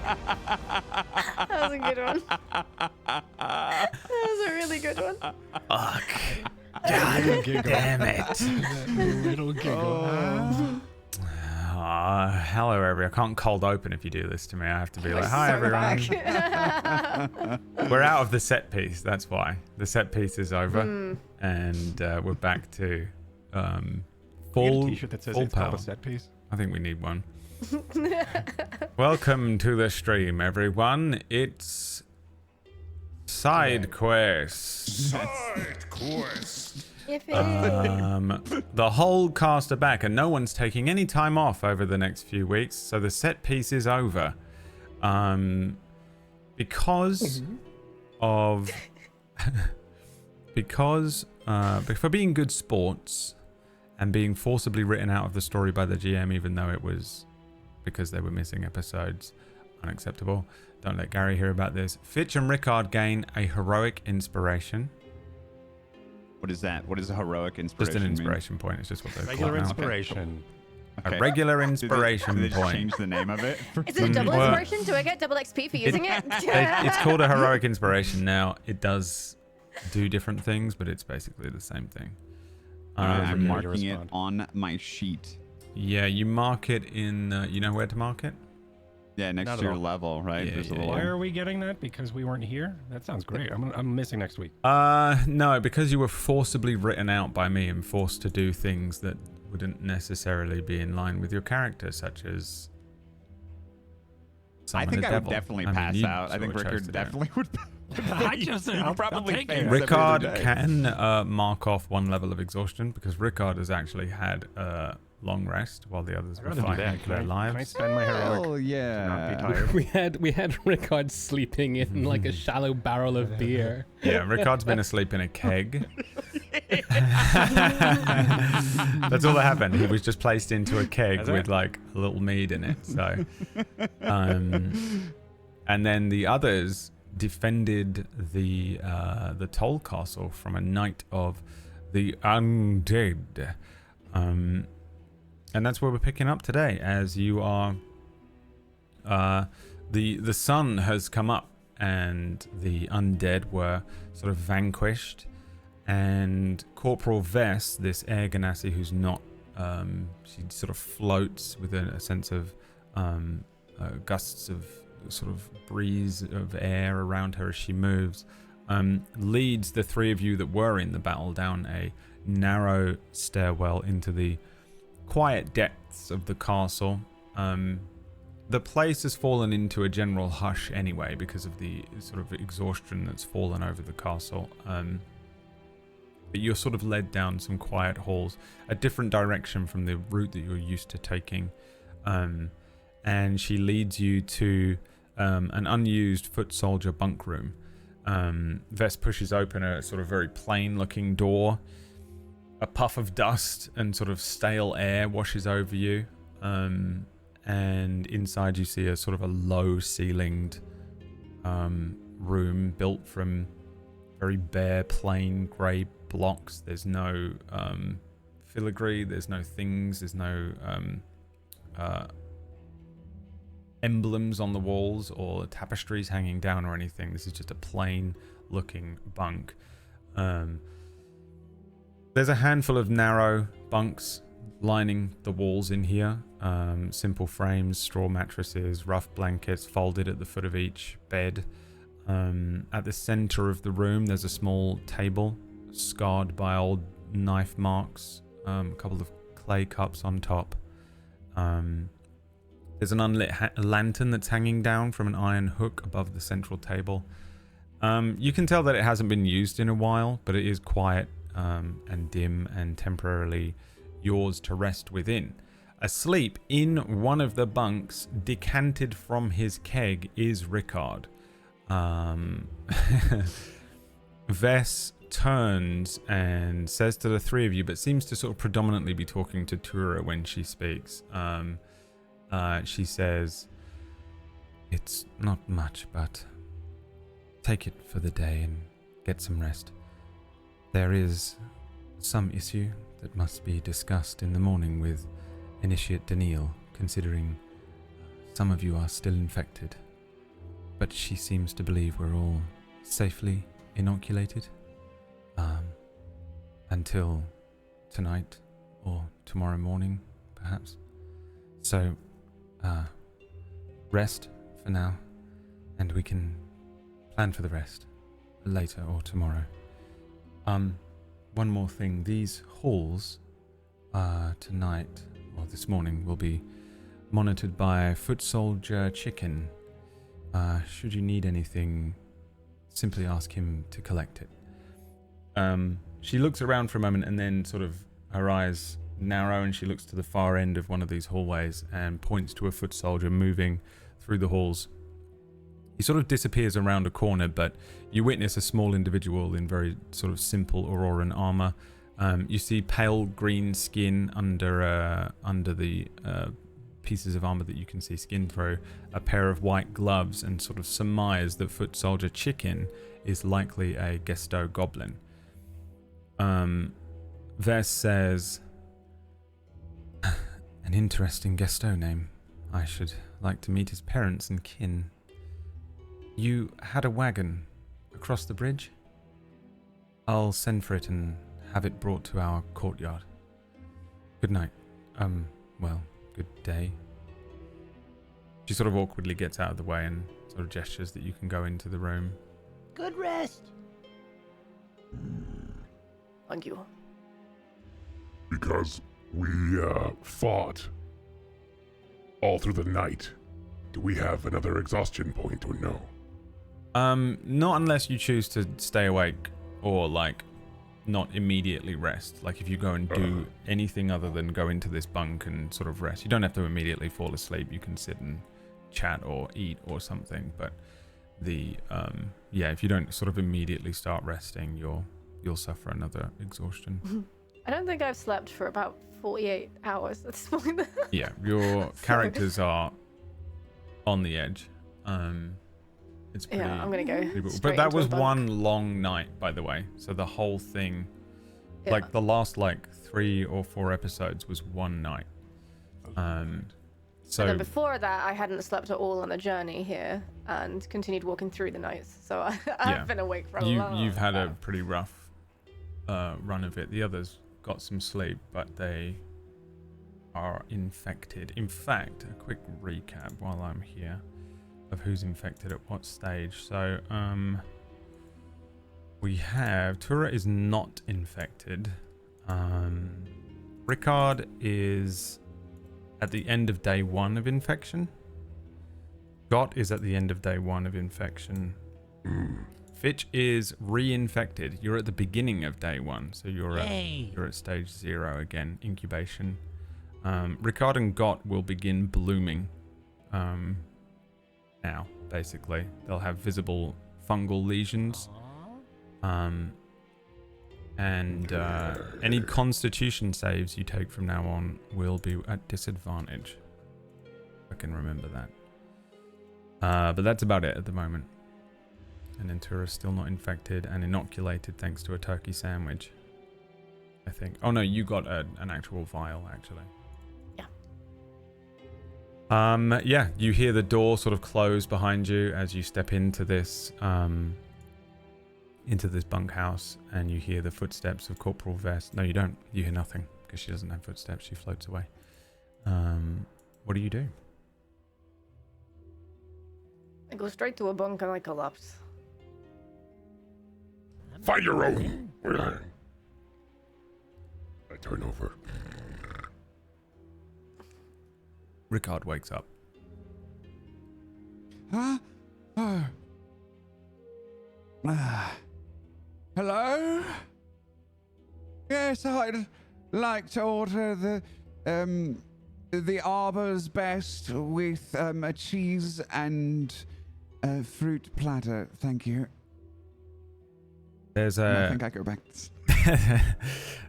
That was a good one. That was a really good one. Fuck. God damn it. Little giggle. Hello, everyone. I can't cold open if you do this to me. I have to be like, hi, So everyone. back. We're out of the set piece. That's why. The set piece is over. And we're back to full, a t-shirt that says full it's called power. a set piece. I think we need one. Welcome to the stream, everyone. It's Sidequest. Sidequest. If it is. The whole cast are back, and no one's taking any time off over the next few weeks, so the set piece is over. Because of for being good sports and being forcibly written out of the story by the GM, even though it was because they were missing episodes. Unacceptable. Don't let Gary hear about this. Fitch and Rickard gain a heroic inspiration. What is that? What is a heroic inspiration? Just an inspiration point. It's just what they've Regular called now. inspiration. A regular inspiration Did they just point. change the name of it? Is it a double well- inspiration? Do I get double XP for using it? It's called a heroic inspiration now. It does do different things, but it's basically the same thing. I'm you marking it respond. on my sheet. Yeah, you mark it in. You know where to mark it? Yeah, next Not to at your all. level, right? Yeah, There's a yeah, little. Why are we getting that? Because we weren't here? That sounds great. I'm missing next week. No, because you were forcibly written out by me and forced to do things that wouldn't necessarily be in line with your character, such as. I summon think a I would devil. definitely mean, pass you out. I sort think of chose Rickard to do it. definitely would. I'll probably take fails it. every Rickard other day. can mark off one level of exhaustion because Rickard has actually had a long rest while the others I'd were rather do fighting that. for their Can I lives. spend my heroic Oh to not be yeah. tired? We had Rickard sleeping in like a shallow barrel of beer. Yeah, Rickard's been asleep in a keg. That's all that happened. He was just placed into a keg That's it? with like a little mead in it. So, and then the others defended the Toll Castle from a night of the undead. And that's where we're picking up today, as you are. The sun has come up, and the undead were sort of vanquished, and Corporal Vess, this air ganassi who's not, she sort of floats with a sense of gusts of sort of breeze of air around her as she moves, leads the three of you that were in the battle down a narrow stairwell into the quiet depths of the castle. The place has fallen into a general hush anyway because of the sort of exhaustion that's fallen over the castle. But you're sort of led down some quiet halls, a different direction from the route that you're used to taking. And she leads you to an unused foot soldier bunk room. Vess pushes open a sort of very plain looking door. A puff of dust and sort of stale air washes over you. And inside you see a sort of a low ceilinged room built from very bare, plain grey blocks. There's no filigree, there's no things, there's no emblems on the walls or tapestries hanging down or anything. This is just a plain looking bunk. There's a handful of narrow bunks lining the walls in here. Simple frames, straw mattresses, rough blankets folded at the foot of each bed. At the center of the room, there's a small table scarred by old knife marks, a couple of clay cups on top. There's an unlit lantern that's hanging down from an iron hook above the central table. You can tell that it hasn't been used in a while, but it is quiet and dim and temporarily yours to rest within. Asleep in one of the bunks, decanted from his keg, is Rickard. Vess turns and says to the three of you, but seems to sort of predominantly be talking to Tura when she speaks. She says, "It's not much, but take it for the day and get some rest. There is some issue that must be discussed in the morning with Initiate Daniil, considering some of you are still infected but she seems to believe we're all safely inoculated. Until tonight or tomorrow morning, perhaps. So, rest for now, and we can plan for the rest later or tomorrow. One more thing. These halls tonight or this morning will be monitored by Foot Soldier Chicken. Should you need anything, simply ask him to collect it. She looks around for a moment and then sort of her eyes narrow and she looks to the far end of one of these hallways and points to a foot soldier moving through the halls. He sort of disappears around a corner, but you witness a small individual in very sort of simple Auroran armor. You see pale green skin under the pieces of armor that you can see skin through, a pair of white gloves, and sort of surmise that Foot Soldier Chicken is likely a Gesto goblin. Vess says, an interesting Gesto name. I should like to meet his parents and kin. You had a wagon across the bridge? I'll send for it and have it brought to our courtyard. Good night. Well, good day. She sort of awkwardly gets out of the way and sort of gestures that you can go into the room. Good rest. Thank you. Because we fought all through the night. Do we have another exhaustion point or no? Not unless you choose to stay awake or like not immediately rest. Like if you go and do anything other than go into this bunk and sort of rest, you don't have to immediately fall asleep. You can sit and chat or eat or something. But if you don't sort of immediately start resting, you'll suffer another exhaustion. I don't think I've slept for about 48 hours at this point. Yeah, your characters are on the edge. It's pretty, yeah, I'm gonna go. But that was one long night, by the way. So the whole thing, like the last 3 or 4 episodes, was one night. So and then before that, I hadn't slept at all on the journey here, and continued walking through the nights. So I've been awake for a long You've had time. a pretty rough run of it. The others got some sleep, but they are infected. In fact, a quick recap while I'm here of who's infected at what stage. So we have Tura is not infected. Ricard is at the end of day 1 of infection. Got is at the end of day 1 of infection. Fitch is reinfected. You're at the beginning of day 1, so you're at stage 0 again, incubation. Ricard and Got will begin blooming now, basically. They'll have visible fungal lesions. And any constitution saves you take from now on will be at disadvantage. I can remember that. But that's about it at the moment. And Entura's still not infected and inoculated thanks to a turkey sandwich, I think. Oh no, you got an actual vial, actually. Yeah, you hear the door sort of close behind you as you step into this bunkhouse, and you hear the footsteps of Corporal Vest. No, you don't. You hear nothing because she doesn't have footsteps. She floats away. What do you do? I go straight to a bunk and I collapse. Find your own. I turn over. Ricard wakes up. Huh? Hello? Yes, I'd like to order the Arbor's Best with a cheese and a fruit platter. Thank you. There's I think I go back.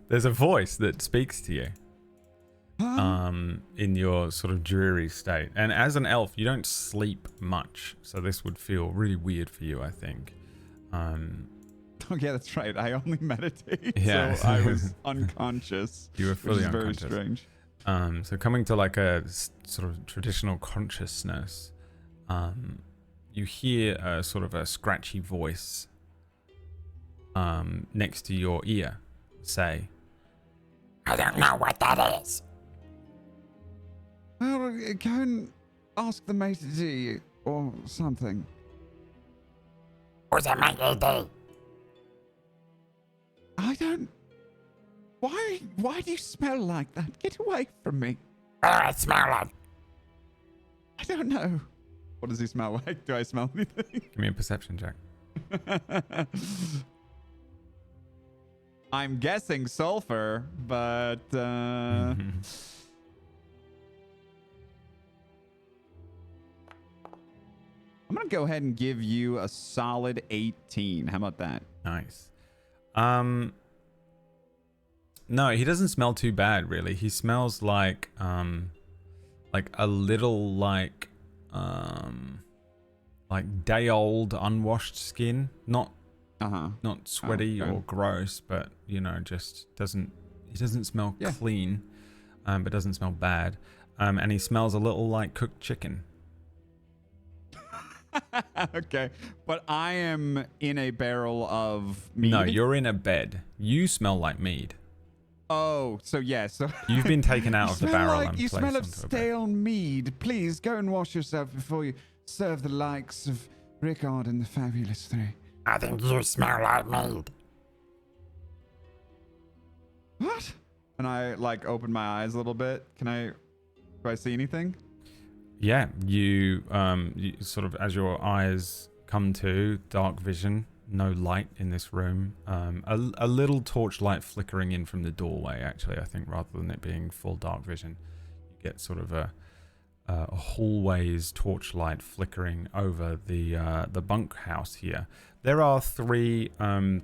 there's a voice that speaks to you. Huh? In your sort of dreary state. And as an elf, you don't sleep much, so this would feel really weird for you, I think. Oh yeah, that's right. I only meditate, Yeah. so I was unconscious. You were fully which is unconscious. very strange. So coming to like a sort of traditional consciousness, you hear a sort of a scratchy voice next to your ear say, "I don't know what that is." Well, go and ask the maitre d' or something. Who's a maitre d'? I don't... Why do you smell like that? Get away from me. What do I smell like? I don't know. What does he smell like? Do I smell anything? Give me a perception check. I'm guessing sulfur, but I'm gonna go ahead and give you a solid 18. How about that? Nice. No, he doesn't smell too bad, really. He smells like a little like day old unwashed skin. Not sweaty or gross, but just he doesn't smell clean, but doesn't smell bad. And he smells a little like cooked chicken. Okay, but I am in a barrel of mead. No, you're in a bed. You smell like mead. Oh, so so you've been taken out of the barrel and you placed smell of onto a bed. stale mead. Please go and wash yourself before you serve the likes of Rickard and the Fabulous Three. I think you smell like mead. What? And I open my eyes a little bit. Do I see anything? Yeah, you sort of, as your eyes come to, dark vision, no light in this room. A little torchlight flickering in from the doorway, actually, I think, rather than it being full dark vision. You get sort of a hallway's torchlight flickering over the bunkhouse here. There are 3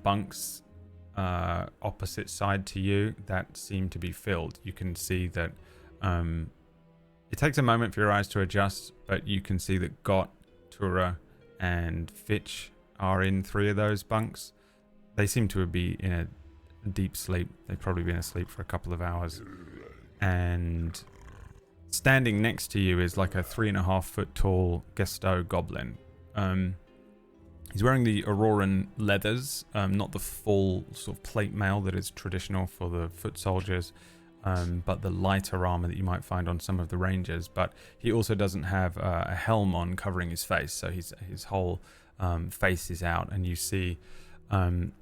bunks opposite side to you that seem to be filled. You can see that it takes a moment for your eyes to adjust, but you can see that Gott, Tura, and Fitch are in 3 of those bunks. They seem to be in a deep sleep. They've probably been asleep for a couple of hours. And standing next to you is like a 3.5 foot tall Gesto goblin. He's wearing the Auroran leathers, not the full sort of plate mail that is traditional for the foot soldiers, but the lighter armor that you might find on some of the rangers. But he also doesn't have a helm on covering his face, so his whole face is out, and you see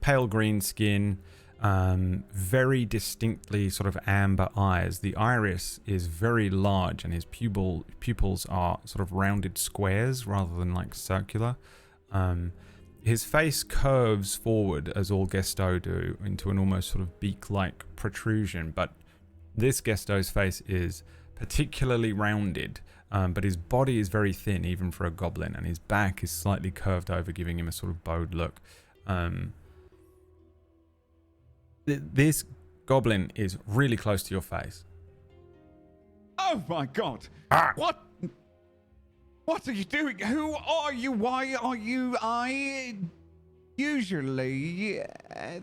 pale green skin, very distinctly sort of amber eyes. The iris is very large, and his pupils are sort of rounded squares rather than like circular. His face curves forward, as all Gesto do, into an almost sort of beak-like protrusion, but this Gesto's face is particularly rounded, but his body is very thin, even for a goblin, and his back is slightly curved over, giving him a sort of bowed look. This goblin is really close to your face. Oh my god! What are you doing? Who are you? Why are you? Usually,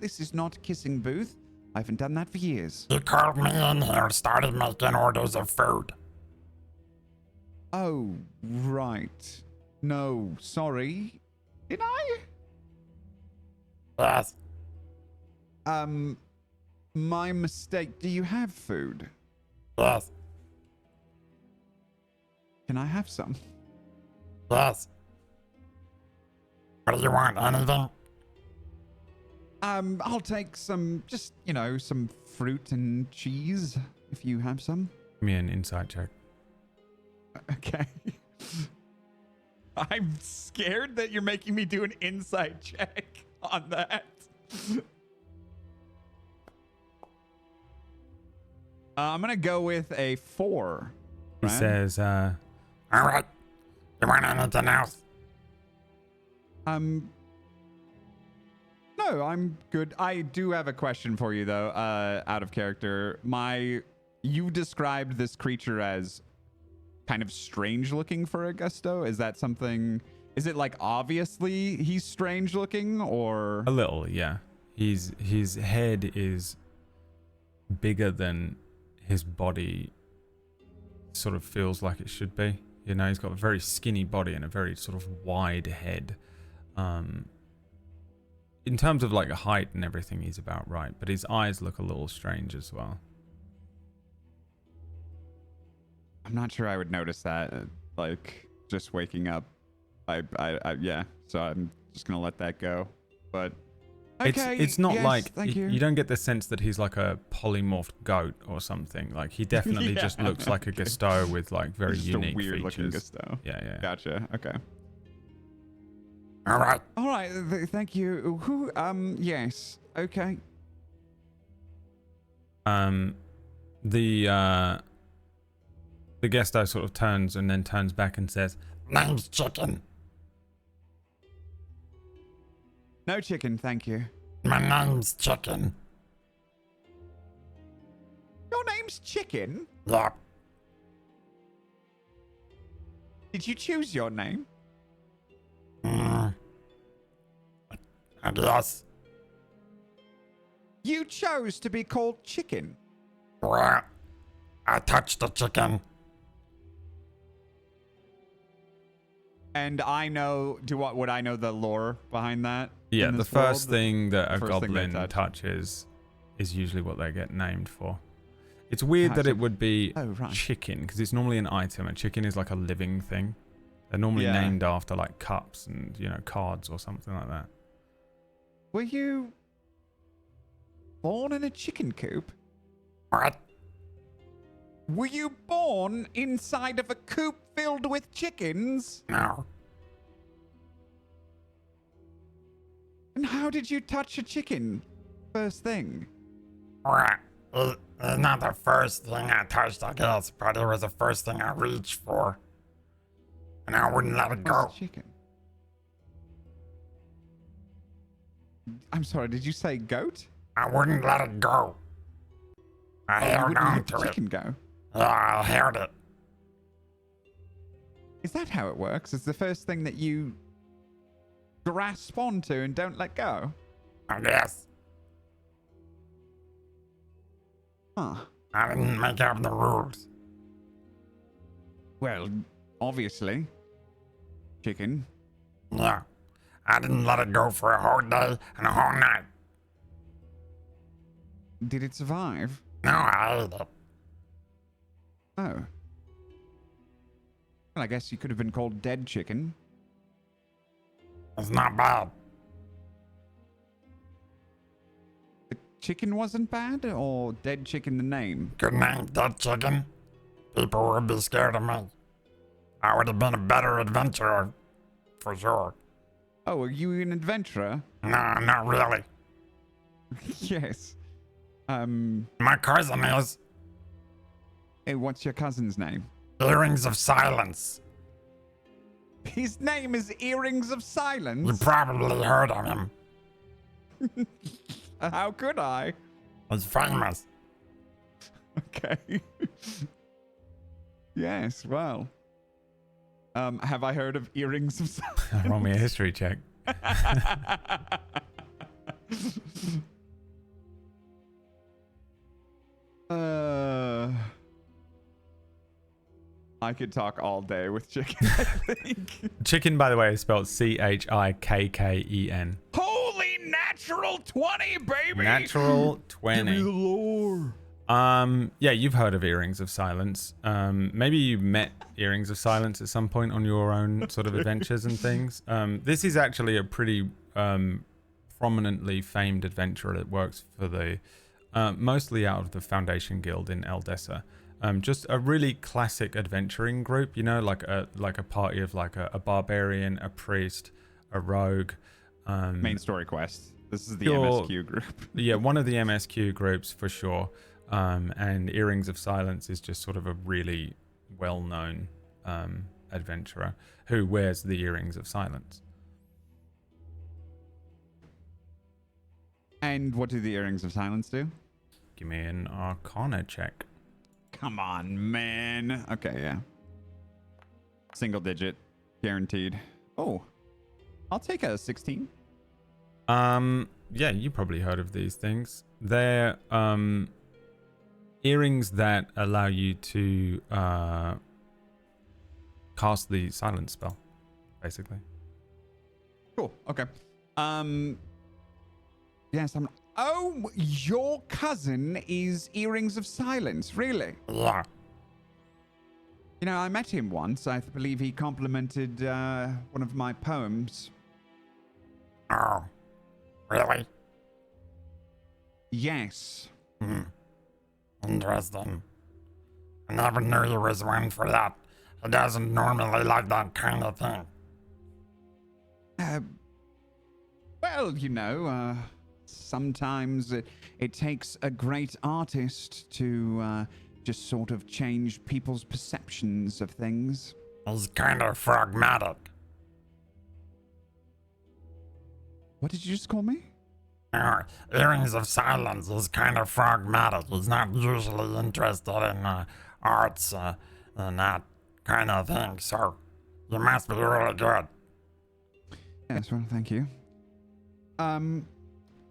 this is not a kissing booth. I haven't done that for years. You called me in here, started making orders of food. Oh, right. No, sorry. Did I? Yes. My mistake. Do you have food? Yes. Can I have some? Yes. What do you want? Anything? I'll take some, just, some fruit and cheese, if you have some. Give me an insight check. Okay. I'm scared that you're making me do an insight check on that. I'm going to go with a 4. He says, all right. You want anything else? No, I'm good. I do have a question for you, though, out of character. You described this creature as kind of strange looking for a Gesto. Is that something... Is it obviously he's strange looking, or... A little, yeah. His head is bigger than his body sort of feels like it should be. You know, he's got a very skinny body and a very sort of wide head. In terms of like height and everything, he's about right, but his eyes look a little strange as well. I'm not sure I would notice that, like, just waking up. Yeah, so I'm just gonna let that go. But okay, it's not yes, like thank you. you don't get the sense that he's like a polymorphed goat or something. Like he definitely Yeah, just looks like a Gusto with like very just unique a weird features. looking Gusto. Yeah. Gotcha. Okay. All right. All right. Thank you. Who? Yes. Okay. The Gusto sort of turns and then turns back and says, Name's Chicken. No chicken, thank you. My name's Chicken. Your name's Chicken? Yep. Did you choose your name? I guess. You chose to be called Chicken. Well, I touched the chicken. And I know, would I know the lore behind that? yeah, in the this first world? thing that a first thing they goblin touch. touches is usually what they get named for. It's weird that so- it would be Oh, right. chicken, because it's normally an item. A chicken is like a living thing. They're normally Yeah. named after like cups and, you know, cards or something like that. Were you born in a chicken coop? What? Were you born inside of a coop filled with chickens? No. And how did you touch a chicken? First thing. Well, it's not the first thing I touched, I guess, but it was the first thing I reached for. And I wouldn't let it What's go. a chicken? I'm sorry, did you say goat? I wouldn't let it go. I You held wouldn't on let to it. chicken go. Yeah, I held it. Is that how it works? It's the first thing that you grasp onto and don't let go? I guess. Huh. I didn't make up the rules. Well, obviously. Chicken. Yeah. I didn't let it go for a whole day and a whole night. Did it survive? No, I ate it. Oh. Well, I guess you could have been called dead chicken. It's not bad. The chicken wasn't bad, or dead chicken the name? Good name, dead chicken. People would be scared of me. I would have been a better adventurer, for sure. Oh, are you an adventurer? No, not really. Yes. My cousin is Hey, what's your cousin's name? Earrings of Silence. His name is Earrings of You Silence. probably heard of him. How could I? He's famous. Okay. Yes, well. Have I heard of Earrings of Silence? Roll me a history check. I could talk all day with chicken, I think. Chicken, by the way, is spelled CHIKKEN. Holy natural 20, baby! Natural 20. Give me the lore. Yeah, you've heard of Earrings of Silence. Maybe you met Earrings of Silence at some point on your own sort of adventures and things. This is actually a pretty prominently famed adventurer that works for the mostly out of the Foundation Guild in Eldessa. Just a really classic adventuring group, you know, like a party of like a barbarian, a priest, a rogue. Main story quest. This is the Pure- MSQ group. Yeah, one of the MSQ groups for sure. And Earrings of Silence is just sort of a really well-known adventurer who wears the Earrings of Silence. And what do the Earrings of Silence do? Give me an Arcana check. Come on, man. Okay, yeah. Single digit. Guaranteed. Oh. I'll take a 16. Yeah, you probably heard of these things. They're earrings that allow you to cast the silence spell, basically. Cool. Okay. Yes, Oh, your cousin is Earrings of Silence, really? Yeah. You know, I met him once. I believe he complimented one of my poems. Oh, really? Yes. Interesting. I never knew he was one for that. He doesn't normally like that kind of thing. Well, you know, sometimes it takes a great artist to just sort of change people's perceptions of things. He's kind of pragmatic. What did you just call me? Earrings of Silence is kind of pragmatic. He's not usually interested in arts and that kind of thing, so you must be really good. Yes, well, thank you.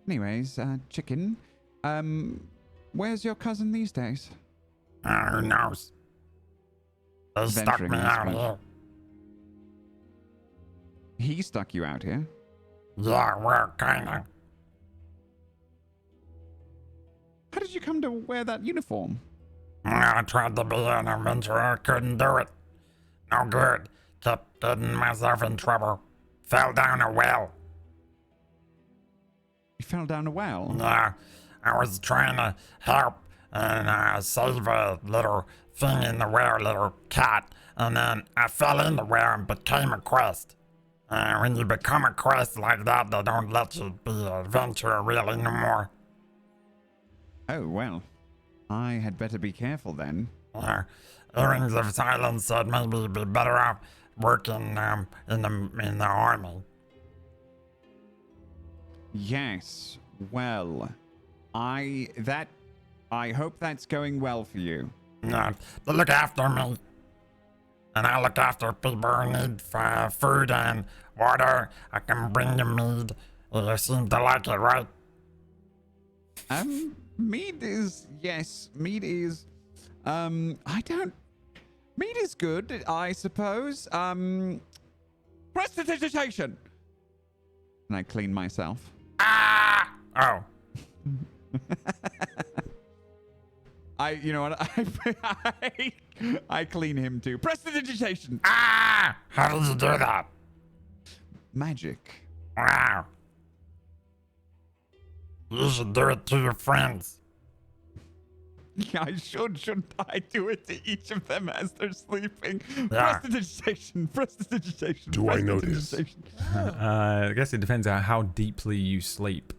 Anyways, Chicken, where's your cousin these days? Who knows? They stuck Venturing, me I out suppose. here. He stuck you out here? Yeah, well, kinda. How did you come to wear that uniform? I tried to be an adventurer, couldn't do it. No good. Kept getting myself in trouble. Fell down a well. You fell down a well? Yeah, I was trying to help and save a little thing in the well, a little cat, and then I fell in the well and became a quest. When you become a quest like that, they don't let you be an adventurer really no more. Oh, well. I had better be careful then. Earrings of Silence said maybe you'd be better off working in the army. Yes. Well, I hope that's going well for you. They look after me. And I look after people who need food and water. I can bring you mead. You seem to like it, right? Mead is, yes, mead is, mead is good, I suppose. Prestidigitation! And I clean myself. Ah! Oh. You know what, I clean him too. Prestidigitation! Ah! How did you do that? Magic. Wow. You should do it to your friends. Yeah, I shouldn't I do it to each of them as they're sleeping? Yeah. Prestidigitation, prestidigitation. Do I notice? I guess it depends on how deeply you sleep.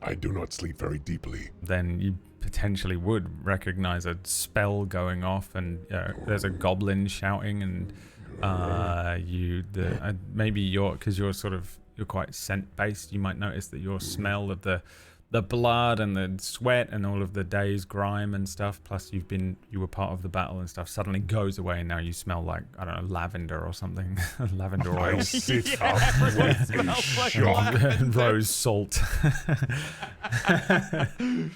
I do not sleep very deeply. Then you potentially would recognize a spell going off, and there's a goblin shouting, and maybe because you're quite scent based, you might notice that your smell of the blood and the sweat and all of the day's grime and stuff, plus you were part of the battle and stuff, suddenly goes away, and now you smell like, I don't know, lavender or something. Lavender oil. I sit up And rose salt.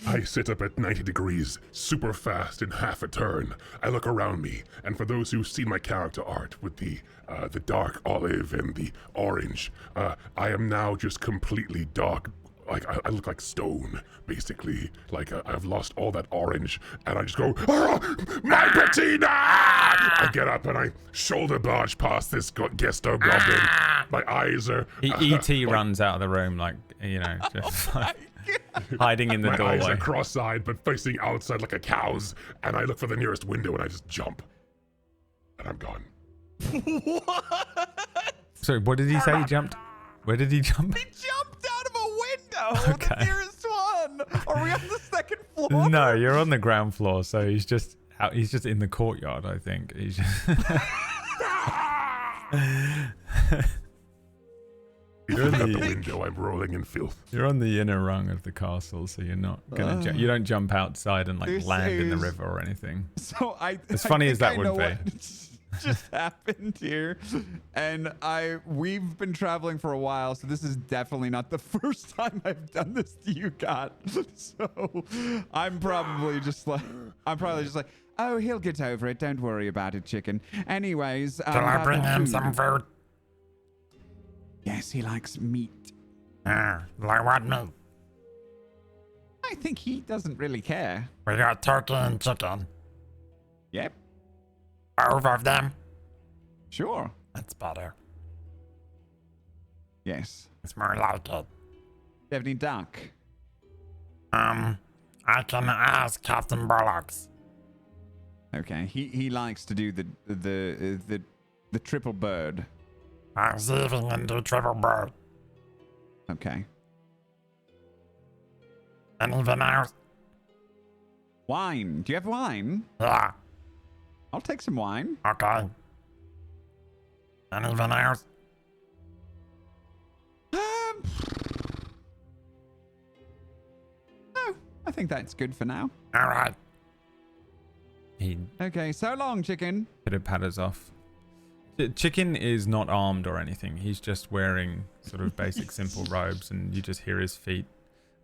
I sit up at 90 degrees, super fast in half a turn. I look around me, and for those who've seen my character art with the dark olive and the orange, I am now just completely dark. Like, I look like stone, basically. Like, I've lost all that orange, and I just go, my patina! I get up and I shoulder barge past this Gesto goblin. My eyes are... E.T. runs out of the room, like, just hiding in the my doorway. eyes are cross-eyed, but facing outside like a cow's, and I look for the nearest window, and I just jump. And I'm gone. What? Sorry, what did he say he jumped? Where did he jump? He jumped out of a window, Okay. the nearest one. Are we on the second floor? No, you're on the ground floor, so he's just out. He's just in the courtyard, I think. He's just... Out the window, I'm rolling in filth. You're on the inner rung of the castle, so you're not gonna. You don't jump outside and This land in the is- river or anything. So As funny as that I would know be. what just happened here, and we've been traveling for a while, so this is definitely not the first time I've done this to you, God. So I'm probably just like, Oh, he'll get over it. Don't worry about it, chicken. Anyways, Shall I about bring the him food. some food? Yes, he likes meat. Like what meat? I think he doesn't really care. We got turkey and chicken. Yep, Both of them? sure. That's better. Yes. It's more like it. Definitely duck. I can ask Captain Bullocks. Okay, he likes to do the triple bird. I'm saving into triple bird. Okay. Anything else? Wine. Do you have wine? Yeah. I'll take some wine. Okay. Anything else? No, I think that's good for now. All right. He Okay, so long, chicken. pitter-patters off. Chicken is not armed or anything. He's just wearing sort of basic simple robes, and you just hear his feet,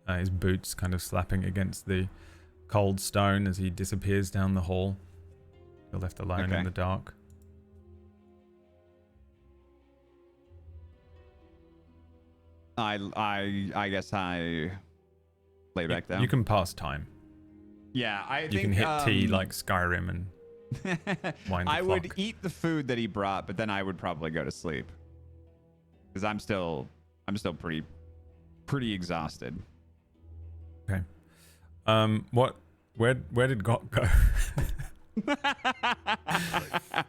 his boots kind of slapping against the cold stone as he disappears down the hall. You're left alone in Okay. the dark. I guess I lay back down. You can pass time. Yeah, I think You can hit T like Skyrim and wind the I would clock. eat the food that he brought, but then I would probably go to sleep because I'm still pretty exhausted. Okay. Where did Gok go?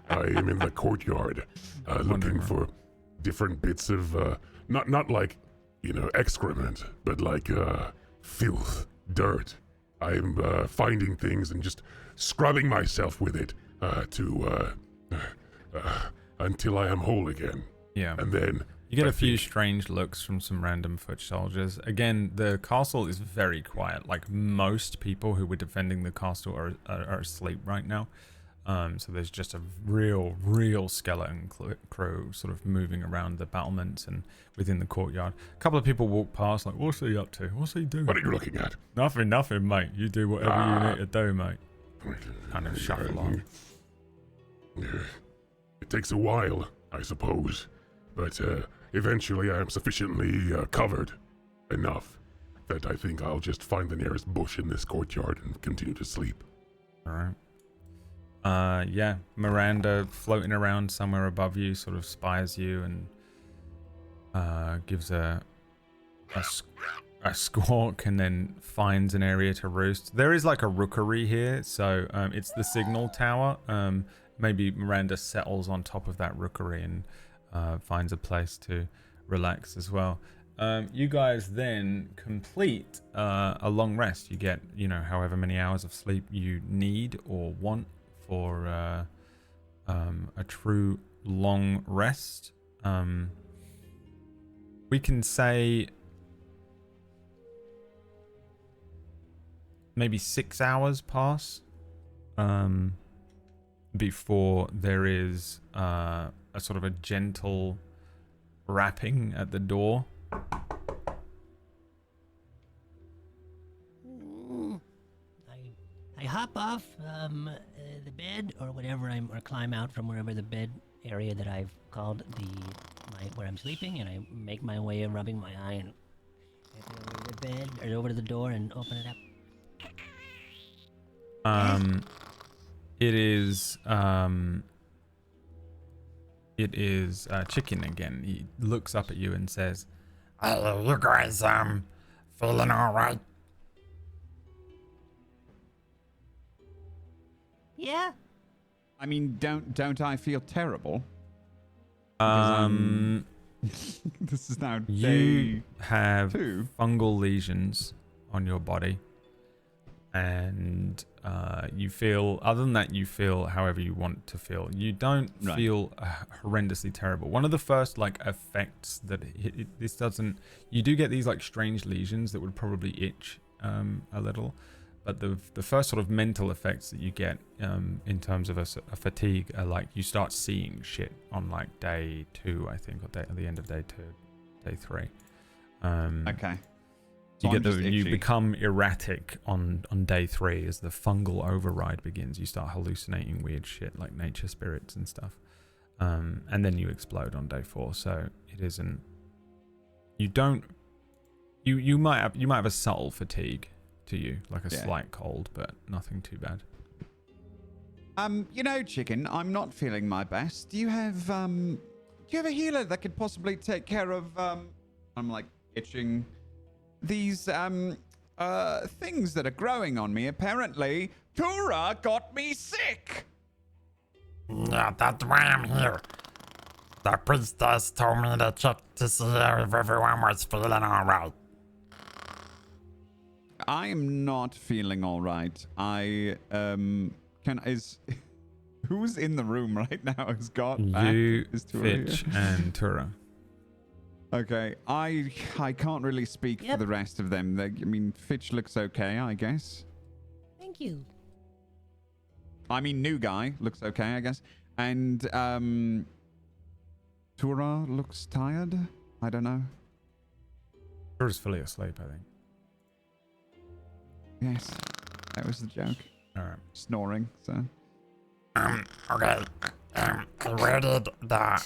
I am in the courtyard, looking for different bits of, not like, excrement, but like filth, dirt. I'm finding things and just scrubbing myself with it until I am whole again. Yeah. And then You get I a few think- strange looks from some random foot soldiers. Again, the castle is very quiet. Like most people who were defending the castle are asleep right now. So there's just a real skeleton crew sort of moving around the battlements and within the courtyard. A couple of people walk past like, what's he up to? What's he doing? What are you looking at? Nothing, mate. You do whatever you need to do, mate. Kind of shuffle on. It takes a while, I suppose, but eventually I am sufficiently covered enough that I think I'll just find the nearest bush in this courtyard and continue to sleep. All right. Yeah, Miranda floating around somewhere above you sort of spies you and gives a squawk and then finds an area to roost. There is like a rookery here, so it's the signal tower. Maybe Miranda settles on top of that rookery and finds a place to relax as well. You guys then complete a long rest. You get, however many hours of sleep you need or want for a true long rest. We can say maybe 6 hours pass before there is a sort of a gentle rapping at the door. I hop off the bed or whatever or climb out from wherever the bed area that I've called where I'm sleeping, and I make my way of rubbing my eye and get over to the bed or over to the door and open it up. It is Chicken again. He looks up at you and says, Hey, you guys, feeling alright? Yeah. I mean, don't I feel terrible? This is now you day have 2. fungal lesions on your body, and you feel, other than that, you feel however you want to feel. You don't Right. feel horrendously terrible. One of the first effects that this doesn't, you do get these strange lesions that would probably itch a little, but the first sort of mental effects that you get in terms of a fatigue are you start seeing shit on day 2, I think, or at the end of day 2, day 3. Okay. So you become erratic on day 3 as the fungal override begins. You start hallucinating weird shit like nature spirits and stuff, and then you explode on day 4. So it isn't. You might have a subtle fatigue to you, like a slight cold, but nothing too bad. Chicken, I'm not feeling my best. Do you have a healer that could possibly take care of I'm like itching these things that are growing on me? Apparently, Tura got me sick. Yeah, that's why I'm here. The priestess told me to check to see if everyone was feeling alright. I am not feeling all right. Who's in the room right now? Is God back? You, Is Tura Fitch, here? and Tura. Okay, I can't really speak for the rest of them. Fitch looks okay, I guess. Thank you. New guy looks okay, I guess. And Tura looks tired. I don't know. Tura's fully asleep, I think. Yes, that was the joke. All right. Snoring. So. Okay. Where did the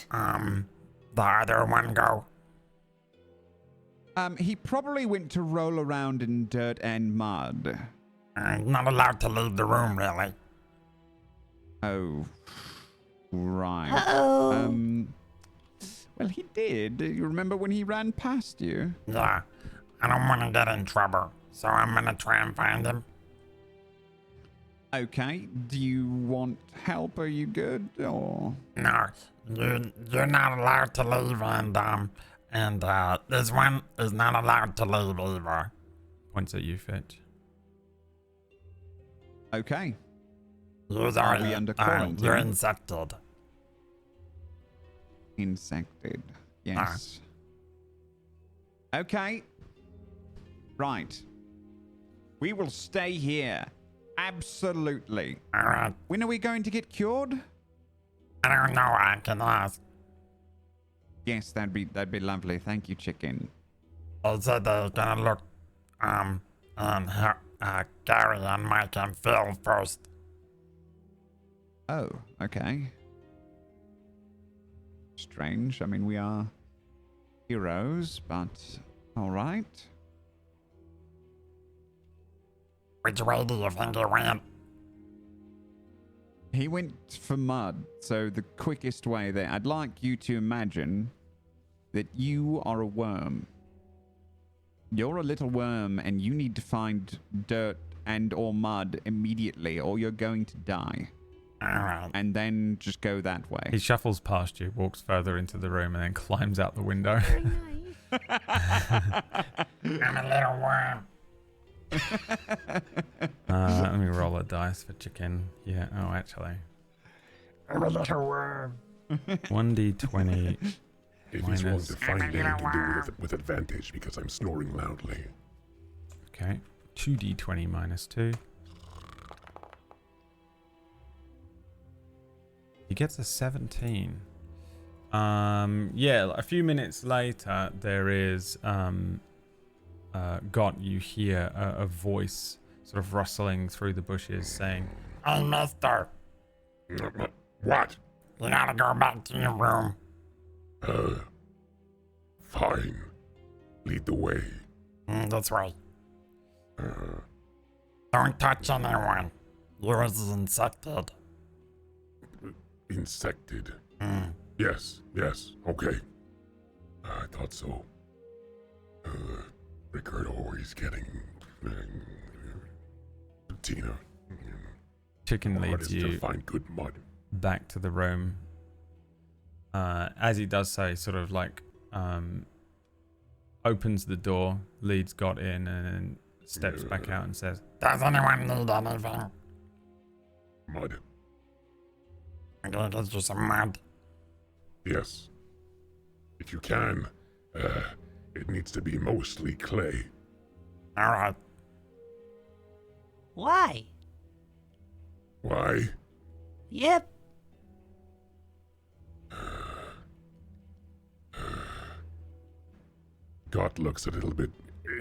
other one go? He probably went to roll around in dirt and mud. Not allowed to leave the room, really. Oh, right. Uh-oh. Well, he did. You remember when he ran past you? Yeah. I don't want to get in trouble, so I'm gonna try and find him. Okay. Do you want help? Are you good? Or No, you're not allowed to leave, and this one is not allowed to leave either. Points at you, Fitch. okay. Are we under quarantine? You're infected. Insected. Yes. Okay. Right. We will stay here. Absolutely. All right. When are we going to get cured? I don't know. I can ask. Yes, that'd be lovely. Thank you, chicken. They said they're gonna look, and Gary and Mike and Phil first. Oh, okay. Strange. We are heroes, but all right. Which way do you think he went? He went for mud, so the quickest way there. I'd like you to imagine that you are a worm. You're a little worm, and you need to find dirt and or mud immediately, or you're going to die. All right. And then just go that way. He shuffles past you, walks further into the room, and then climbs out the window. Very nice. I'm a little worm. Let me roll a dice for chicken. Yeah, actually. I'm a little worm. 1d20. If he's willing Minus- to find it, he can do it with advantage because I'm snoring loudly. Okay. 2d20 minus 2. He gets a 17. Yeah, a few minutes later, there is you hear a voice sort of rustling through the bushes saying, Hey, mister. What? You gotta go back to your room. Fine. Lead the way. This way. Don't touch anyone. Yours is infected. Insected. Yes, okay. I thought so. Ricardo, he's getting... Tina. Chicken Hard leads is you to find good mud. back to the room. As he does so, he sort of opens the door, leads God in, and then steps back out and says, Does anyone need anything? Mud. I'm gonna get you some mud. Yes. If you can. It needs to be mostly clay. All right. Why? Why? Yep. God looks a little bit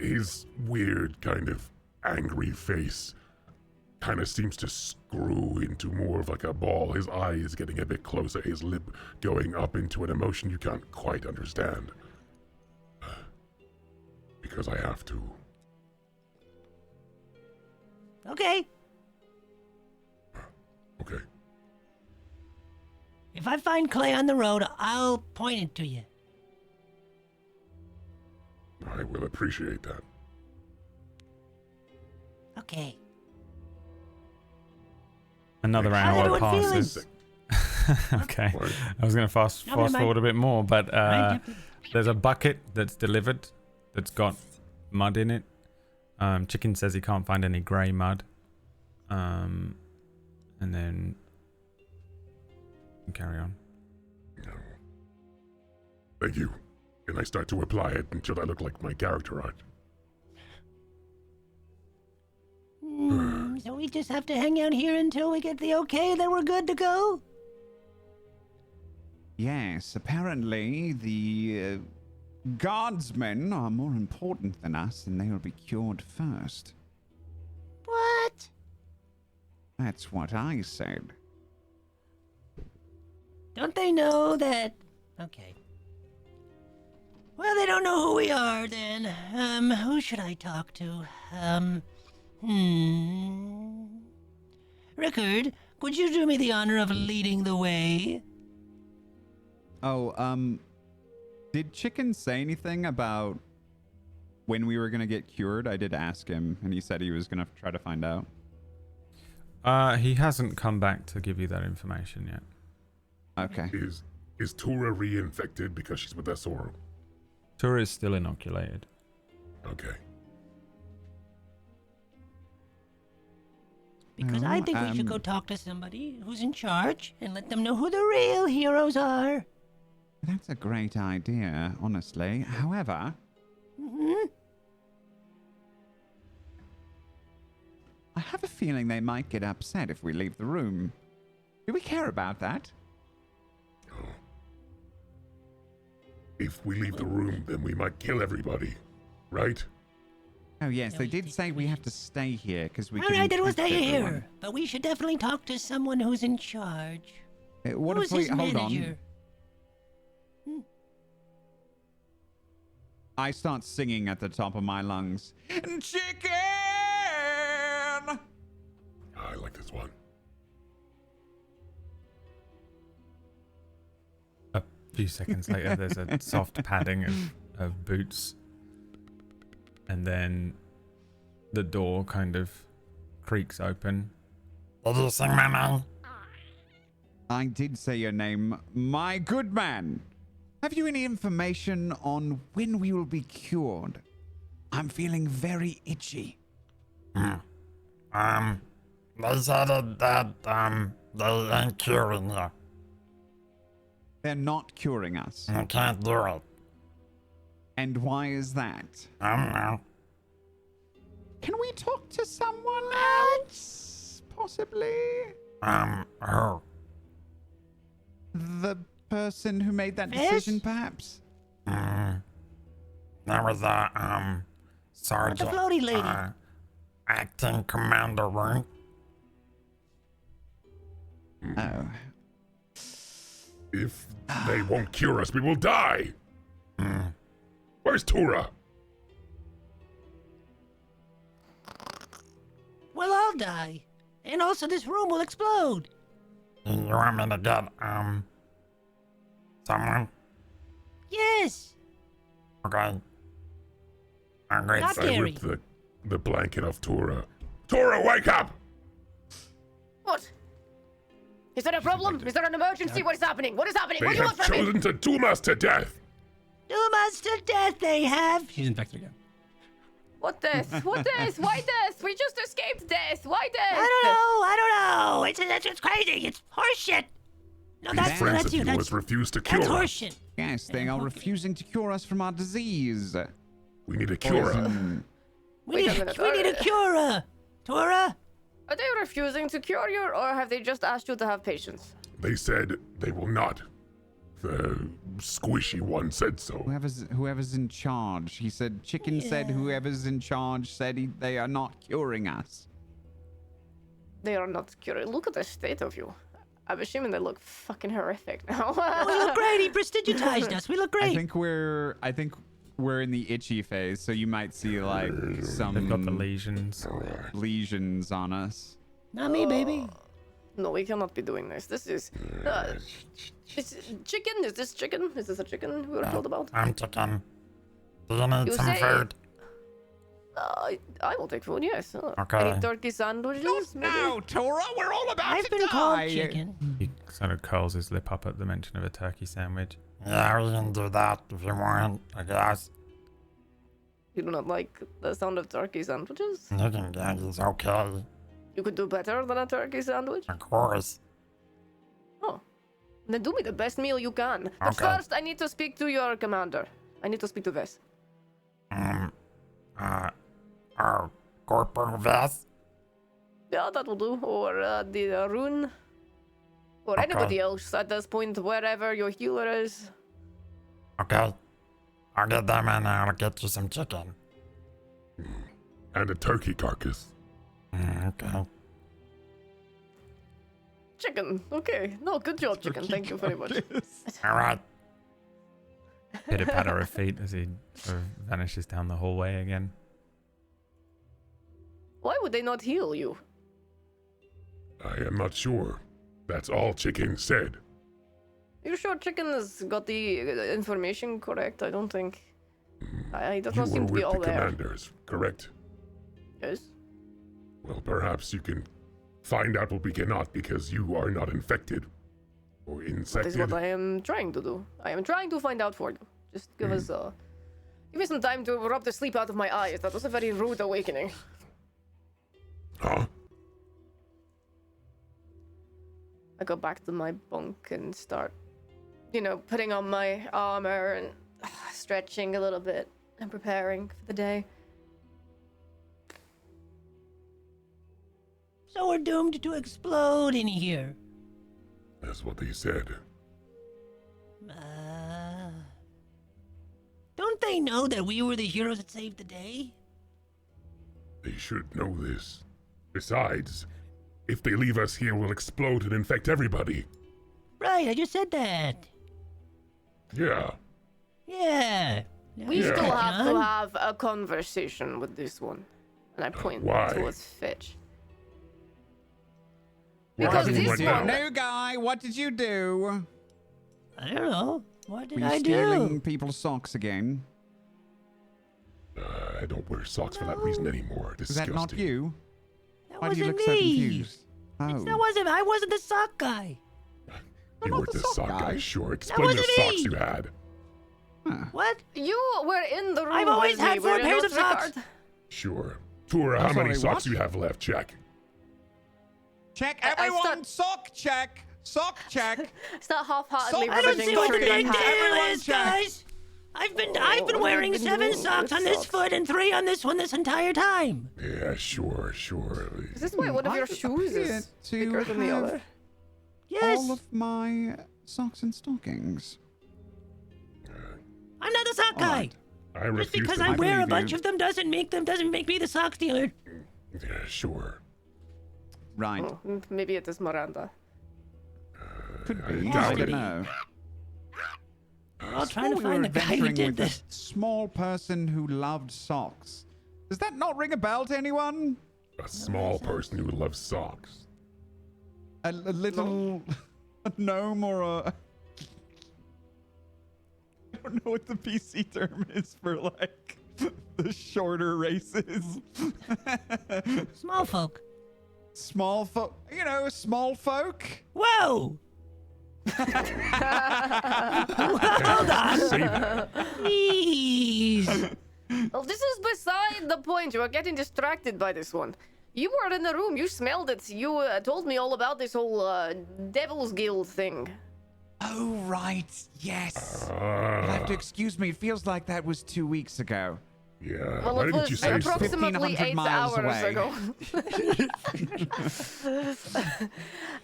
his weird kind of angry face kind of seems to screw into more of like a ball. His eye is getting a bit closer, his lip going up into an emotion you can't quite understand. Because I have to. Okay. Okay. If I find clay on the road, I'll point it to you. I will appreciate that. Okay. Another How's hour everyone passes. Okay. I was going to fast forward a bit more, but there's a bucket that's delivered that's got mud in it. Chicken says he can't find any grey mud. And then carry on. Thank you. And I start to apply it until I look like my character art. So we just have to hang out here until we get the okay that we're good to go? Yes, apparently the guardsmen are more important than us and they will be cured first. What? That's what I said. Don't they know that... Okay. Well, they don't know who we are, then. Who should I talk to? Rickard, could you do me the honor of leading the way? Oh, did Chicken say anything about when we were going to get cured? I did ask him, and he said he was going to try to find out. He hasn't come back to give you that information yet. Okay. Is Tura reinfected because she's with us, or? Tura is still inoculated. Okay. Because I think we should go talk to somebody who's in charge and let them know who the real heroes are. That's a great idea, honestly. However... I have a feeling they might get upset if we leave the room. Do we care about that? Oh. If we leave the room, then we might kill everybody, right? Oh yes, they did say we have to stay here because we can... Alright, then we'll stay infect here. everyone. But we should definitely talk to someone who's in charge. What Who's if we... his Hold manager? on. I start singing at the top of my lungs. Chicken! I like this one. A few seconds later, there's a soft padding of boots. And then the door kind of creaks open. Did you sing my name? I did say your name, my good man. Have you any information on when we will be cured? I'm feeling very itchy. They said that, they ain't curing you. They're not curing us. You can't do it. And why is that? I don't know. Can we talk to someone else? Possibly? Who? The person who made that decision, perhaps? There was a, sergeant. The floaty lady. Acting commander, right? Oh. If they won't cure us, we will die. Where's Tura? We'll all die. And also this room will explode. You want me to get, someone? Yes. Okay. I'm great. Not I Gary. ripped the blanket off Tura. Tura, wake up! What? Is there a problem? Is there an emergency? What is happening? What is happening? They What do you have want from me? chosen to doom us to death. Doom us to death they have. She's infected again. What death? What death? Why death? We just escaped death. Why death? I don't know. It's crazy. It's horseshit. No, These that's friends of you. yours That's refuse to cure us. horseshit. Yes, they are refusing to cure us from our disease. We need a cure. We Wait need a minute, a cure. Tora? Are they refusing to cure you, or have they just asked you to have patience? They said they will not. squishy one said so. Whoever's in charge. He said, Chicken said whoever's in charge said they are not curing us. They are not curious. Look at the state of you. I'm assuming they look fucking horrific now. We look great. He prestidigitized us. We look great. I think we're in the itchy phase, so you might see like some They've got the lesions. lesions on us. Not me, baby. No, we cannot be doing this. This is chicken. Is this chicken? Is this a chicken we were told about? I'm chicken. Do you need some food? I will take food. Yes. Okay. Any turkey sandwiches? No, Tora, we're all about I've to been die. called chicken. He sort of curls his lip up at the mention of a turkey sandwich. Yeah, we can do that if you want, I guess. You do not like the sound of turkey sandwiches? Chicken is okay. You could do better than a turkey sandwich? Of course. Oh. Then do me the best meal you can. But Okay. first, I need to speak to your commander. I need to speak to Vess. Corporal Vest? Yeah, that will do. Or the Rune. Or Okay. anybody else at this point, wherever your healer is. Okay. I'll get them and I'll get you some chicken. And a turkey carcass. Okay. Chicken. Okay. No, good job, chicken. Thank you very much. All right. Pitter patter of feet as he sort of vanishes down the hallway again. Why would they not heal you? I am not sure. That's all Chicken said. You sure chicken has got the information correct? I don't think. I does You not were seem to be with all the there. commanders, correct? Yes. Well, perhaps you can find out what we cannot because you are not infected or That is insected. what I am trying to do. I am trying to find out for you. Just give us give me some time to rub the sleep out of my eyes. That was a very rude awakening. Huh? I go back to my bunk and start, putting on my armor and stretching a little bit and preparing for the day. So we're doomed to explode in here. That's what they said. Don't they know that we were the heroes that saved the day? They should know this. Besides, if they leave us here, we'll explode and infect everybody. Right, I just said that. Yeah. Yeah. We Yeah. still have to John? have a conversation with this one. And I point Why? towards Fitch. We're Because having this one one- now. New guy, what did you do? I don't know. What did Were you I stealing do? people's socks again? I don't wear socks for that reason anymore. Is Disgusting. that not you? That Why do you wasn't look so me. confused? Oh. I wasn't the sock guy. You not were the the sock sock guy. guy, sure. Explain the wasn't socks me. you had. What? You were in the room. I've always with had me, 4 were you pairs not, of socks. Ricard? Sure. Tura, how I'm many sorry, socks what? you have left? Check. Check, I everyone! start- Sock check! Sock check! Stop half-heartedly So- I don't rummaging see what the through your big hat. deal Everyone is, check. guys. I've been what have wearing you been 7 doing socks with on this socks? foot and 3 on this one this entire time. Yeah, sure. Is this why one of your I shoes appear is to bigger than the have other? Yes, all of my socks and stockings. I'm not the sock guy. Alright. I Just refuse because to I I wear a believe bunch you. of them doesn't make me the sock dealer. Yeah, sure. Right. Oh, maybe it is Miranda. Could I be. doubt I don't it. know. We're all trying to We were find the guy who adventuring did with this. a small person who loved socks. Does that not ring a bell to anyone? A small person who loves socks. A little a gnome or a... I don't know what the PC term is for, like, the shorter races. Small folk. Small folk. You know, small folk. Whoa! Hold on. Say that. Please. Well, this is beside the point. You are getting distracted by this one. You were in the room. You smelled it. You told me all about this whole Devil's Guild thing. Oh, right. Yes. You'll have to excuse me. It feels like that was 2 weeks ago. Yeah. Well, Why it didn't you was say so? approximately 1,500 8 miles hours away. ago.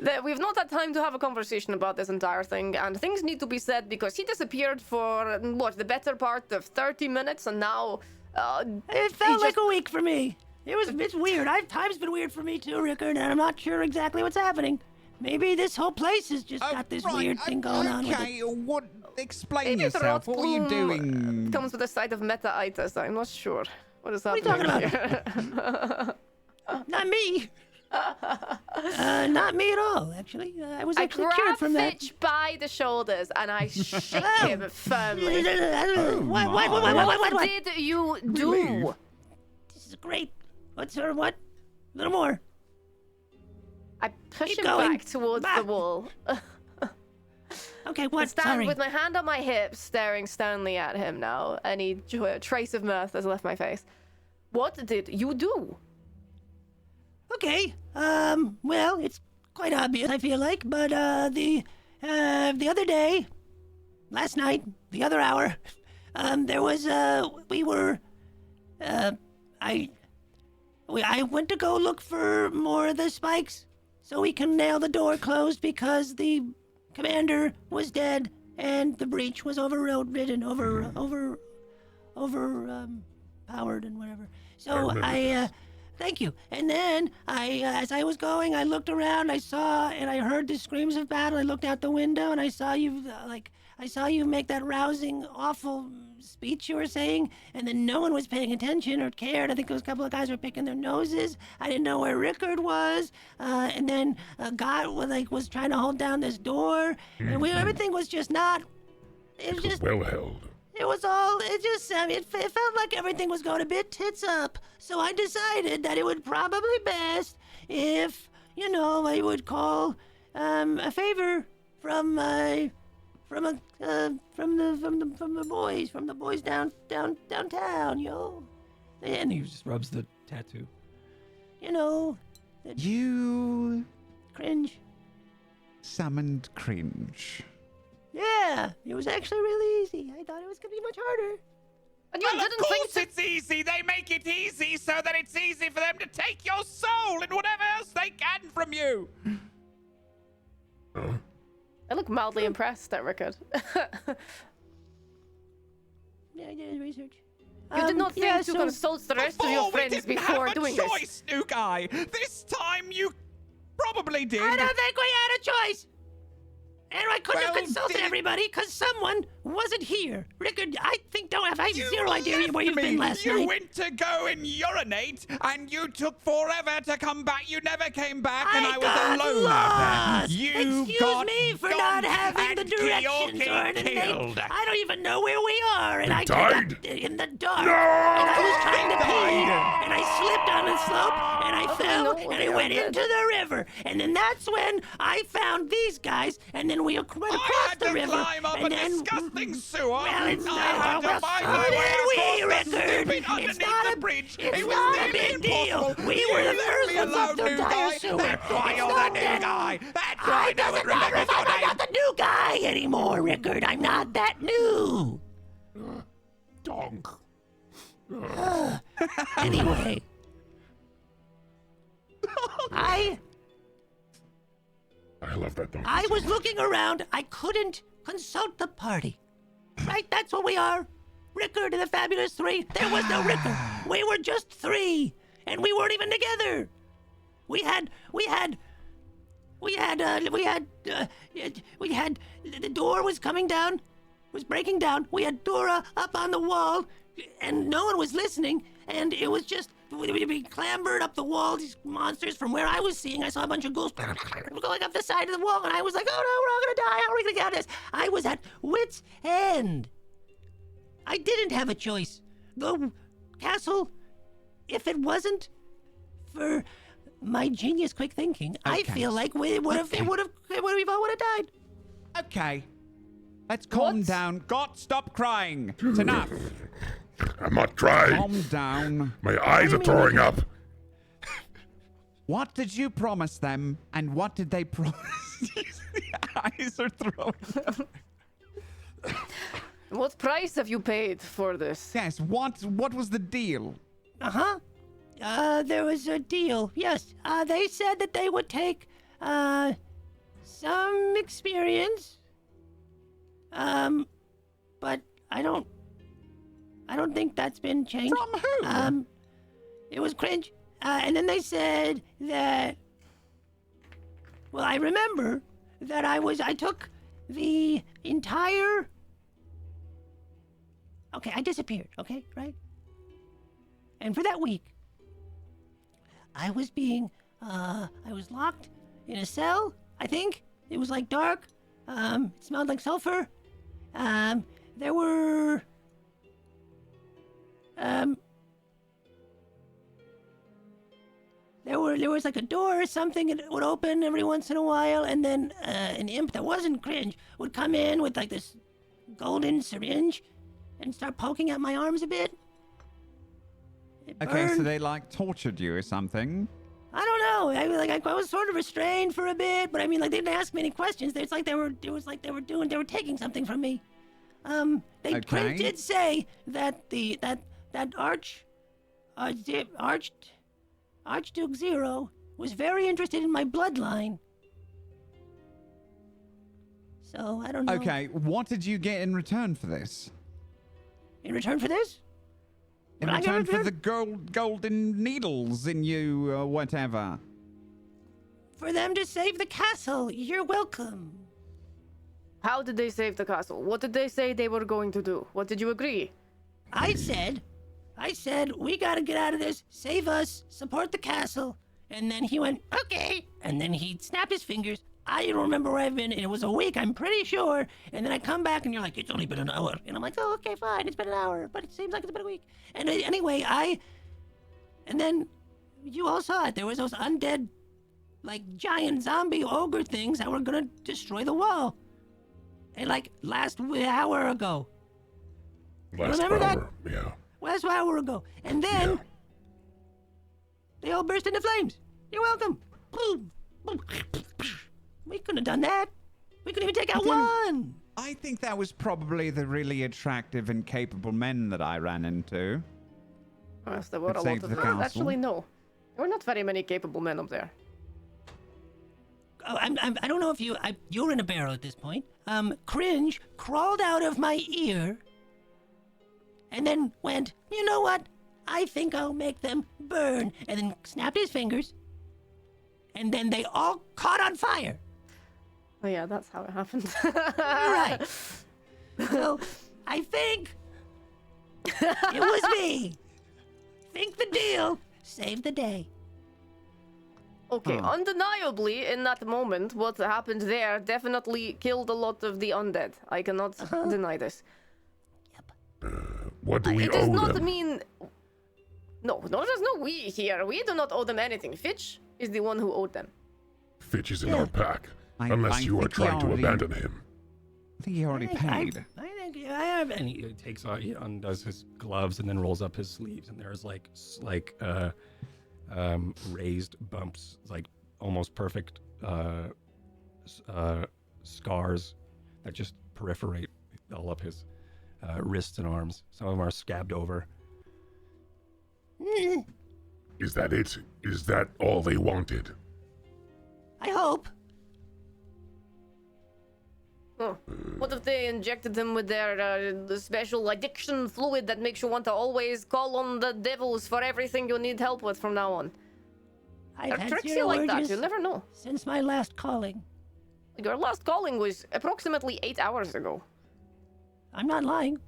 That we've not had time to have a conversation about this entire thing, and things need to be said because he disappeared for, the better part of 30 minutes, and now, It felt like a week for me. It's weird. Time's been weird for me too, Rickard, and I'm not sure exactly what's happening. Maybe this whole place has just got this weird thing going on with it. Okay, what? Explain Maybe the yourself. rot What were you plume doing? comes with a side of meta-itis. I'm not sure. What is What are you happening talking here? Not me. Not me at all, actually. I was I actually cured grab from that. Fitch by the shoulders and I shake him firmly. What? Did you do? This is great. What? A little more. I push Keep him going. back towards the Back. wall. Okay, I what? stand Sorry. with my hand on my hip, staring sternly at him now. Any trace of mirth has left my face. What did you do? Okay. Well, it's quite obvious, I feel like, but the other day, last night, the other hour, there was I went to go look for more of the spikes so we can nail the door closed because the commander was dead and the breach was powered and whatever. So thank you. And then as I was going, I looked around, I saw and I heard the screams of battle. I looked out the window and I saw you make that rousing, awful speech you were saying, and then no one was paying attention or cared. I think there was a couple of guys were picking their noses. I didn't know where Rickard was. And then a guy was trying to hold down this door, and everything was just not. It was just well held. It was all. It just. It felt like everything was going a bit tits up. So I decided that it would probably best if I would call a favor from the boys downtown, yo. And he just rubs the tattoo. You Cringe. summoned cringe. Yeah, it was actually really easy. I thought it was gonna be much harder. And you didn't think to... it's easy. They make it easy so that it's easy for them to take your soul and whatever else they can from you. I look mildly impressed at Rickard. Yeah, I did research. You did not think to consult the rest of your friends before doing have a this. choice, new guy. This time you probably did. I don't think we had a choice. And I couldn't have Well, consulted did- everybody because someone wasn't here. Rickard, I have You zero idea left where you've me. been last You night. went to go and urinate, and you took forever to come back. You never came back, and I was got alone lost. out there. You Excuse got me for gone not having and the directions Georgie or anything. killed. I don't even know where we are, and They I died? got in the dark. No! And I was trying to pee, died. and I slipped on the slope, and I fell, no, and I they went are into the river. And then that's when I found these guys, and then we went I across had the to river, climb up and a then. disgusting sewer. Well, it's I not. had to Well, find so my way did we, across the Rickard. stupid It's underneath not the a bridge. It's It was not a nearly big deal. impossible. We You were the left first me ones alone, up the new entire guy. sewer. That's why It's you're the not new that- guy. That's why I I never doesn't matter. remember your I'm name. not the new guy anymore, Rickard. I'm not that new. Donk. Anyway, I love that donk. I was looking around. I couldn't consult the party. Right? That's what we are. Rickard and the Fabulous Three. There was no Rickard. We were just three, and we weren't even together. The door was coming down, was breaking down. We had Dora up on the wall, and no one was listening, and it was just, we clambered up the wall, these monsters from where I was seeing. I saw a bunch of ghouls going up the side of the wall, and I was like, oh no, we're all gonna die. How are we gonna get out of this? I was at wit's end. I didn't have a choice. The castle, if it wasn't for my genius quick thinking, I Okay. feel like we would have, we all would have died. Okay. Let's calm down. Stop crying. It's enough. I'm not crying. Calm down. My eyes are throwing up. What did you promise them, and what did they promise? The eyes are throwing up. What price have you paid for this? Yes, what was the deal? There was a deal. Yes, they said that they would take, some experience. But I don't think that's been changed. From who? It was cringe. And then they said that, well, I remember that I took the entire, okay, I disappeared, okay, right? And for that week, I was locked in a cell, I think. It was like dark. It smelled like sulfur. There were, there was like a door or something, and it would open every once in a while, and then an imp that wasn't cringe would come in with like this golden syringe and start poking at my arms a bit. It Okay, so burned. they like tortured you or something. I don't know. I was sort of restrained for a bit, but I mean, like, they didn't ask me any questions. It's like they were taking something from me. They Okay. did say that that Archduke Zero was very interested in my bloodline. So I don't know. Okay, what did you get in return for this? In return for this? In What I got in return for return? the golden needles in you, or whatever. For them to save the castle. You're welcome. How did they save the castle? What did they say they were going to do? What did you agree? I said, we gotta get out of this, save us, support the castle. And then he went, okay. And then he snapped his fingers. I don't remember where I've been. It was a week, I'm pretty sure. And then I come back and you're like, it's only been an hour. And I'm like, oh, okay, fine, it's been an hour. But it seems like it's been a week. And anyway, and then you all saw it. There was those undead, like, giant zombie ogre things that were gonna destroy the wall. And like, last hour ago. Last Remember that? hour, yeah. Last hour ago. And then Yeah. they all burst into flames. You're welcome. Boom. Boom. We couldn't have done that. We couldn't even take out one. I think that was probably the really attractive and capable men that I ran into. Yes, there were That a lot saved of the them. castle. Actually, no. There were not very many capable men up there. Oh, I don't know if you're in a barrel at this point. Cringe crawled out of my ear and then went, you know what? I think I'll make them burn. And then snapped his fingers. And then they all caught on fire. Oh yeah, that's how it happened. Right. So, I think it was me. Think the deal saved the day. Okay, undeniably, in that moment, what happened there definitely killed a lot of the undead. I cannot deny this. What do we It does owe not them? mean... No, there's no we here. We do not owe them anything. Fitch is the one who owed them. Fitch is in our pack. I Unless you are think he trying to already- abandon him. I think he already paid. I think I have. And he takes off, he undoes his gloves and then rolls up his sleeves, and there's raised bumps, like almost perfect scars that just perforate all up his wrists and arms. Some of them are scabbed over. Is that it? Is that all they wanted? I hope. Oh. What if they injected them with their the special addiction fluid that makes you want to always call on the devils for everything you need help with from now on? I've They're had tricks you serial like that, urges you'll never know. since my last calling. Your last calling was approximately 8 hours ago. I'm not lying.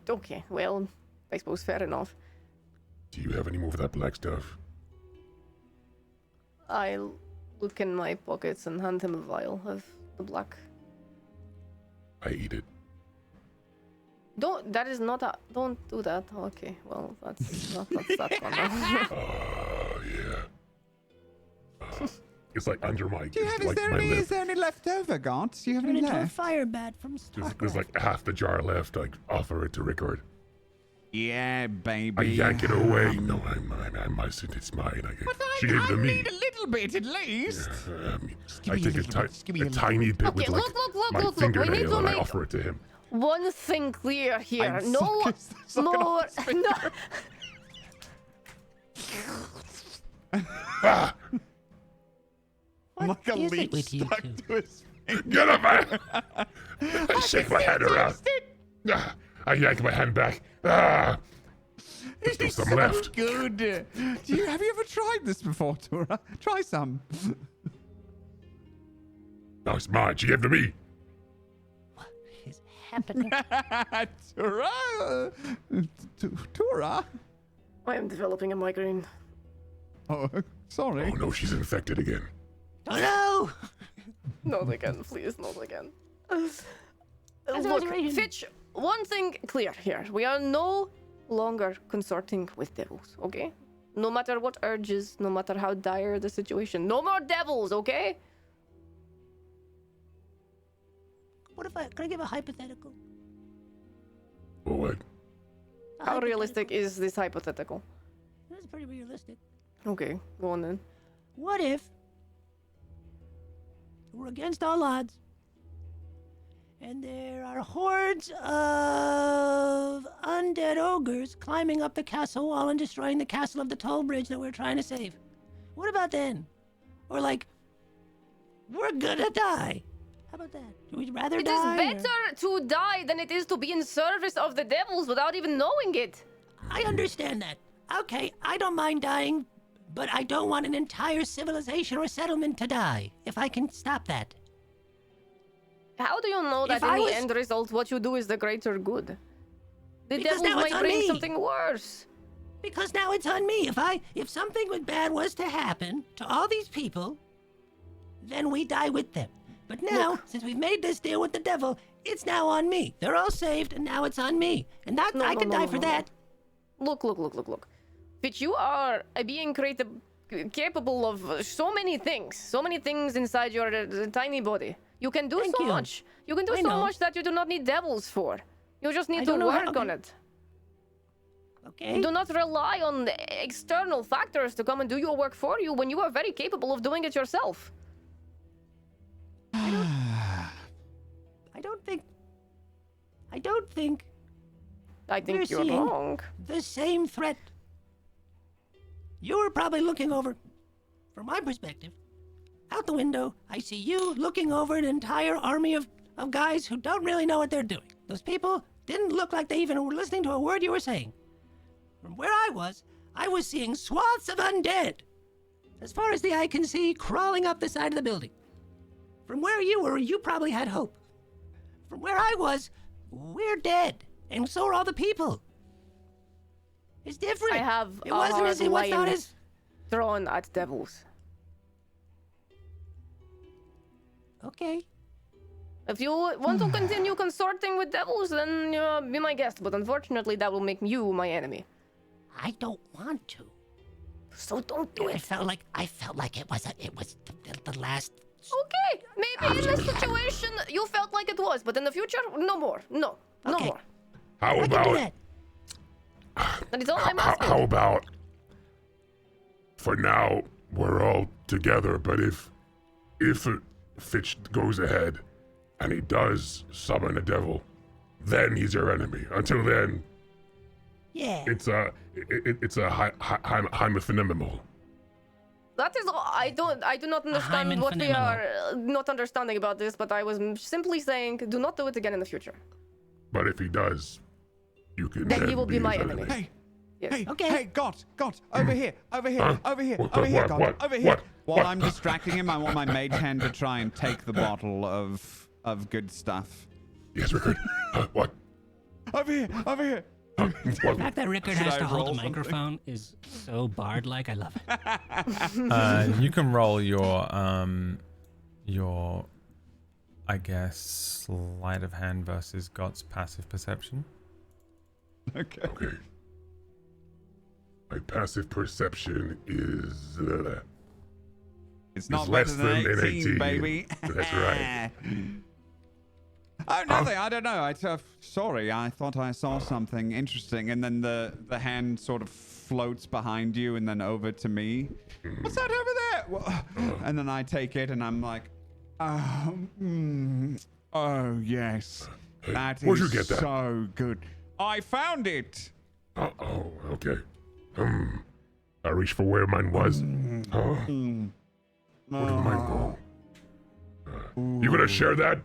Okay, well, I suppose fair enough. Do you have any more of that black stuff? I look in my pockets and hand him a vial of the black. I eat it. Don't do that. Okay, well, that's one. Yeah. It's like under my, Do you have, like my lip. is there any left over, Gods? Do you have Turn any into a left? fire bat from Starcraft. There's like half the jar left. I offer it to Rickard. Yeah, baby. I yank it away. No, it's mine. She gave it to me. need a little bit at least. I take a tiny bit with Okay, like look, my we need to fingernail and I make... offer it to him. one thing clear here. I'm No sucking more. off his No. Ah, I'm like a is it leech with you stuck two? to his finger. get up, man! I shake my hand around. Ah, I yank my hand back. Ah, there's still It's some so left. good. Have you ever tried this before, Tura? Try some. No, it's mine. She gave it to me. What is happening? Tura? Tura? I am developing a migraine. Oh, sorry. Oh no, she's infected again. Oh no! Not again, please, not again. That's Look, alliteration. Fitch, one thing clear here. We are no longer consorting with devils, okay? No matter what urges, no matter how dire the situation. No more devils, okay? What if can I give a hypothetical? Oh, what? A How hypothetical. realistic is this hypothetical? That's pretty realistic. Okay, go on then. What if we're against all odds and there are hordes of undead ogres climbing up the castle wall and destroying the castle of the toll bridge that we're trying to save? What about then? Or like, we're gonna die. How about that? Would you rather It is die? or- better to die than it is to be in service of the devils without even knowing it. I understand that. Okay, I don't mind dying, but I don't want an entire civilization or settlement to die. If I can stop that. How do you know that If in I the was- end result what you do is the greater good? The Because devils now it's might on bring me. something worse. Because now it's on me. If something bad was to happen to all these people, then we die with them. But now, since we've made this deal with the devil, it's now on me. They're all saved, and now it's on me. And that No, I no, can no, die no, for no, that. Look. But you are a being capable of so many things inside your tiny body. You can do Thank so you. much. You can do I so know. much that you do not need devils for. You just need I to don't know how- work on okay. it. Okay? Do not rely on the external factors to come and do your work for you when you are very capable of doing it yourself. I don't think I think We're you're seeing- wrong. the same threat. You're probably looking over, from my perspective, out the window. I see you looking over an entire army of guys who don't really know what they're doing. Those people didn't look like they even were listening to a word you were saying. From where I was seeing swaths of undead, as far as the eye can see, crawling up the side of the building. From where you were, you probably had hope. From where I was, we're dead, and so are all the people. It's different. I have It a wasn't hard as it was not line as. thrown at devils. Okay. If you want to continue consorting with devils, then be my guest. But unfortunately, that will make you my enemy. I don't want to. So don't do I it. felt like it was the last. Okay, maybe in this situation you felt like it was, but in the future, no more. No Okay. more. How I can do about that. That is all I'm asking. how about for now we're all together, but if Fitch goes ahead and he does summon a devil, then he's your enemy. Until then, Yeah. it's a hypothetical. That is all. I do not understand Hymen what we phenomenal. are not understanding about this, but I was simply saying, do not do it again in the future. But if he does, you can Then he will be his my enemy. Hey, Yes. hey, Okay. hey, God, over here, over here, Huh? over here, What, over here, what, God, what, over here. what, While what? I'm distracting him, I want my mage hand to try and take the bottle of good stuff. Yes, Rickard. What? Over here, over here. The What? fact that Rickard Should has I to hold roll a something? microphone is so bard-like. I love it. You can roll your I guess sleight of hand versus God's passive perception. Okay. Okay. My passive perception is It's not less better than than an 18, 18. baby. That's right. Oh, nothing. I don't know. Sorry, I thought I saw something interesting, and then the hand sort of floats behind you and then over to me. What's that over there? And then I take it, and I'm like, oh yes. That Where'd you is get that? so good. I found it. Oh, okay. I reached for where mine was. Where did mine go? You gonna share that?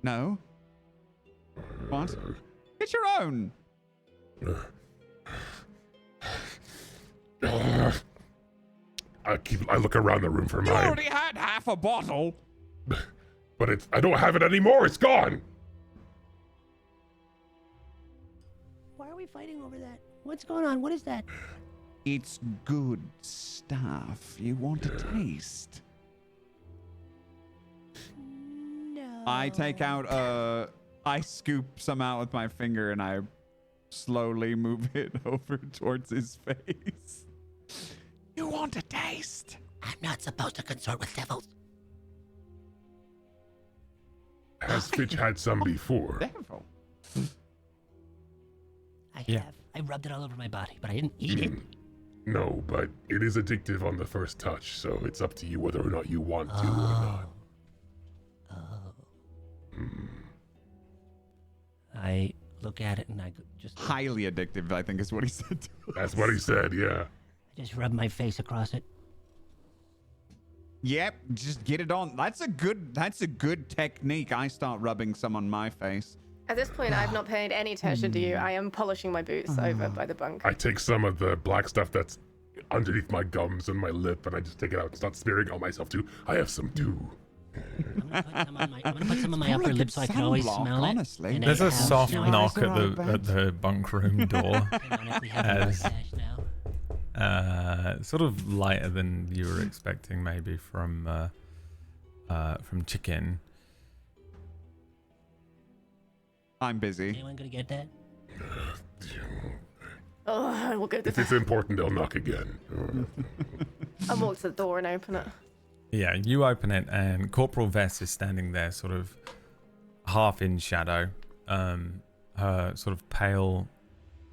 No. What? Get your own. I look around the room for You mine, already had half a bottle. but I don't have it anymore. It's gone. Why are we fighting over that? What's going on? What is that? It's good stuff. You want a taste? No. I take out I scoop some out with my finger and I slowly move it over towards his face. You want a taste? I'm not supposed to consort with devils. Has Fitch had some before? Devil. I Yeah. have. I rubbed it all over my body, but I didn't eat it. No, but it is addictive on the first touch, so it's up to you whether or not you want to or not. I look at it and I just Highly addictive, I think is what he said to us. That's what he said, yeah. rub my face across it. Yep, just get it on. That's a good technique. I start rubbing some on my face. At this point, I've not paid any attention to you. I am polishing my boots over by the bunk. I take some of the black stuff that's underneath my gums and my lip, and I just take it out and start smearing on myself too. I have some too. I'm gonna put some on my upper lip so I can always smell it. honestly. And There's I a have soft no knock eyes are at all the bunk room door. Canonically have a As- mustache now. Sort of lighter than you were expecting, maybe from chicken. I'm busy. Anyone gonna get that? Oh, I will go to If it's important, they'll knock again. I'll walk to the door and open it. Yeah, you open it, and Corporal Vess is standing there, sort of half in shadow. Her sort of pale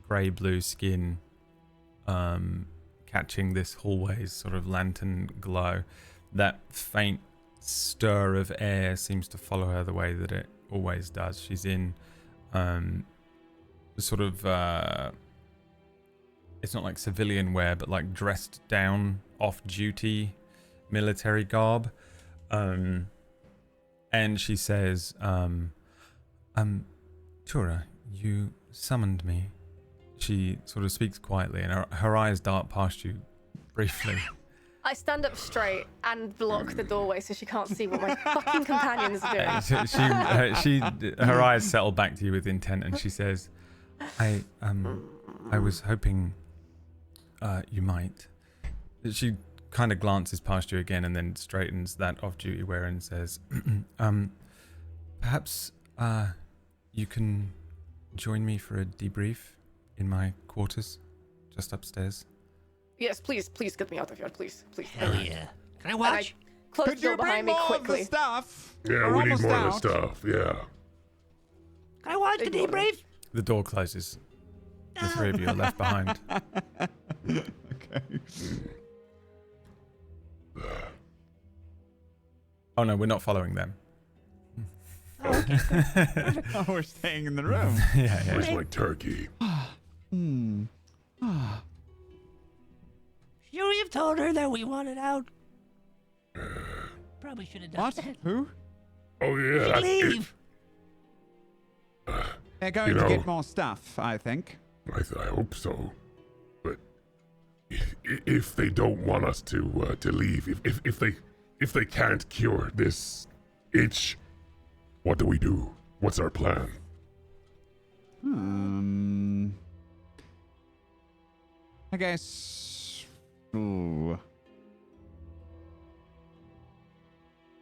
grey-blue skin catching this hallway's sort of lantern glow. That faint stir of air seems to follow her the way that it always does. She's in sort of it's not like civilian wear, but like dressed down off-duty military garb. And she says, Tura, you summoned me. She sort of speaks quietly, and her eyes dart past you briefly. I stand up straight and block the doorway so she can't see what my fucking companions are doing. Her eyes settle back to you with intent, and she says, I was hoping you might. She kind of glances past you again and then straightens that off-duty wear and says, perhaps you can join me for a debrief in my quarters, just upstairs. Yes, please get me out of here, please. Hell yeah. Can I And watch? I close Could the door you bring behind me more of the quickly. stuff? Yeah, We're we need almost more out. of the stuff, yeah. Can I watch the Ignore me. debrief? The door closes. The three of you are left behind. Okay. Oh no, we're not following them. Oh, we're staying in the room. Yeah. Where's my turkey? Should we have told her that we wanted out? Probably should have done What? that. Who? Oh, yeah. Leave. They're going You to know- get more stuff, I think. I hope so. But if they don't want us to leave, if they can't cure this itch, what do we do? What's our plan? I guess. Ooh.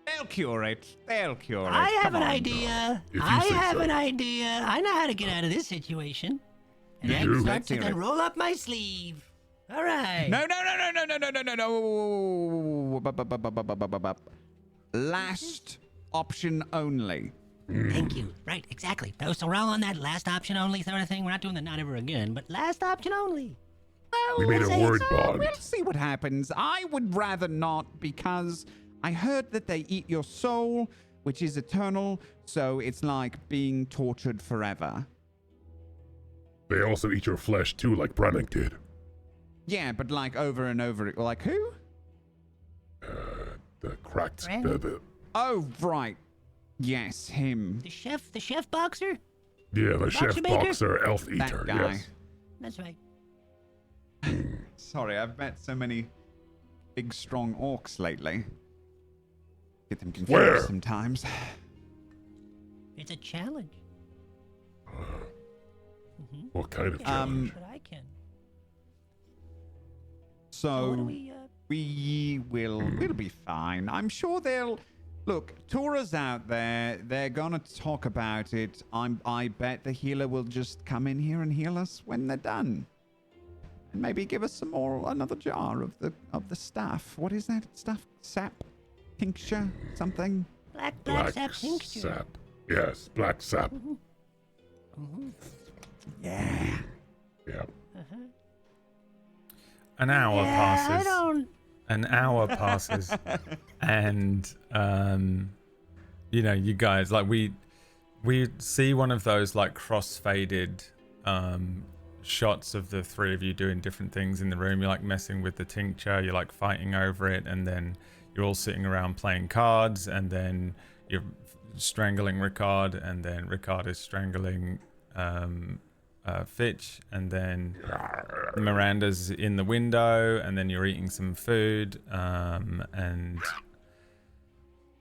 They'll cure it. They'll cure it. I have Come an on, idea. If you I say have so. an idea. I know how to get out of this situation. And You I do? can start Let's to hear then it. roll up my sleeve. All right. No. Last option only. Thank you. Right, exactly. So we're all on that last option only sort of thing. We're not doing the not ever again, but last option only. Well, We made we'll a say word it's- bond. We'll see what happens. I would rather not because I heard that they eat your soul, which is eternal, so it's like being tortured forever. They also eat your flesh too, like Brannick did. Yeah, but like over and over. Like who? The cracked. Brannick? Oh, right. Yes, him. The chef boxer? Yeah, the chef maker? boxer, elf That eater. guy. Yes. That's right. Sorry, I've met so many big, strong orcs lately. Get them confused Where? sometimes. It's a challenge. What kind of challenge? But I can. So What do we, we'll be fine. I'm sure they'll look. Tora's out there. They're gonna talk about it. I bet the healer will just come in here and heal us when they're done, and maybe give us another jar of the stuff. What is that stuff? Sap, tincture, something. black sap tincture. sap. Yes, black sap. Yeah. Yeah. An hour passes. I don't. An hour passes, and you guys, like, we see one of those like cross-faded shots of the three of you doing different things in the room. You're like messing with the tincture, you're like fighting over it, and then you're all sitting around playing cards, and then you're strangling Ricard, and then Ricard is strangling Fitch, and then Miranda's in the window, and then you're eating some food, and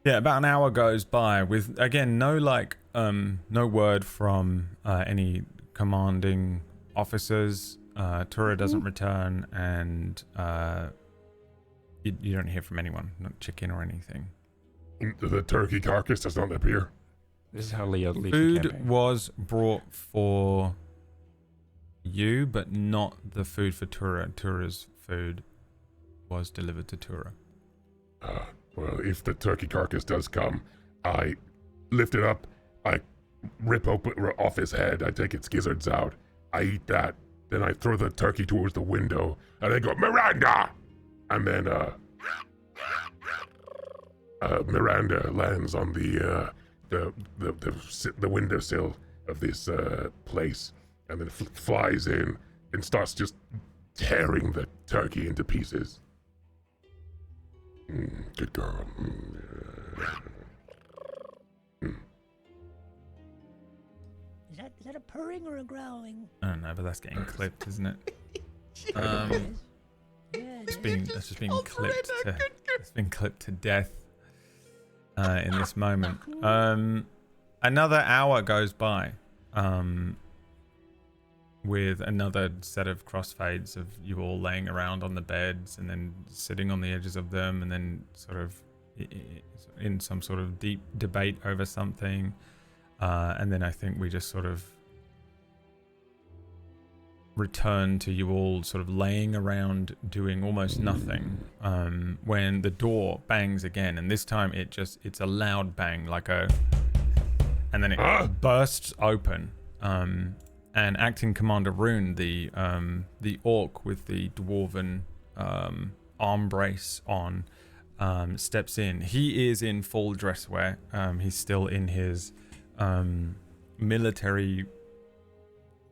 yeah, about an hour goes by with, again, no word from any commanding officers. Tura doesn't return, and you don't hear from anyone, not chicken or anything. The turkey carcass does not appear. This is how Leah leads the Food campaign. was brought for you, but not the food for Tura. Tura's food was delivered to Tura. Well, if the turkey carcass does come, I lift it up, I rip off his head, I take its gizzards out, I eat that, then I throw the turkey towards the window, and I go, Miranda! And then, Miranda lands on the windowsill of this place, and then flies in and starts just tearing the turkey into pieces. Good girl. Is that a purring or a growling? I don't know, but that's getting clipped, isn't it? Yeah, That's just being clipped. It's been clipped to death in this moment. Another hour goes by with another set of crossfades of you all laying around on the beds, and then sitting on the edges of them, and then sort of in some sort of deep debate over something, and then I think we just sort of return to you all sort of laying around doing almost nothing, when the door bangs again, and this time it's a loud bang, and then it bursts open, and Acting Commander Rune, the orc with the dwarven arm brace on, steps in. He is in full dress wear. He's still in his military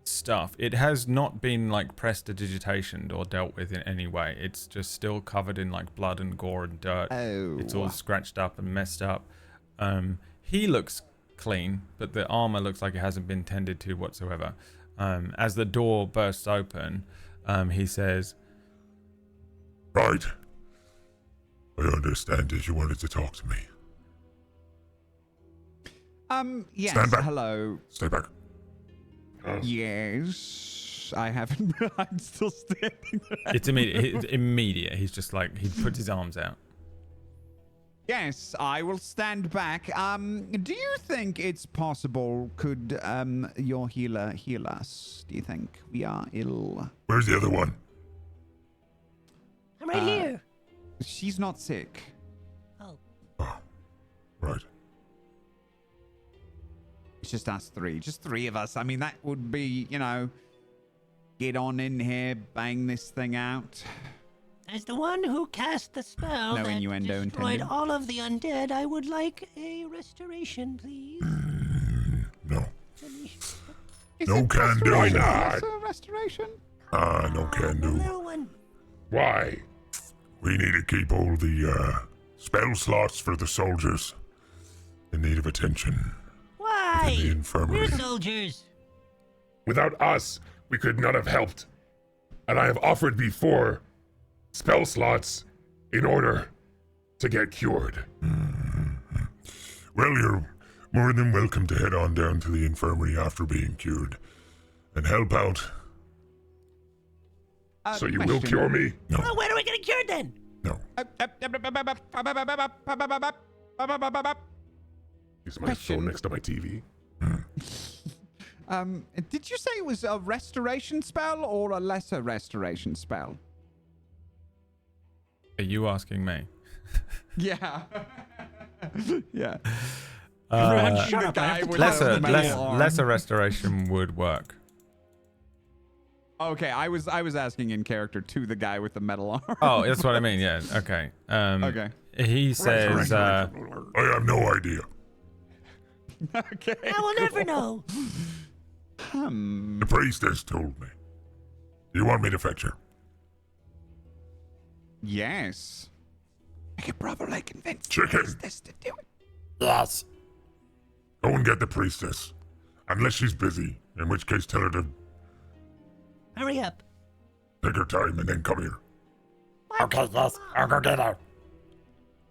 stuff. It has not been like prestidigitationed or dealt with in any way. It's just still covered in like blood and gore and dirt. It's all scratched up and messed up. He looks clean, but the armor looks like it hasn't been tended to whatsoever. As the door bursts open, he says, Right. I understand that you wanted to talk to me. Yes. Stand back. Hello. Stay back. Yes. I haven't. I'm still standing there. it's immediate. He's just like, he puts his arms out. Yes, I will stand back. Do you think it's possible? Could your healer heal us? Do you think we are ill? Where's the other one? I'm right here. She's not sick. Oh, Right. It's just us three. Just three of us. I mean, that would be, get on in here, bang this thing out. As the one who cast the spell No that innuendo destroyed intended. all of the undead, I would like a restoration, please. No. Is No it can do restoration or that. lesser restoration? No can The do. little one. Why? We need to keep all the spell slots for the soldiers in need of attention. Why? the infirmary. We're soldiers. Without us, we could not have helped. And I have offered before spell slots in order to get cured. Well, you're more than welcome to head on down to the infirmary after being cured and help out. So you will question. cure me? No. Well, when are we getting cured then? No. Use my Question. phone next to my TV. Did you say it was a restoration spell or a lesser restoration spell? Are you asking me? Yeah. Yeah. Uh, The guy with lesser, the metal arm. lesser restoration would work. Okay, I was asking in character to the guy with the metal arm. Oh, that's what I mean. Yeah. Okay. Okay. He says, I have no idea. Okay. I will never know. The priestess told me. You want me to fetch her? Yes. I could probably convince Chicken. this to do it. Yes. Go and get the priestess. Unless she's busy, in which case tell her to Hurry up. take her time and then come here. Okay, yes. I'll go get her.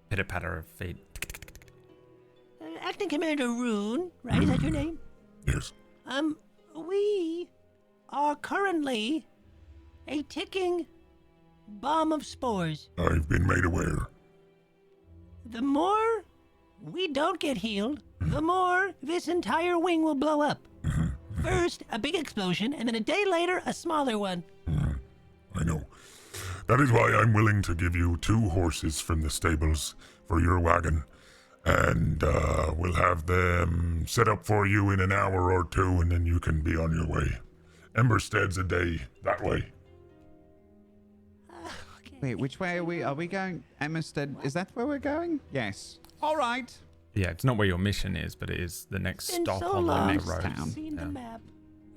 pitter patter of feet. Acting Commander Rune, right? Is that your name? Yes. We are currently a ticking bomb of spores. I've been made aware. The more we don't get healed, the more this entire wing will blow up. First, a big explosion, and then a day later, a smaller one. I know. That is why I'm willing to give you 2 horses from the stables for your wagon. And we'll have them set up for you in an hour or 2, and then you can be on your way. Emberstead's a day that way. Wait, which way are we? Are we going? Emberstead, is that where we're going? Yes. All right. Yeah, it's not where your mission is, but it is the next Been stop so on long the next road. town. since I've seen the Yeah. map.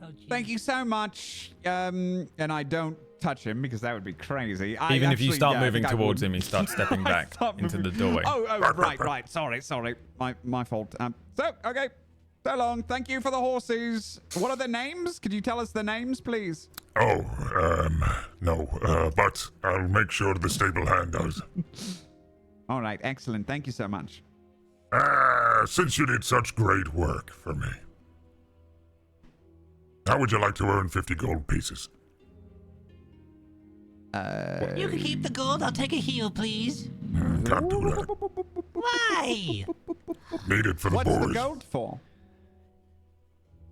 Oh, geez. Thank you so much. And I don't touch him because that would be crazy. Even if you start moving I think I towards would. him, he starts stepping back Start into the moving. doorway. Oh, right. Sorry. My fault. Okay. So long. Thank you for the horses. What are their names? Could you tell us the names, please? Oh, no. But I'll make sure the stable hand does. All right. Excellent. Thank you so much. Since you did such great work for me, how would you like to earn 50 gold pieces? You can keep the gold. I'll take a heal, please. Can't do that. Why? Need it for the What's boys. the gold for?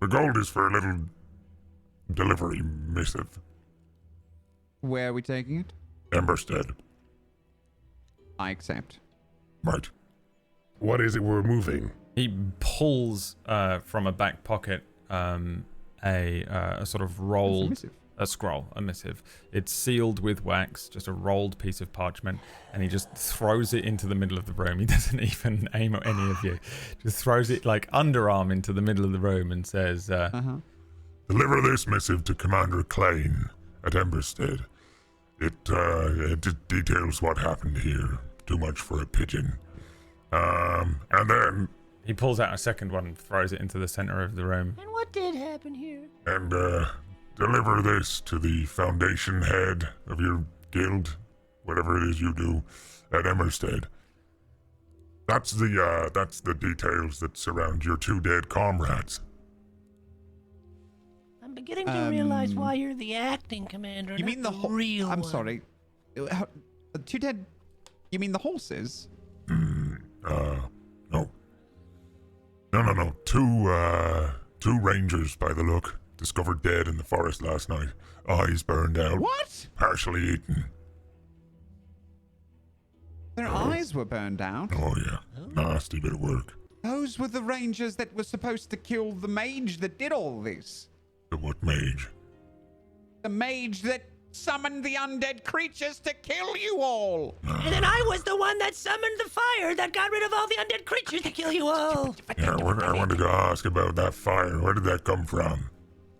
The gold is for a little delivery missive. Where are we taking it? Emberstead. I accept. Right. What is it we're moving? He pulls from a back pocket a sort of rolled missive. a scroll, a missive. It's sealed with wax, just a rolled piece of parchment, and he just throws it into the middle of the room. He doesn't even aim at any of you. Just throws it like underarm into the middle of the room and says, Deliver this missive to Commander Klein at Emberstead. It details what happened here. Too much for a pigeon. And then, he pulls out a second one and throws it into the center of the room. And what did happen here? deliver this to the foundation head of your guild, whatever it is you do, at Emberstead. That's the details that surround your 2 dead comrades. I'm beginning to realize why you're the acting commander. You not mean the whole? real I'm one. sorry. 2 dead. You mean the horses? No. 2 rangers, by the look, discovered dead in the forest last night. Eyes burned out. What? Partially eaten. Their eyes were burned out. Oh, yeah. Nasty bit of work. Those were the rangers that were supposed to kill the mage that did all this. But what mage? The mage that summoned the undead creatures to kill you all. And then I was the one that summoned the fire that got rid of all the undead creatures to kill you all. Yeah, I wanted to ask about that fire. Where did that come from?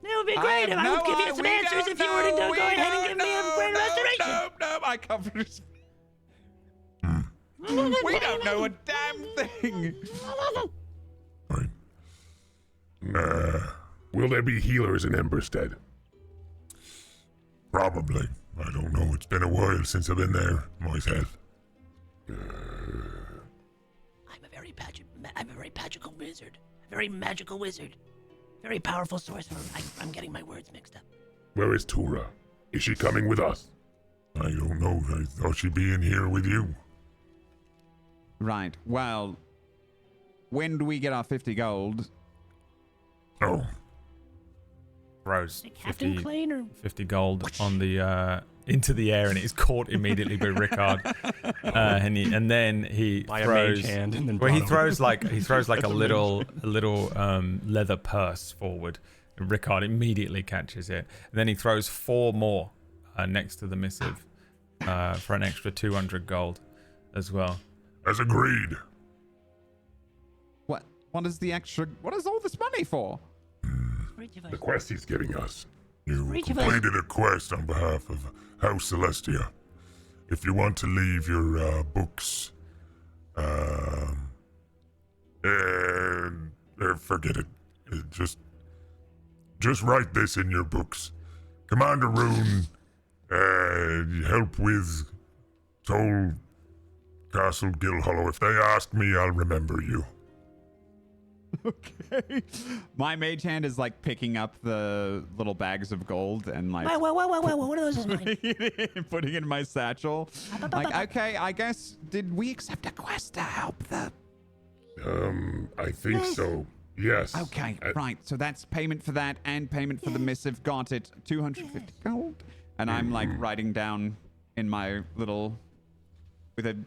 That would be great if I would give you some answers if you were to go ahead and give me a grand restoration. No, I come from. We don't know a damn thing. Right. Will there be healers in Emberstead? Probably. I don't know. It's been a while since I've been there myself. I'm a very magical wizard. A very magical wizard. Very powerful sorcerer. I'm getting my words mixed up. Where is Tura? Is she coming with us? I don't know. I thought she'd be in here with you. Right. Well, when do we get our 50 gold? Oh. Throws Captain 50, Klein or 50 gold on the into the air, and it is caught immediately by Rickard. And then he By throws. a mage hand and then Well, he brought throws like a little leather purse forward. And Rickard immediately catches it. And then he throws 4 more next to the missive for an extra 200 gold as well. As agreed. What is the extra? What is all this money for? The quest he's giving us. You completed a quest on behalf of House Celestia. If you want to leave your books, forget it. Just write this in your books. Commander Rune, help with Toll Castle Gilhollow. If they ask me, I'll remember you. Okay. My mage hand is like picking up the little bags of gold and like Whoa, one of those is mine. putting it in my satchel. Like, okay, I guess, did we accept a quest to help the... I think so. Yes. Okay, right. So that's payment for that and payment for the missive. Got it. 250 gold. And I'm like writing down in my little... with a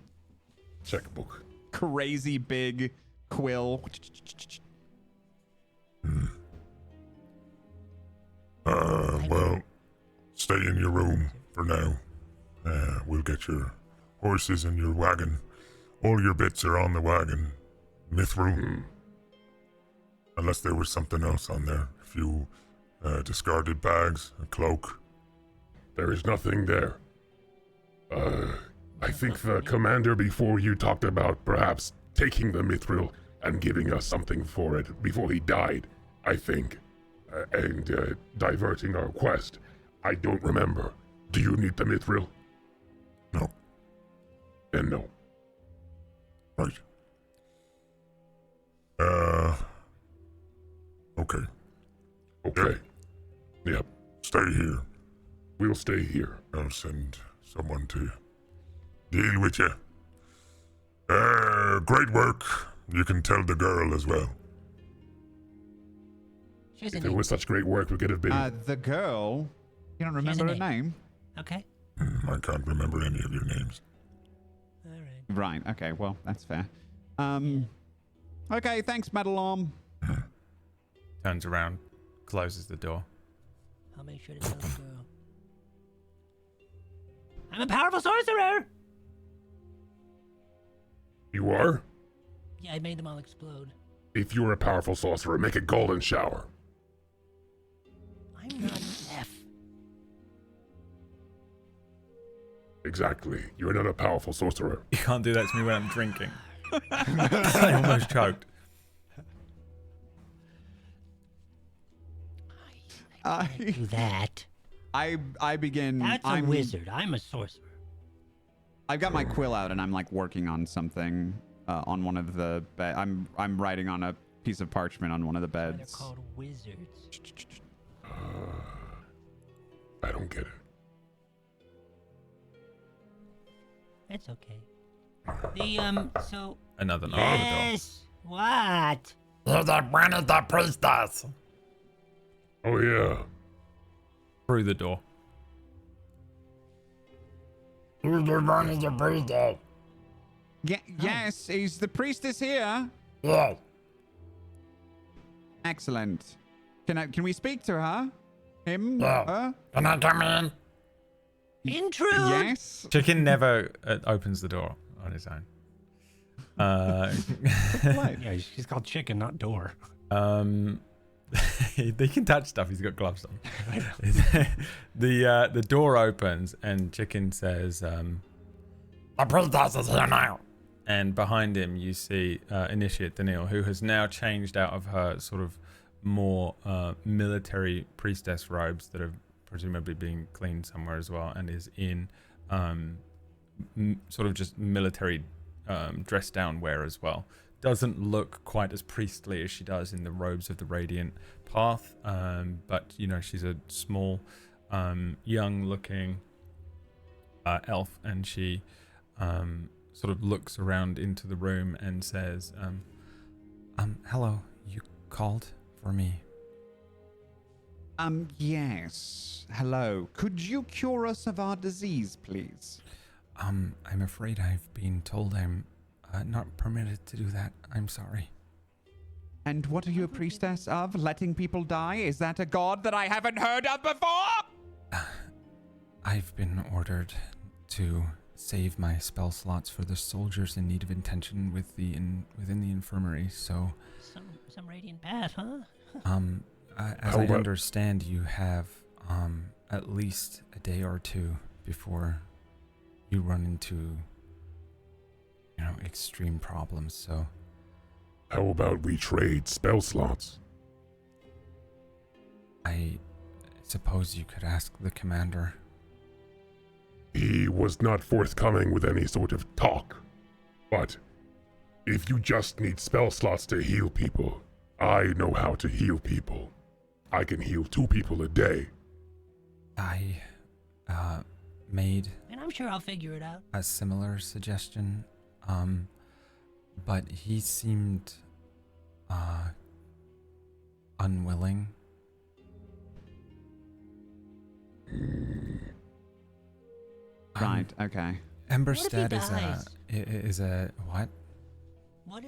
Checkbook. crazy big quill. Well, stay in your room for now. We'll get your horses and your wagon. All your bits are on the wagon. Mithril. Unless there was something else on there. A few discarded bags, a cloak. There is nothing there. I think the commander before you talked about perhaps taking the mithril and giving us something for it before he died, I think. And diverting our quest. I don't remember. Do you need the mithril? No. Then no. Right. Okay. Okay. Yep. Stay here. We'll stay here. I'll send someone to deal with you. Great work. You can tell the girl as well. If it was such great work, we could have been... The girl, you don't remember her name? Okay. I can't remember any of your names. All right. Right, okay, well, that's fair. Okay, thanks, Metalorm. Turns around, closes the door. I'll make sure to tell the girl. I'm a powerful sorcerer! You are? Yeah, I made them all explode. If you're a powerful sorcerer, make a golden shower. I'm not F. Exactly. You're not a powerful sorcerer. You can't do that to me when I'm drinking. I almost choked. I do that. I begin. That's a wizard. I'm a sorcerer. I've got my quill out and I'm like working on something on one of the bed. I'm writing on a piece of parchment on one of the beds. They're called wizards. I don't get it. That's okay. So. Another knock Yes. What? You're the one of the priestess. Oh, yeah. through the door. You're the one of the priestess. Yes, is the priestess here? Yes. Excellent. Can we speak to her? Him? Yeah. Her? Can I come in? Intrude! Yes? Chicken never opens the door on his own. Yeah, she's called chicken, not door. They can touch stuff. He's got gloves on. The door opens and Chicken says, The priestess is here now. and behind him you see Initiate Daniil, who has now changed out of her sort of more military priestess robes that are presumably being cleaned somewhere as well, and is in sort of just military dress down wear as well. Doesn't look quite as priestly as she does in the robes of the Radiant Path, but you know, she's a small, young looking elf, and she sort of looks around into the room and says, hello, you called for me? Yes. Hello. Could you cure us of our disease, please? I'm afraid I've been told I'm not permitted to do that. I'm sorry. And what are you a priestess of? Letting people die? Is that a god that I haven't heard of before? I've been ordered to save my spell slots for the soldiers in need of attention within the infirmary, so... Some radiant path, huh? As I understand, you have at least a day or two before you run into, you know, extreme problems, so... How about we trade spell slots? I suppose you could ask the commander. He was not forthcoming with any sort of talk. But if you just need spell slots to heal people, I know how to heal people. I can heal 2 people a day. I made And I'm sure I'll figure it out. a similar suggestion, but he seemed unwilling. Right, okay. Emberstead What if he dies? is a what? What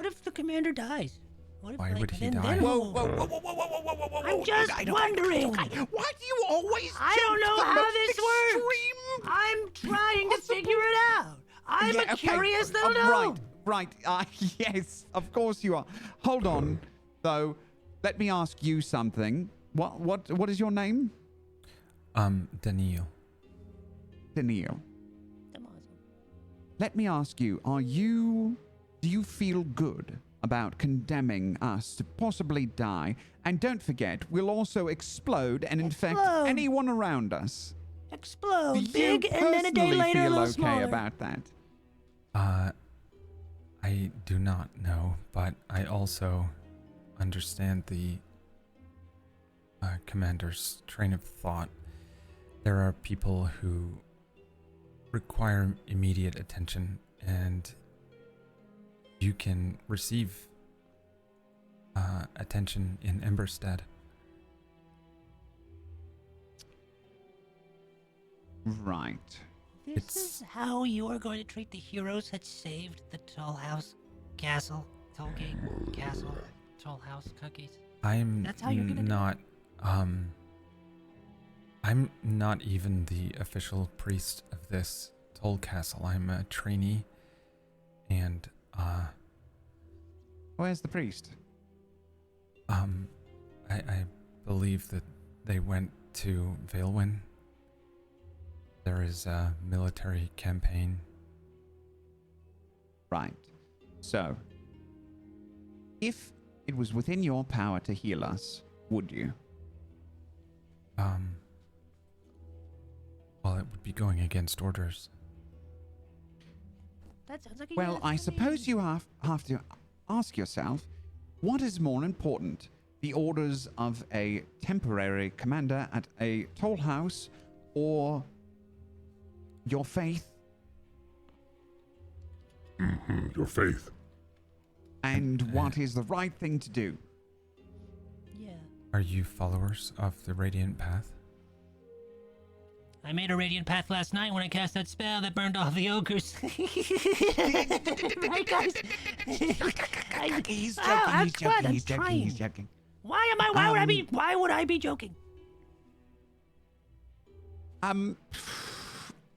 if the commander dies? What if, Why would he then die? who- Whoa. I'm just wondering. Why do you always I don't jump know to the how most this works. extreme I'm trying to figure it out. I'm a curious little gnome. Right. Yes, of course you are. Hold on, though. Let me ask you something. What is your name? Daniil. Daniil. Let me ask you, do you feel good about condemning us to possibly die? And don't forget, we'll also explode and infect Explode. anyone around us. Do Explode you big, and then a day personally later a feel little okay smaller. about that? I do not know, but I also understand the commander's train of thought. There are people who require immediate attention, and you can receive attention in Emberstead. Right. This is how you are going to treat the heroes that saved the Toll House Castle, Tollgate Castle, Toll House cookies. I'm That's how you're gonna do it? not I'm not even the official priest of this toll castle. I'm a trainee, and Where's the priest? I believe that they went to Vailwyn. There is a military campaign. Right. So, if it was within your power to heal us, would you? Well, it would be going against orders. That sounds like a Well, yes I to suppose me. you have to ask yourself, what is more important, the orders of a temporary commander at a toll house, or your faith Your faith. and what is the right thing to do? Yeah. Are you followers of the Radiant Path? I made a radiant path last night when I cast that spell that burned off the ogres. Right, guys? He's I'm joking, what? I'm he's trying. joking. Why would I be joking?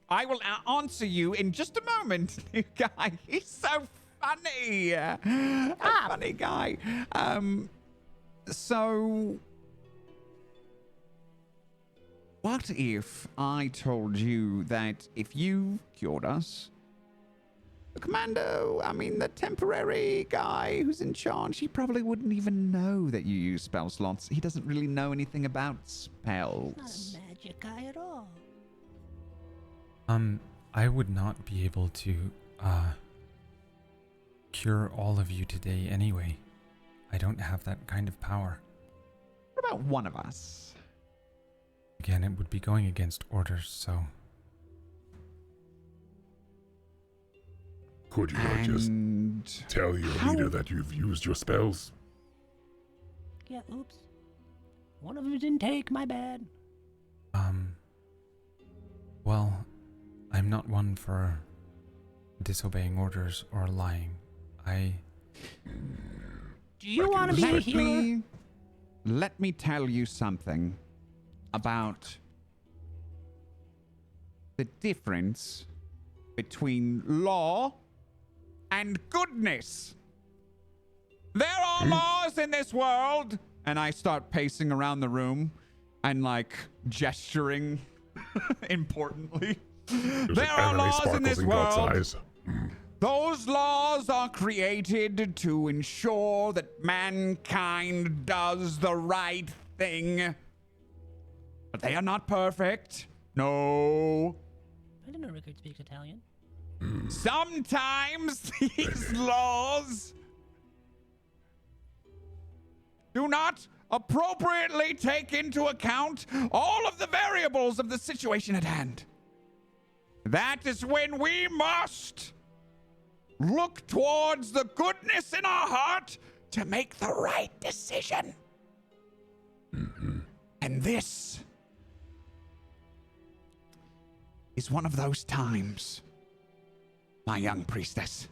I will answer you in just a moment, new guy. He's so funny. A funny guy. So, what if I told you that if you cured us, the commando, the temporary guy who's in charge, he probably wouldn't even know that you use spell slots. He doesn't really know anything about spells. Not a magic guy at all. I would not be able to, cure all of you today anyway. I don't have that kind of power. What about one of us? Again, it would be going against orders, so... Could you not just tell your leader that you've used your spells? Yeah, oops. One of them didn't take, my bad. Well, I'm not one for disobeying orders or lying. Do you want to be a healer? Let me tell you something about the difference between law and goodness. There are laws in this world. And I start pacing around the room and gesturing importantly. There are laws in this world. Those laws are created to ensure that mankind does the right thing. But they are not perfect. No. I didn't know Rickard speaks Italian. Sometimes these laws do not appropriately take into account all of the variables of the situation at hand. That is when we must look towards the goodness in our heart to make the right decision. And this is one of those times, my young priestess.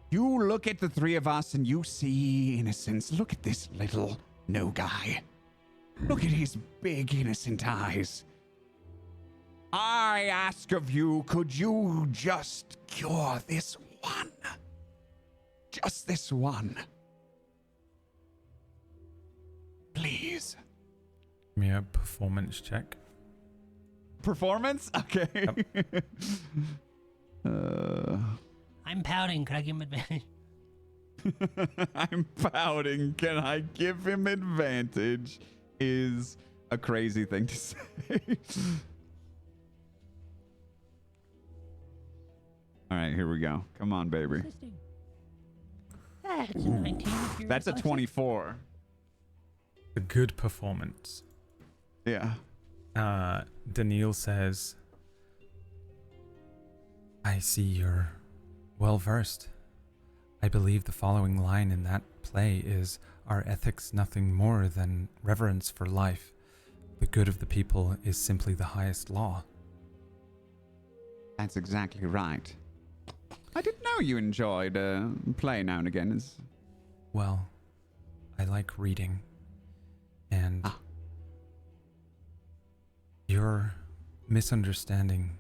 You look at the three of us and you see innocence. Look at this little no guy. Look at his big innocent eyes. I ask of you, could you just cure this one? Just this one. Please. Give me a performance check. Performance? Okay. Yep. I'm pouting. Could I give him advantage? I'm pouting. Can I give him advantage? Is a crazy thing to say. All right, here we go. Come on, baby. That's a 19. if you're That's a dyslexic. 24. A good performance. Yeah. Daniil says, I see you're well versed. I believe the following line in that play is, our ethics nothing more than reverence for life. The good of the people is simply the highest law. That's exactly right. I didn't know you enjoyed play now and again. Well, I like reading. And your misunderstanding,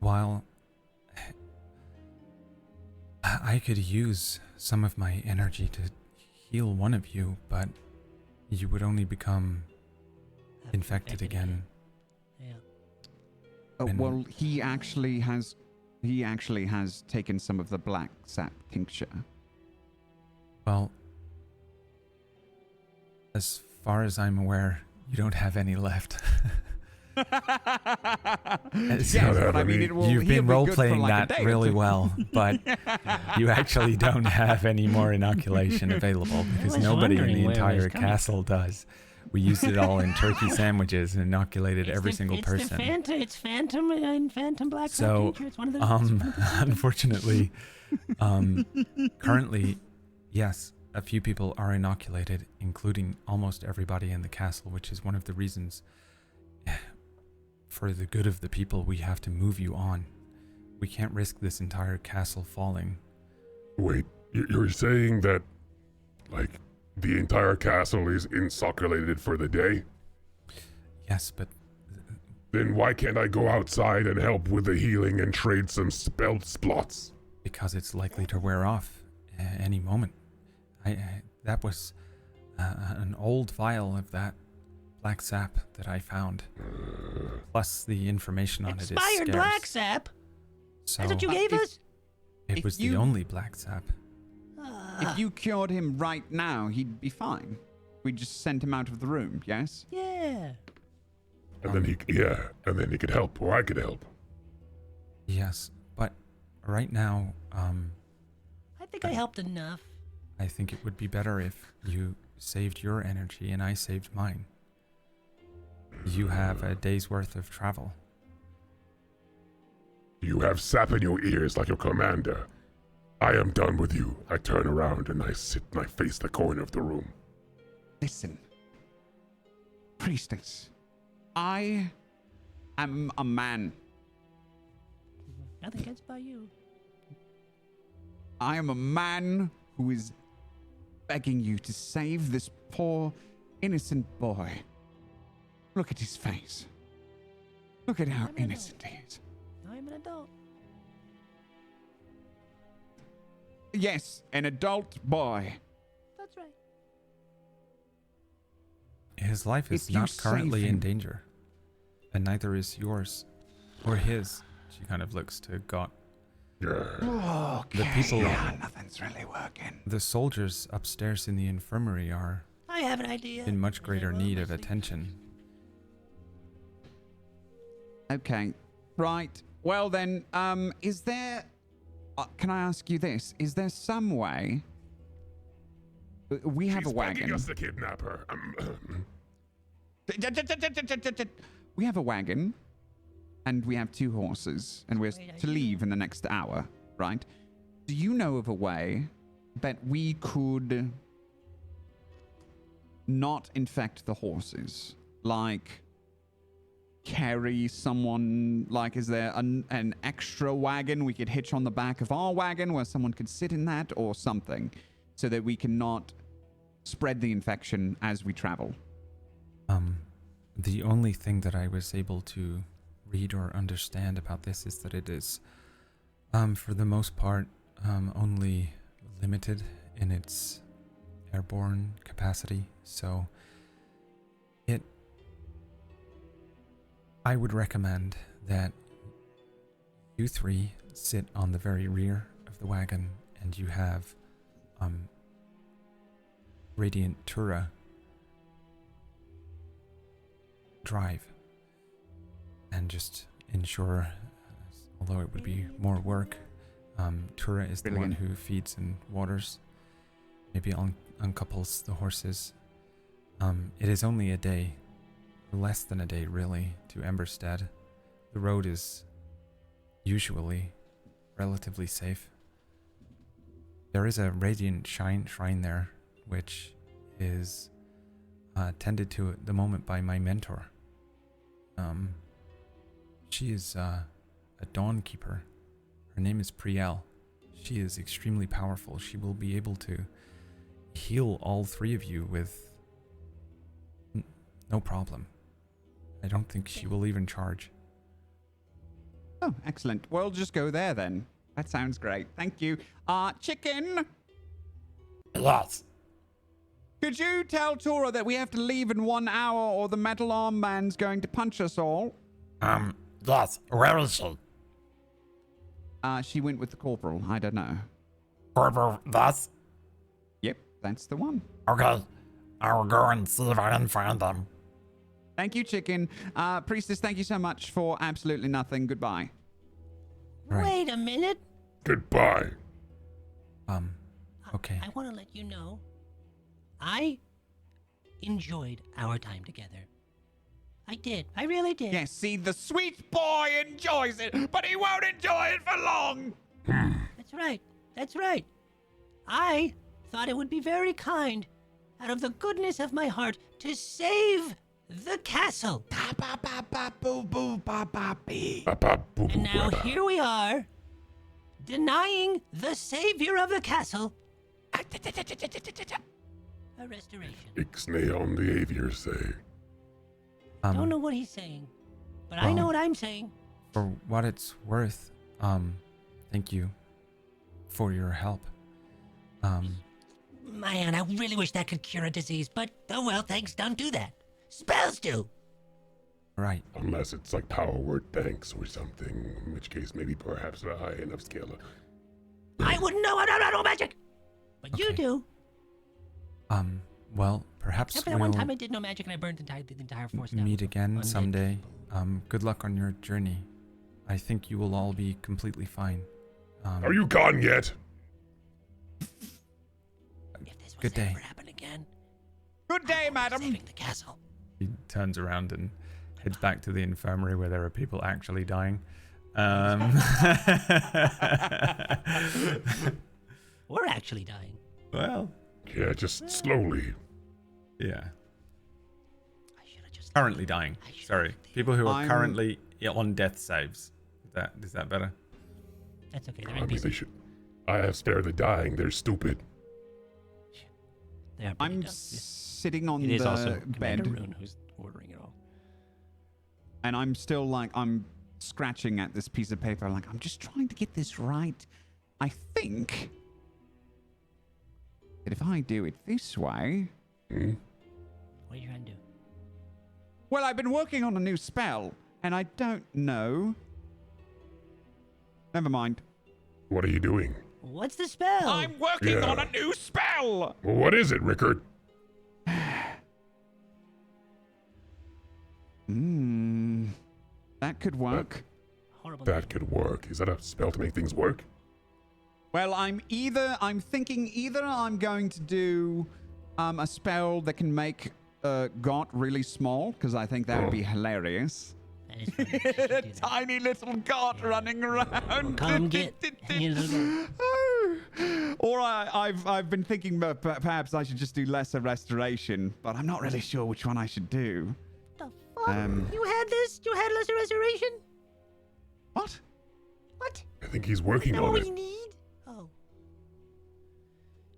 while I could use some of my energy to heal one of you, but you would only become infected again. Yeah. Well, he actually has taken some of the black sap tincture. Well, as far as I'm aware, you don't have any left. Yes, but I mean, You've been role-playing that really well, but you actually don't have any more inoculation available because was nobody in wondering the where it entire was coming castle does. We used it all in turkey sandwiches and inoculated every single it's person. It's Phantom and Phantom Black. So, Tincture. It's one of those. unfortunately, currently, yes, a few people are inoculated, including almost everybody in the castle, which is one of the reasons, for the good of the people, we have to move you on. We can't risk this entire castle falling. Wait, you're saying that, the entire castle is insoculated for the day? Yes, but Then why can't I go outside and help with the healing and trade some spell splots? Because it's likely to wear off any moment. That was an old vial of that black sap that I found. Plus the information on it is Expired scarce. black sap? So That's what you gave us? it was the only black sap. If you cured him right now, he'd be fine. We just sent him out of the room, yes? Yeah. And then he could help, or I could help. Yes, but right now, I think I helped enough. I think it would be better if you saved your energy and I saved mine. You have a day's worth of travel. You have sap in your ears like your commander. I am done with you. I turn around and I face the corner of the room. Listen, priestess, I am a man. Nothing gets by you. I am a man who is begging you to save this poor, innocent boy. Look at his face. Look at how I'm an innocent he is. I'm an adult. Yes, an adult boy. That's right. His life is If you not currently save in him- danger, and neither is yours or his. She kind of looks to Got. Okay. The people- Yeah, nothing's really working. The soldiers upstairs in the infirmary are I have an idea. in much greater Well, need of let's see. attention. Okay, right. Well then, is there... can I ask you this? Is there some way... We have She's a begging wagon. us to kidnap her. We have a wagon, and we have 2 horses, and we're Great to idea. leave in the next hour, right? Do you know of a way that we could not infect the horses? Like, carry someone, like, is there an extra wagon we could hitch on the back of our wagon where someone could sit in that or something, so that we cannot spread the infection as we travel? The only thing that I was able to read or understand about this is that it is, for the most part, only limited in its airborne capacity. So I would recommend that you 3 sit on the very rear of the wagon and you have Radiant Tura drive and just ensure, although it would be more work, Tura is the one Brilliant. who feeds and waters, maybe uncouples the horses. It is only a day, less than a day really, to Emberstead. The road is usually relatively safe. There is a radiant shrine there, which is tended to at the moment by my mentor. She is a dawn keeper. Her name is Priel. She is extremely powerful. She will be able to heal all 3 of you with no problem. I don't think she will even charge. Oh, excellent. We'll just go there then. That sounds great. Thank you. Chicken, Yes. could you tell Tora that we have to leave in 1 hour or the metal arm man's going to punch us all? Yes. Where is she? She went with the corporal. I don't know. Corporal Vess? Yep, that's the one. Okay. I will go and see if I can find them. Thank you, Chicken. Priestess, thank you so much for absolutely nothing. Goodbye. Right. Wait a minute. Goodbye. Okay. I want to let you know, I enjoyed our time together. I did. I really did. Yes, see, the sweet boy enjoys it, but he won't enjoy it for long. That's right. That's right. I thought it would be very kind, out of the goodness of my heart, to save the castle. And now here we are, denying the savior of the castle a restoration. Ixnay on the aviar say. Don't know what he's saying, But I know Well, what I'm saying. For what it's worth, thank you for your help. Man, I really wish that could cure a disease, but oh well, thanks don't do that. Spells do. Right. Unless it's like power word thanks or something, in which case maybe perhaps a high enough scale. I wouldn't know. I don't know magic. But you Okay. do. Well, perhaps Except for that one we'll time I did no magic and I burned the entire force down. meet again Undead someday. people. Good luck on your journey. I think you will all be completely fine. Are you gone yet? If this was Good day. ever happen again, Good day, I'm madam. saving the castle. He turns around and heads back to the infirmary where there are people actually dying. We're actually dying. Well, Yeah, just slowly. yeah. I should have just. Currently dying. I should Sorry. have- People who are I'm- currently on death saves. Is that better? That's okay. They're I mean, they NPCs. should. I have spared the dying. They're stupid. They are pretty I'm dumb. sitting on It is also the Commander bed, Rune who's ordering it all. and I'm still like, I'm scratching at this piece of paper. Like, I'm just trying to get this right. I think that if I do it this way. Hmm? What are you trying to do? Well, I've been working on a new spell, and I don't know. Never mind. What are you doing? What's the spell? I'm working Yeah. on a new spell. Well, what is it, Rickard? That could work. Horrible. That could work. Is that a spell to make things work? Well, I'm thinking either I'm going to do a spell that can make Got really small, because I think that would be hilarious. That is funny. You should do that. Tiny little Got running around. Come get tiny little Got. Or I've been thinking perhaps I should just do lesser restoration, but I'm not really sure which one I should do. The fuck? You had this? You had lesser restoration? What? What? I think he's working on it. need? Oh.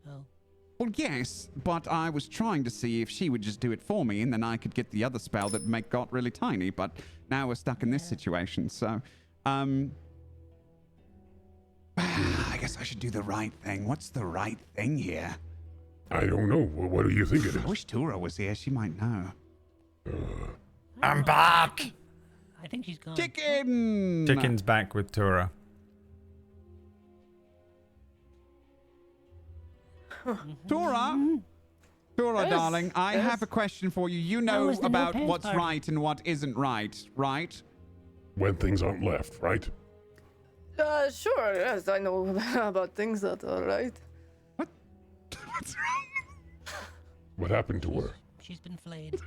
Oh. Well, yes, but I was trying to see if she would just do it for me, and then I could get the other spell that make Got really tiny. But now we're stuck in this situation, so I guess I should do the right thing. What's the right thing here? I don't know. What do you think it I is? wish Tura was here. She might know. I'm back. I think she's gone. Chicken. Chicken's back with Tura. Tura. Tura, Yes, darling, I yes. have a question for you. You How know was the no about pants what's party? right and what isn't right, right? When things aren't left, right? Sure, yes, I know about things that are right. What's wrong? What happened to her? She's been flayed.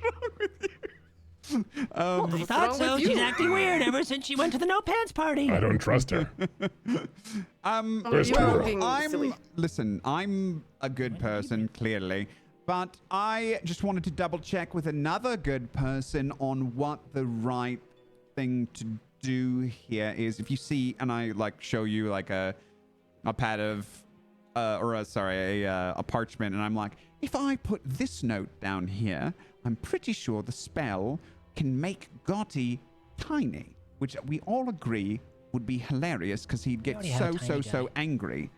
I What's thought wrong so. with She's you? acting weird ever since she went to the no pants party. I don't trust her. you Where's are Tura? being silly. Listen, I'm a good person, clearly, but I just wanted to double check with another good person on what the right thing to do here is. If you see, and I like show you like a pad of, a parchment, and I'm like, if I put this note down here, I'm pretty sure the spell can make Gotti tiny, which we all agree would be hilarious because he'd get already have a tiny so guy. angry.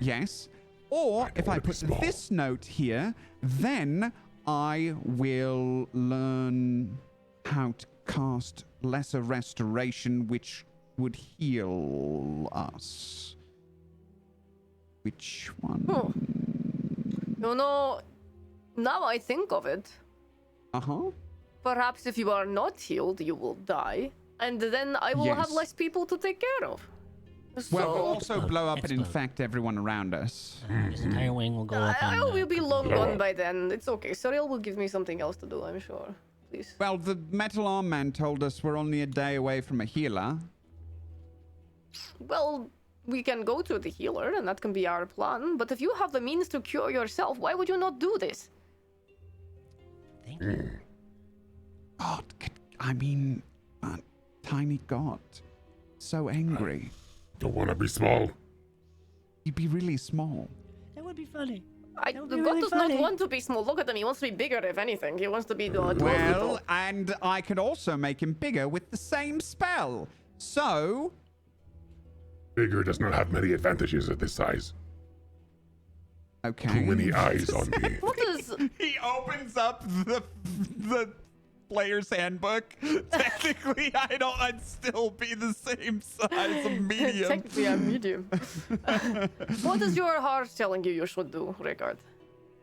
Yes. Or if I wanna be put small. this note here, then I will learn how to cast lesser restoration, which would heal us. Which one? You know, now I think of it, Uh-huh. perhaps if you are not healed, you will die, and then I will have Yes. less people to take care of. So, Well, we'll also Explode. blow up and Explode. infect everyone around us. This entire wing will go up. I will be long blow gone up. by then. It's okay. Cyril will give me something else to do, I'm sure. Please. Well, the metal arm man told us we're only a day away from a healer. Well, we can go to the healer, and that can be our plan. But if you have the means to cure yourself, why would you not do this? Thank you. God, I mean, tiny God. So angry. Don't want to be small. He'd be really small. That would be funny. That would be God really does funny. not want to be small. Look at him. He wants to be bigger, if anything. He wants to be the Well, and I could also make him bigger with the same spell. So, Bigger does not have many advantages at this size. okay. Too many eyes on me. What is... He opens up the player's handbook. Technically, I'd still be the same size of medium. Technically, I'm medium. What is your heart telling you should do, Rickard?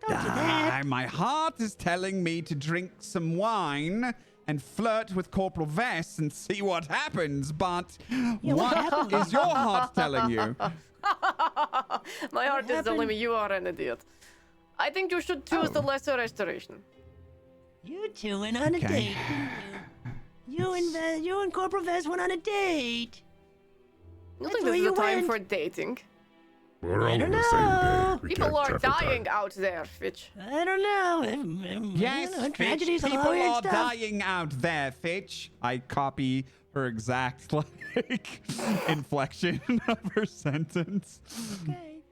Don't do that. My heart is telling me to drink some wine and flirt with Corporal Vess and see what happens, but what is your heart telling you? My heart is telling me you are an idiot. I think you should choose the lesser restoration. You two went on a date. You and Corporal Vess went on a date. You That's think where this is you the time went. for dating? We're all on don't the same know. day. We People can't are have a time. dying out there, Fitch. I don't know. Yes, You know, Fitch, tragedies people all and are stuff. dying out there, Fitch. I copy her exact like inflection of her sentence. Okay.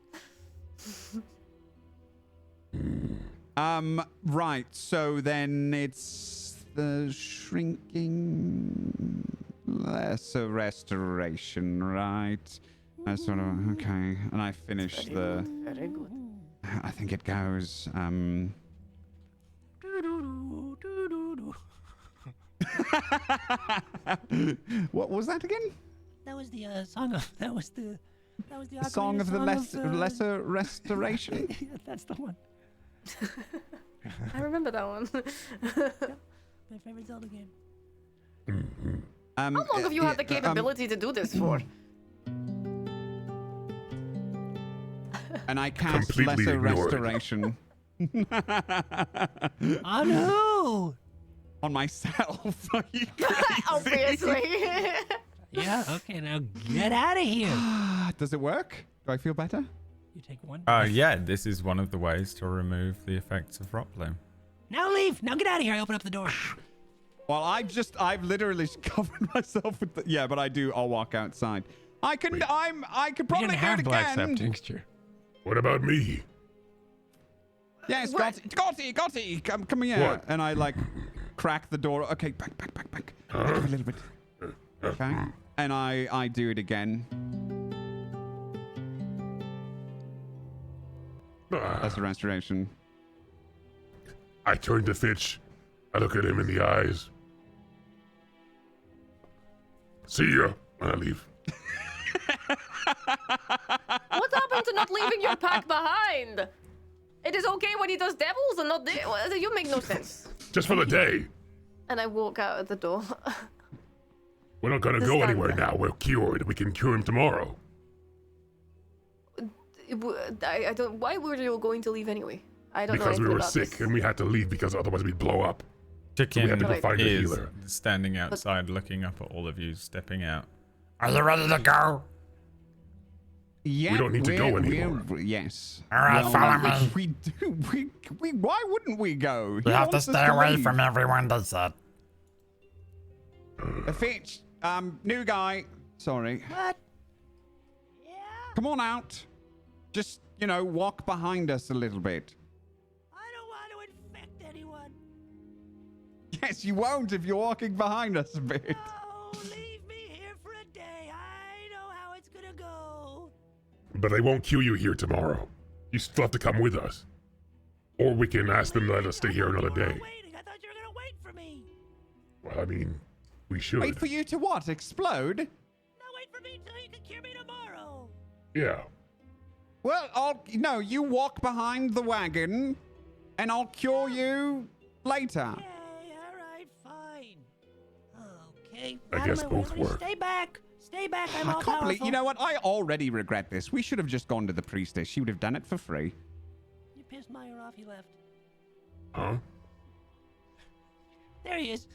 Right. So then it's the shrinking lesser restoration, right? That's sort of okay. And I finish the. Very good. I think it goes. What was that again? That was the song of. That was the. That was the The song of the ocarina lesser restoration. Yeah, that's the one. I remember that one. My favorite Zelda game. How long have you had the capability to do this for? And I cast Completely lesser ignored. restoration Oh no! on myself. Are you Obviously. Yeah. Okay. Now get out of here. Does it work? Do I feel better? You take one. Yeah, this is one of the ways to remove the effects of rot bloom. Now leave. Now get out of here. I open up the door. Well, I've literally covered myself with the, yeah, but I'll walk outside. I could You probably didn't do have it black sap again. tincture. What about me? Yes, What? Gotti, come here. What? And I like crack the door. Okay, back. Back up a little bit. Okay. And I do it again. That's the restoration. I turn to Fitch. I look at him in the eyes. See ya. And I leave. What happened to not leaving your pack behind? It is okay when he does devils and not you make no sense. Just for the day. And I walk out of the door. We're not gonna This go time- anywhere now. We're cured. We can cure him tomorrow. I don't. Why were you going to leave anyway? I don't know Because we anything were about sick this. and we had to leave because otherwise we'd blow up. Chicken we had to go Right. find a is healer. standing outside looking up at all of you stepping out. Are you ready to go? Yeah, We don't need to go anymore. Yes. All right, follow me. We do. We. Why wouldn't we go? You He have to wants us stay away leave. from everyone that's it. Fitch, new guy. Sorry. What? Yeah. Come on out. Just, walk behind us a little bit. I don't want to infect anyone. Yes, you won't if you're walking behind us a bit. No, leave me here for a day. I know how it's gonna go. But they won't cue you here tomorrow. You still have to come with us. Or we can ask them to let us stay here another day. Waiting. I thought you were gonna wait for me. Well, I mean, we should. Wait for you to what? Explode? No, wait for me till you can cure me tomorrow. Yeah. Well, you walk behind the wagon, and I'll cure you later. Okay, all right, fine. Okay. I out of guess my way. both work. Stay back. Stay back. I'm I all can't believe. powerful. You know what? I already regret this. We should have just gone to the priestess. She would have done it for free. You pissed Myre off. He left. Huh? There he is.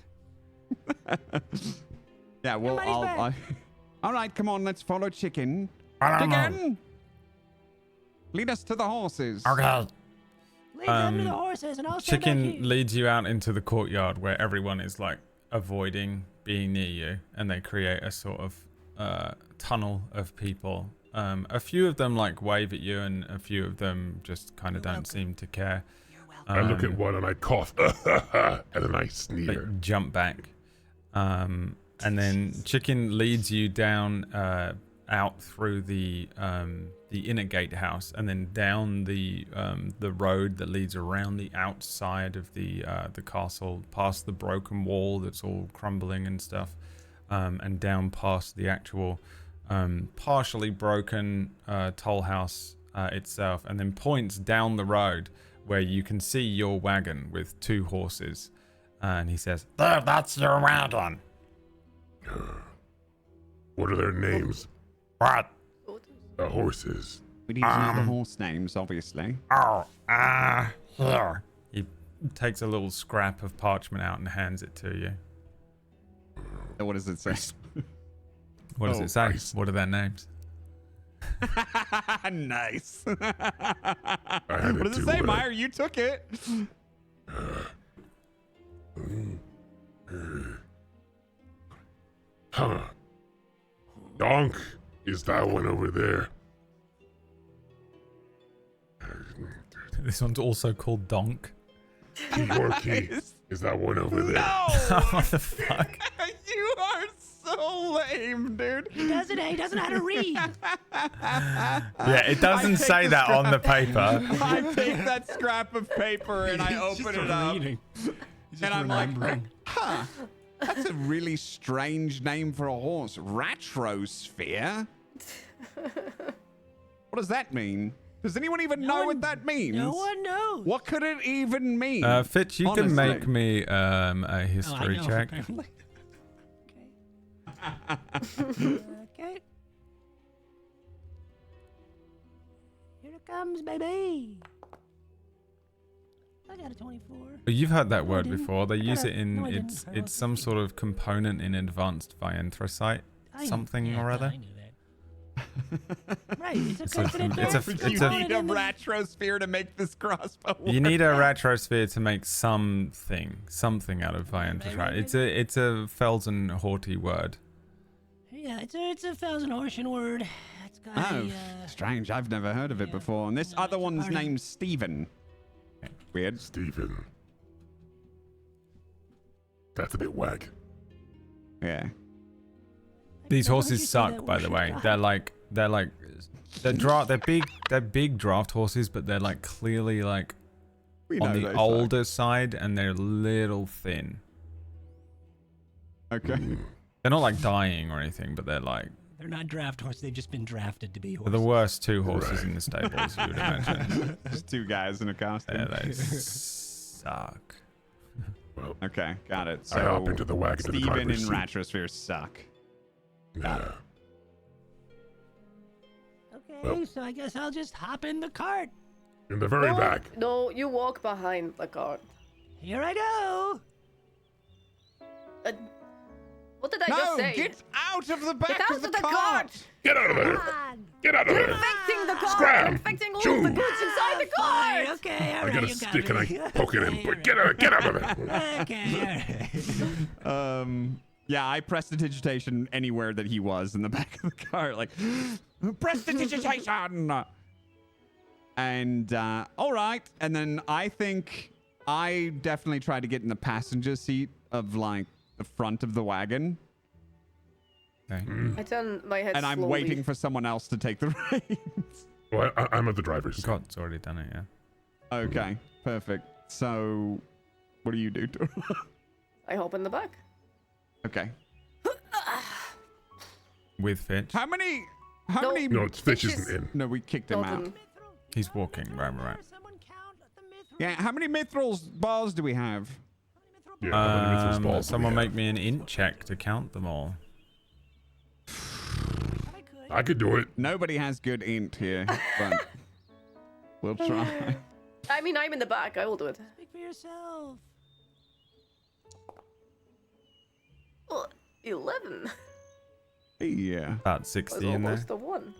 Yeah, well, Somebody's back. All right, come on, let's follow Chicken. Follow me. Chicken! Lead us to the horses. Okay. Lead them to the horses, and I'll stay back Chicken here. leads you out into the courtyard where everyone is like avoiding being near you, and they create a sort of tunnel of people A few of them like wave at you, and a few of them just kind of don't seem to care. I look at one and I cough, and then I They sneer. jump back, and then Chicken leads you down, out through the inner gatehouse, and then down the road that leads around the outside of the castle, past the broken wall that's all crumbling and stuff, and down past the actual partially broken toll house itself, and then points down the road where you can see your wagon with 2 horses, and he says, There, that's your wagon. What are their names? What? Horses. We need to know the horse names, obviously. Oh, here. he takes a little scrap of parchment out and hands it to you. What does it say? What does Oh, it say? nice. What are their names? Nice. I had What it does it to, say, Myre? You took it. Huh. Donk is that one over there. This one's also called Donk. Yorkie is that one over there. What the fuck? You are so lame, dude. He doesn't know how to read. Yeah, it doesn't take say the that on the paper. I take that scrap of paper and I open it up. And I'm like, huh, that's a really strange name for a horse. Ratrosphere? What does that mean? Does anyone even know what that means? No one knows. What could it even mean? Fitch, you can Honestly. make me a Oh, I history know, check. apparently. Okay. Here it comes, baby. I got a 24. You've heard that No, I word didn't. before. They use it in No, I didn't. it's I it's don't some think sort of component in advanced Vianthrosite, I- something yeah, or no, other. I knew that. Right, it's a It's a- confident it's a- dwarf. it's you a- need a ratrosphere to make this crossbow work. You need a Ratrosphere to make something out of Vianthrosite. right. It's a Felsen Haughty word. Yeah, it's a Thousand Ocean word. It's got Oh, a, strange. I've never heard of it yeah. before. And this No, other it's a one's part of- name's Stephen. Weird. Stephen. That's a bit whack. Yeah. These Why don't you horses say suck, that by the word? way. They're big draft horses, but they're like clearly like We know on they the suck. older side, and they're a little thin. Okay. They're not like dying or anything, but they're like They're not draft horses. They've just been drafted to be they're horses. the worst 2 horses in the stables, you would imagine. Just 2 guys in a costume. Yeah, they suck. Well, Okay, got it. So I hop into the wagon to the Stephen and driver's seat. Ratrosphere suck. Yeah. Okay, Well- so I guess I'll just hop in the cart. In the very back. No, you walk behind the cart. Here I go. What did I No, just say? get out of the back Get out of the of the cart! cart! Get out of there! On. Get out of You're there! infecting the cart! Scram! You're infecting all of Shoo! the goods inside the Fine, cart! okay, all I right, got a you got stick and me. I poke it in. Okay, But get out of there! Okay, all right. Yeah, I prestidigitation anywhere that he was in the back of the car, like prestidigitation. And all right, and then I think I definitely tried to get in the passenger seat of like the front of the wagon, Okay. I turn my head and I'm slowly. waiting for someone else to take the reins. Well, I'm at the driver's seat. Scott's already done it, yeah. Okay, perfect. So, what do you do? I hop in the back. Okay. With Fitch. How many? No. No, Fitch Fitch is- isn't in. No, we kicked him out. Dalton. He's walking, right. Someone count the mithril. Yeah, how many mithrils balls do we have? Yeah, how many Mithril balls do we Someone have? make me an int check to count them all. I could. I could do it. Nobody has good int here, but we'll try. I mean, I'm in the back. I will do it. Speak for yourself. Oh, 11. Yeah. About Was 60 in there. almost a 1.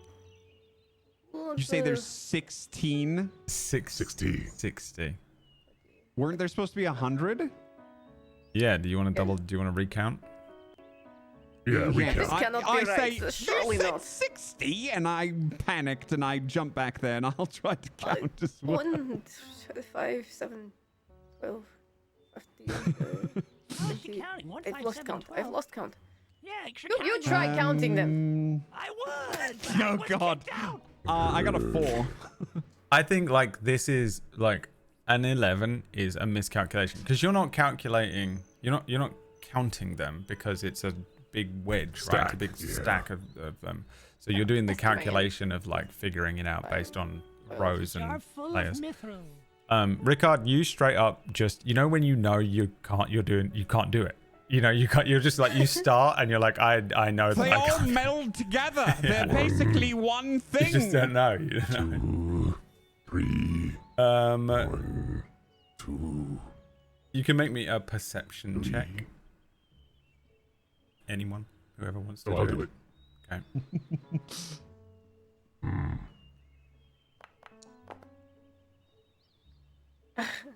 Did you say there's 16? 60. 60. Weren't there supposed to be 100? Yeah, do you want to do you want to recount? Yeah, recount. This cannot be right. Say, Surely you said not. 60, and I panicked and I jumped back there, and I'll try to count as well. 1, 5, 7, 12, 15. How is she counting? 1, 5, I've lost 7, count. 12. I've lost count. Yeah, you should You count. try counting them. I would. But I Oh, wouldn't God. get down. I got a 4. I think like this is like an 11 is a miscalculation because you're not calculating. You're not counting them because it's a big wedge, right? It's a big stack of them. So you're doing the calculation of like figuring it out based on rows Jar and full layers. of mithril. Rickard, you straight up just you know you can't do it. You know you're just like you start and you're like I know that They I all can't. meld together. They're basically one thing. You just don't know. You don't know. 2, 3, Um, 1, 2. you can make me a perception check. Anyone, whoever wants to So I'll do it. Okay.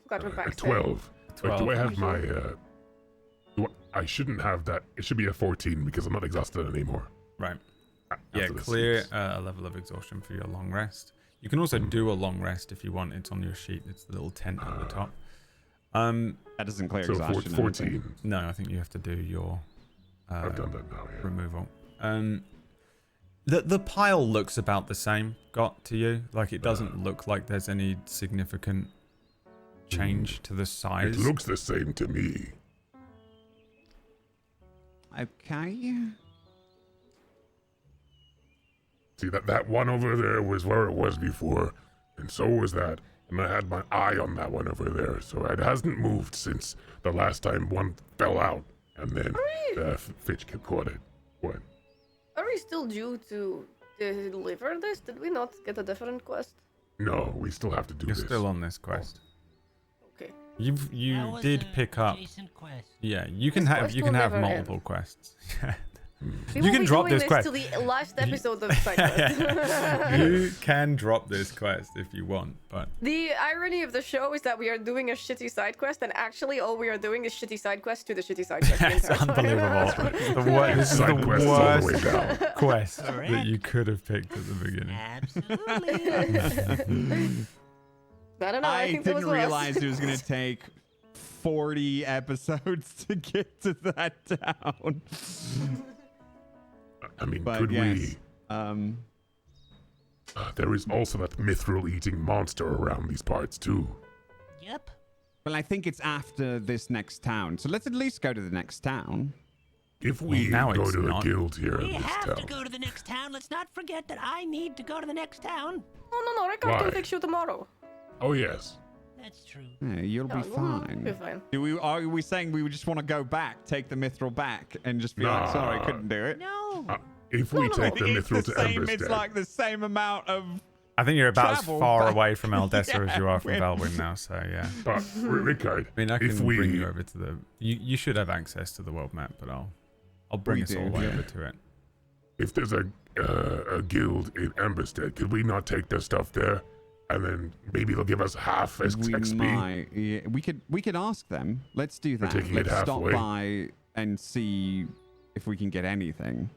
Glad we're back. 12. Like, do I 12. have my? I shouldn't have that. It should be a 14 because I'm not exhausted anymore. Right. After Yeah, this. clear a level of exhaustion for your long rest. You can also do a long rest if you want. It's on your sheet. It's the little tent at the top. That doesn't clear So exhaustion. 14. No, I think you have to do your I've done that now. Yeah. removal. The pile looks about the same, got to you. Like it doesn't look like there's any significant change to the It size. looks the same to me. Okay. See that one over there was where it was before, and so was that. And I had my eye on that one over there, so it hasn't moved since the last time one fell out, and then Fitch caught it. What? Are we still due to deliver this? Did we not get a different quest? No, we still have to do You're this. still on this quest. Okay. You That was did a pick up. adjacent quest. Yeah, you can This have quest you can will have never multiple end. quests. We You will can be drop doing this quest. to the last episode of Sidequest. You can drop this quest if you want, but The irony of the show is that we are doing a shitty side quest, and actually all we are doing is shitty side quest to the shitty side quest. it's unbelievable. This is the Side quest is all the way worst down. quest that Correct. you could have picked at the beginning. Absolutely. I don't know. I, I think that was didn't worse. realize it was going to take 40 episodes to get to that town. I mean, But could yes, we? There is also that mithril-eating monster around these parts too. Yep. well, I think it's after this next town. So let's at least go to the next town. If we now go it's to not. a guild here We in this have town, to go to the next town. Let's not forget that I need to go to the next town. No, Rickard Why? can fix you tomorrow. oh yes, That's true. Yeah, you'll be No, we'll be fine. fine. Are we saying we just want to go back, take the mithril back, and just be like, sorry, Nah. couldn't do it? No. if we take the It's mithril the to same. Emberstead, It's like the same amount of. I think you're about Travel as far back. away from Eldessa as you are from Yeah. Velwyn now, so yeah. but Rickard, I mean, I can if bring we you over to the. You should have access to the world map, but I'll bring We us do, all the way yeah. over to it. if there's a guild in Emberstead, could we not take their stuff there, and then maybe they'll give us half We XP? might. Yeah, we could ask them. Let's do that. taking it Let's stop halfway. by and see if we can get anything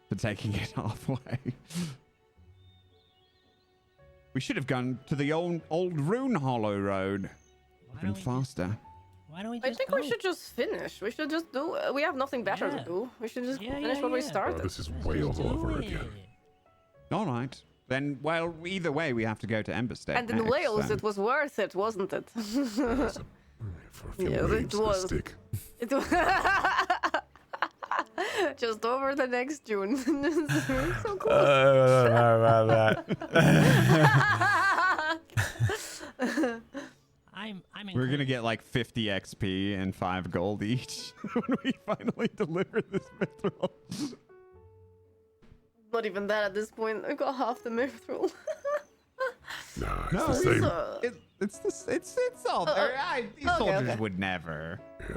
for taking it halfway. We should have gone to the old Rune Hollow Road. Why Been don't we just- faster. Why don't we I just think go? we should just finish. We should just do. We have nothing better Yeah. to do. We should just Yeah, finish yeah, what we yeah. Oh, started. this is Let's way just all do over it. again. All right. Then, well, either way, we have to go to Emberstead. And in next, Wales, so. it was worth it, wasn't it? For a few Yes, it waves of the was. stick. It was just over the next June. So close. I don't know about that. I'm We're inclined- gonna get like 50 XP and 5 gold each when we finally deliver this mithril. Not even that at this point. I got half the mithril. Nah, it's No, the it's same. It's all Oh, there. These okay, soldiers okay. would never. Yeah.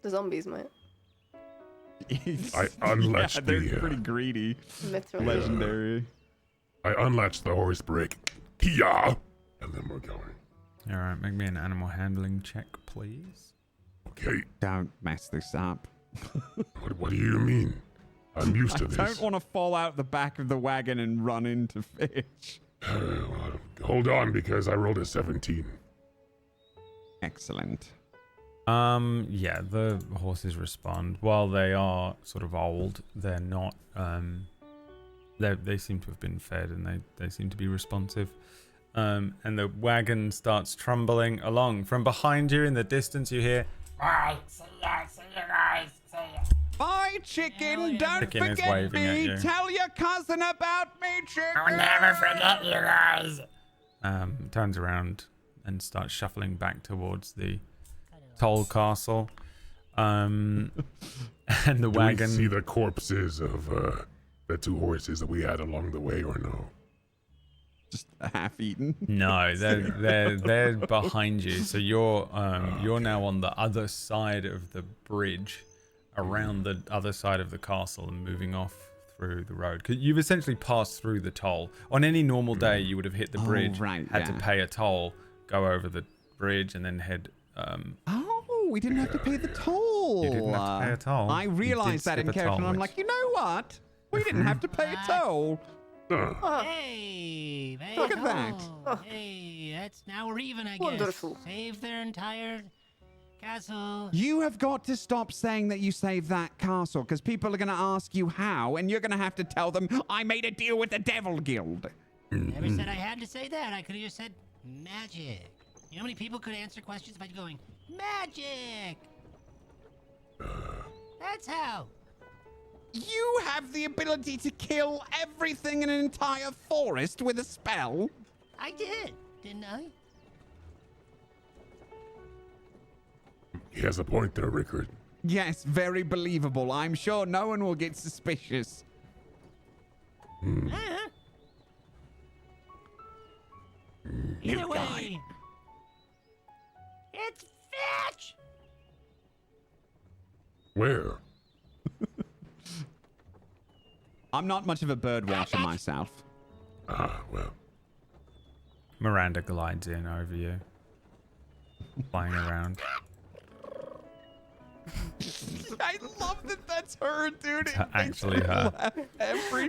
The zombies, mate. I unlatched yeah, they're the, pretty greedy. Mithril. Legendary. I unlatched the horse brake. Yeah, and then we're going. All right, make me an animal handling check, please. Okay. Don't mess this up. What do you mean? I'm used to I this. don't want to fall out the back of the wagon and run into fish. Hold on, because I rolled a 17. Excellent. Yeah, the horses respond. While they are sort of old, they're not, they seem to have been fed and they seem to be responsive. And the wagon starts trundling along. From behind you in the distance, you hear, Bye. See you guys. See ya. Bye, chicken. Don't Chicken is forget waving at me. you. Tell your cousin about me, chicken. I'll never forget you guys. turns around and starts shuffling back towards the toll castle. And the Do we wagon. see the corpses of the 2 horses that we had along the way, or no? Just half eaten. No, they're behind you. So you're now on the other side of the bridge, around the other side of the castle, and moving off through the road. 'Cause you've essentially passed through the toll. On any normal day, you would have hit the bridge, had to pay a toll, go over the bridge, and then head. Oh, we didn't have to pay the toll. You didn't have to pay a toll. I You did realized that skip in a character, toll, and I'm which- like, you know what? We didn't have to pay a toll. Hey, Look at that. Hey, that's now we're even, I Wonderful. guess. Save their entire castle. You have got to stop saying that you saved that castle, because people are going to ask you how, and you're going to have to tell them, I made a deal with the Devil Guild. Never said I had to say that. I could have just said magic. You know how many people could answer questions by going, magic? That's how. You have the ability to kill everything in an entire forest with a spell. I did, didn't I? He has a point there, Rickard. Yes, very believable. I'm sure no one will get suspicious. Huh? Either way, it's fetch. Where? I'm not much of a bird watcher myself. Ah, well. Miranda glides in over you, flying around. I love that that's her, dude. It Actually makes me her. laugh every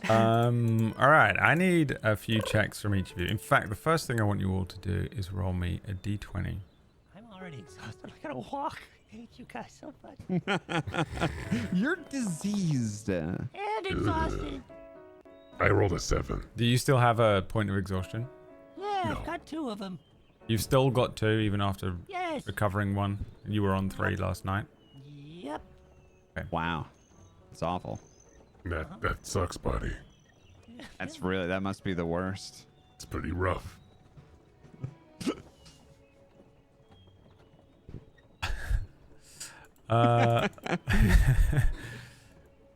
time. All right, I need a few checks from each of you. In fact, the first thing I want you all to do is roll me a d20. I'm already exhausted. I gotta walk. I hate you guys so much. You're diseased. And exhausted. I rolled a 7. Do you still have a point of exhaustion? Yeah, No. I've got 2 of them. You've still got 2 even after Yes. recovering 1. You were on 3 last night. Yep. Wow. It's awful. That sucks, buddy. That must be the worst. It's pretty rough.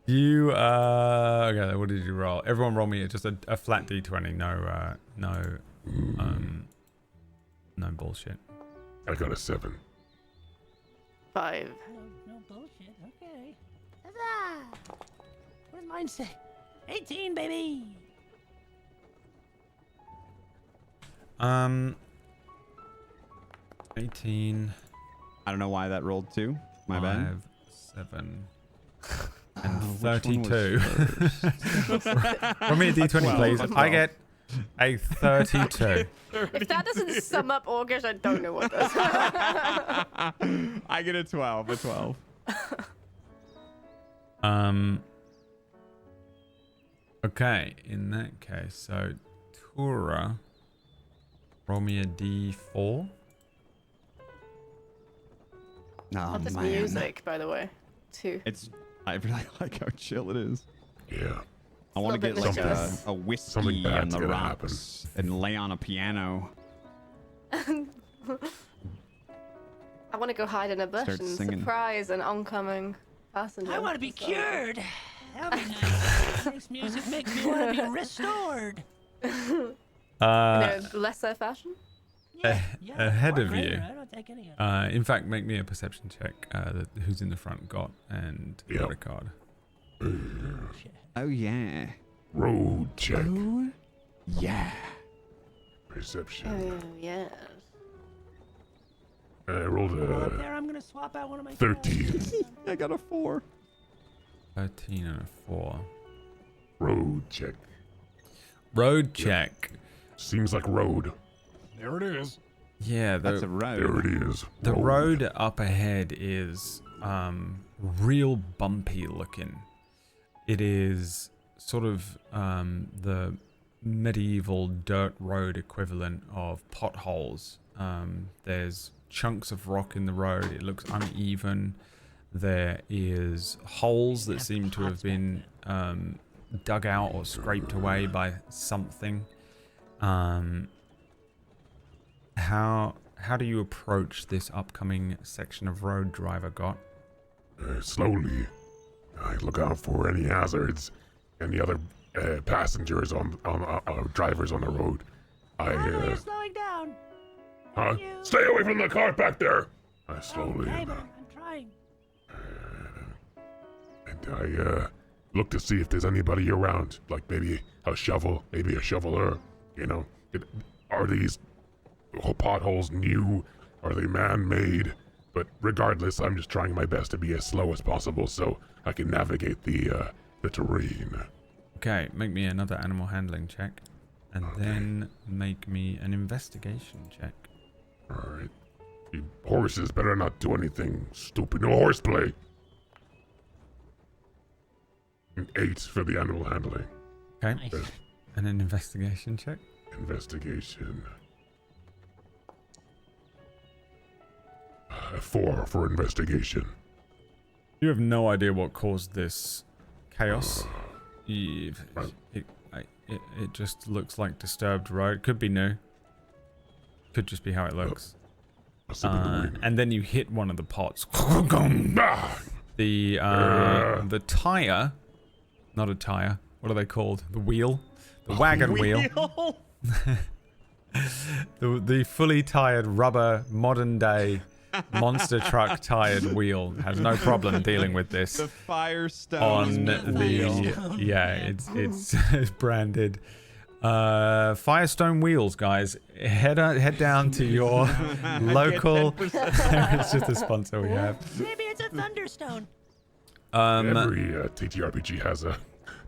You okay, what did you roll? Everyone roll me just a flat d20, no bullshit. I got a 7. 5. No bullshit. Okay. Huzzah! What does mine say? 18, baby. 18. I don't know why that rolled 2. My bad. 5, 7, and which one 32. was Roll me a d20, please. a 12. I get a 32. If that doesn't sum up August, I don't know what does. I get a 12. A 12. Okay, in that case, so Tura, roll me a d4. Oh, Love this man. music, by the way, too. I really like how chill it is. Yeah. I want to little get bit like mischievous. a whiskey Something on bad's the gonna rocks and lay on a piano. I want to go hide in a bush Start and singing. surprise an oncoming passenger. I want to be So- cured. That would be nice. This music makes me want to be restored. In a lesser fashion? Yeah, ahead or of greater. you. I don't take any of it. In fact, make me a perception check. Who's in the front got and Yep. Ricard. Oh, yeah. Road check. Oh, yeah. Perception. Oh, yes. I rolled Go up a there, I'm gonna swap out one of my 13. I got a 4. 13 and a 4. Road check. Road check. Seems like road. There it is. Yeah, That's a road. There it is. the road up ahead is real bumpy looking. It is sort of the medieval dirt road equivalent of potholes. There's chunks of rock in the road. It looks uneven. There is holes that seem to have been dug out or scraped away by something. How do you approach this upcoming section of road, Driver Got? Slowly. I look out for any hazards, any other passengers drivers on the road. You're slowing down. Huh? Stay away from the car back there. I slowly. Okay, but I'm trying. And I look to see if there's anybody around, like maybe a shovel, maybe a shoveler. You know, are these potholes new? Are they man-made? But regardless, I'm just trying my best to be as slow as possible so I can navigate the terrain. Okay, make me another animal handling check, and then make me an investigation check. All right. You horses better not do anything stupid. No horseplay. An 8 for the animal handling. Okay, Nice. and an investigation check. Investigation. 4 for investigation. You have no idea what caused this chaos. It just looks like disturbed road. Could be new. Could just be how it looks. And then you hit one of the pots. The tire, not a tire. What are they called? The wheel, the wagon wheel. the fully tired rubber modern day monster truck tired wheel has no problem dealing with this. The Firestone On wheel. the it's branded Firestone wheels, guys. Head down to your local. It's just a sponsor we have. Maybe it's a Thunderstone. Every TTRPG has a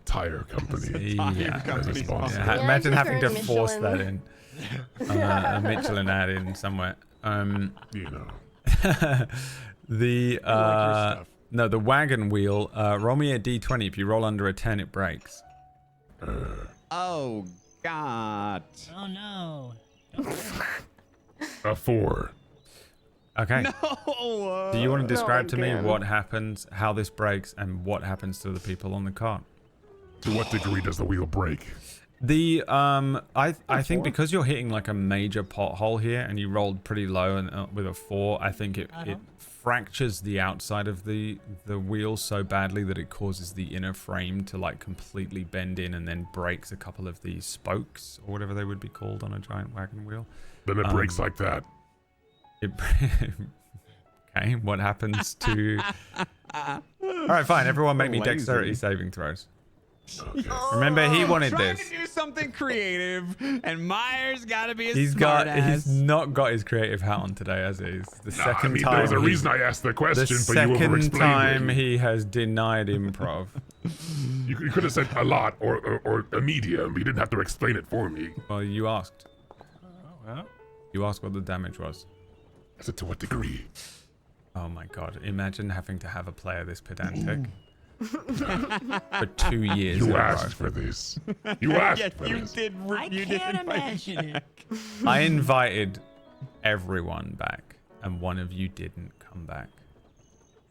tire company. Yeah. As a sponsor. Yeah, imagine I having to prefer force that Michelin. in. A Michelin ad in somewhere. You know. I like your stuff. No, the wagon wheel. Roll me a d20. If you roll under a 10, it breaks. Oh, God. Oh no. A 4. Okay. No. Do you want to describe to me again. what happens, how this breaks, and what happens to the people on the cart? To what degree does the wheel break? The I think because you're hitting like a major pothole here, and you rolled pretty low and with a 4, I think it fractures the outside of the wheel so badly that it causes the inner frame to like completely bend in, and then breaks a couple of the spokes or whatever they would be called on a giant wagon wheel. Then it breaks like that. It, okay, what happens to? All right, fine. Everyone, make me Lazy. dexterity saving throws. Okay. Remember, he wanted Trying this. to do something creative, and Myre's got to be a He's smartass. not got his creative hat on today, as it is. The second I mean, time. there was a he- reason I asked the the question, but you second over-explained time it. he has denied improv. You could have said a lot or a medium. You didn't have to explain it for me. Well, you asked. Well, You asked what the damage was. I said, to what degree? Oh my god! Imagine having to have a player this pedantic for 2 years. in You a asked row. for this. You asked Yes, for you this. did. I You can't did imagine it. I invited everyone back, and one of you didn't come back.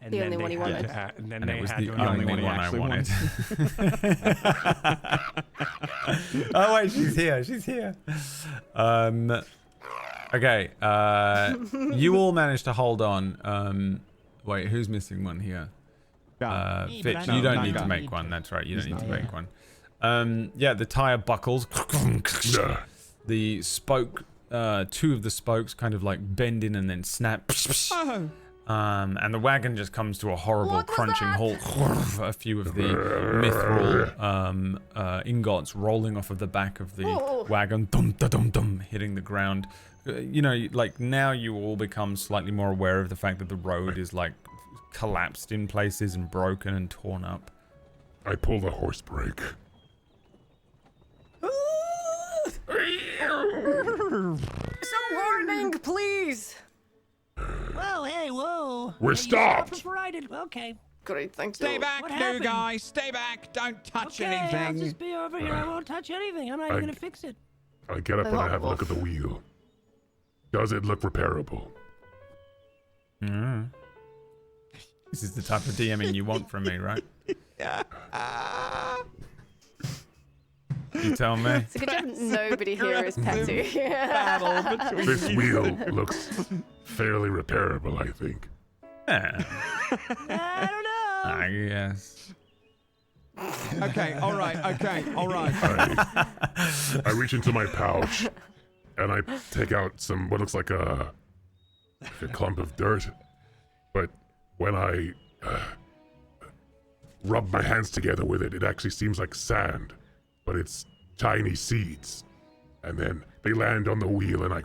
and The then only they one he had wanted. to and then And they it was had the to only one he one I actually wanted. Oh wait, she's here. She's here. Okay. You all managed to hold on. Wait, who's missing one here? Me, but Fitch, I you don't not need to God. make one. That's right. You don't need to not. make one. Yeah, the tire buckles. Nah. The spoke. 2 of the spokes kind of like bend in and then snap. And the wagon just comes to a horrible What was crunching that? halt. A few of the mithril ingots rolling off of the back of the Oh. wagon, dum da dum dum, hitting the ground. You know, like now you all become slightly more aware of the fact that the road is like collapsed in places and broken and torn up. I pull the horse brake. Some warning, please. Whoa, hey, whoa. We're Hey, you stopped stopped. before I did. Okay. Great, thank you. Stay back, What new happened? guy. Stay back. Don't touch Okay, I'll anything. just be over here. I won't touch anything. I'm not even I- gonna fix it. I get up and I have a look at the wheel. Does it look repairable? Mm. This is the type of DMing you want from me, right? You tell me. It's a good job nobody here is petty. This wheel looks fairly repairable, I think. Yeah, I don't know. I guess. Okay, all right, I reach into my pouch and I take out some what looks like a clump of dirt. But when I rub my hands together with it, it actually seems like sand, but it's tiny seeds. And then they land on the wheel and I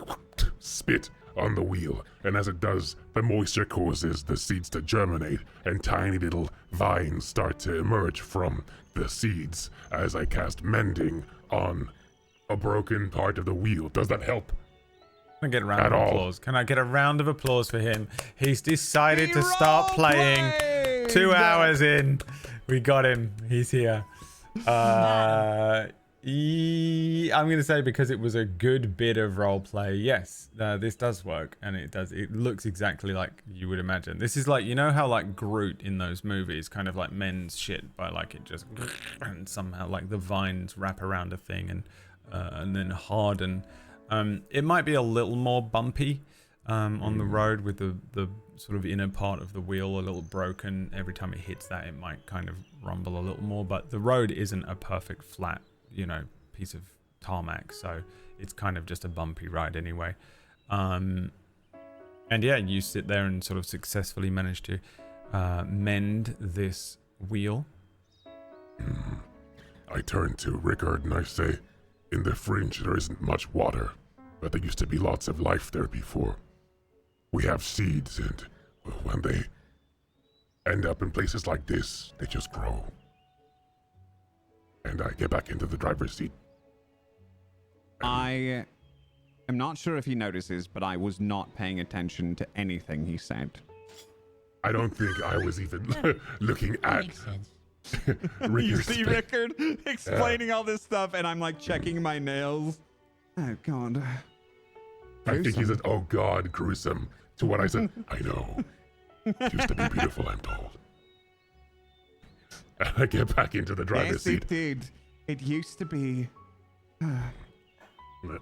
spit on the wheel. And as it does, the moisture causes the seeds to germinate and tiny little vines start to emerge from the seeds as I cast mending on a broken part of the wheel. Does that help? Can I get a round At of all. applause? Can I get a round of applause for him? He's decided to start playing. 2 hours in. We got him. He's here. I'm going to say because it was a good bit of roleplay, yes, this does work. And it looks exactly like you would imagine. This is like, you know how like Groot in those movies kind of like mends shit by like it just, and somehow like the vines wrap around a thing and then harden. It might be a little more bumpy on the road with the sort of inner part of the wheel a little broken. Every time it hits that, it might kind of rumble a little more. But the road isn't a perfect flat, you know, piece of tarmac. So it's kind of just a bumpy ride anyway. And yeah, you sit there and sort of successfully manage to mend this wheel. I turn to Rickard and I say, in the fringe there isn't much water, but there used to be lots of life there before. We have seeds, and when they end up in places like this, they just grow. And I get back into the driver's seat. I am not sure if he notices, but I was not paying attention to anything he said. I don't think I was even looking That at makes sense. You Rickard's see face. Rickard explaining all this stuff, and I'm like checking my nails. Oh God. I think he Gruesome. said, "Oh God, gruesome." To what I said, I know. It used to be beautiful, I'm told. And I get back into the driver's Yes, seat, it did. It used to be.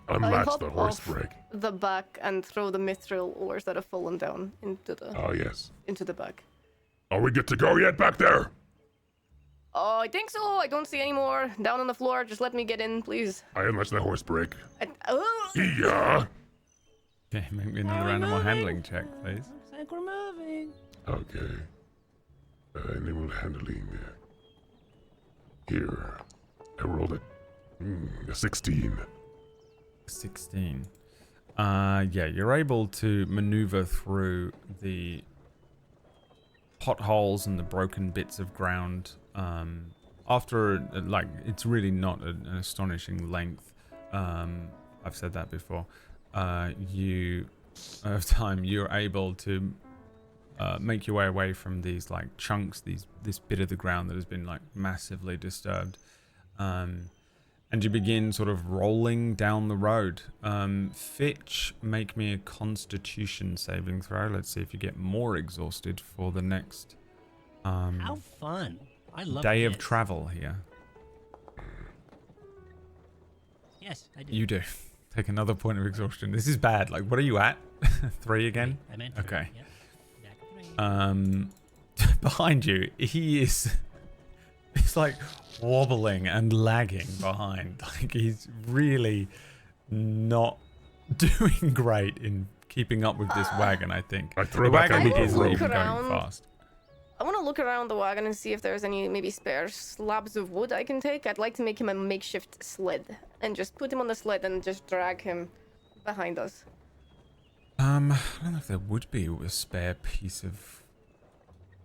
unlatch hop the horse off brake. the back and throw the mithril ores that have fallen down into Oh yes. the bag. Are we good to go yet back there? Oh, I think so. I don't see any more down on the floor. Just let me get in, please. I unlatch the horse brake. Oh, Yeah. Okay, make me another animal handling check, please. Looks like we're moving. Okay. Animal handling. Here. I rolled it. A 16. 16. Yeah, you're able to maneuver through the potholes and the broken bits of ground. After, like, it's really not an astonishing length. I've said that before. You're able to make your way away from these like chunks, this bit of the ground that has been like massively disturbed. And you begin sort of rolling down the road. Fitch, make me a Constitution saving throw. Let's see if you get more exhausted for the next How fun. I love day of this. travel here. Yes, I do. You do. Take another point of exhaustion. This is bad. Like, what are you at? 3 again? I meant three. Okay. Yep. Back three. Behind you, he's like wobbling and lagging behind. Like he's really not doing great in keeping up with this wagon, I think. I throw The back wagon a rope. isn't even Look going around. fast. I want to look around the wagon and see if there's any maybe spare slabs of wood I can take. I'd like to make him a makeshift sled and just put him on the sled and just drag him behind us. I don't know if there would be a spare piece of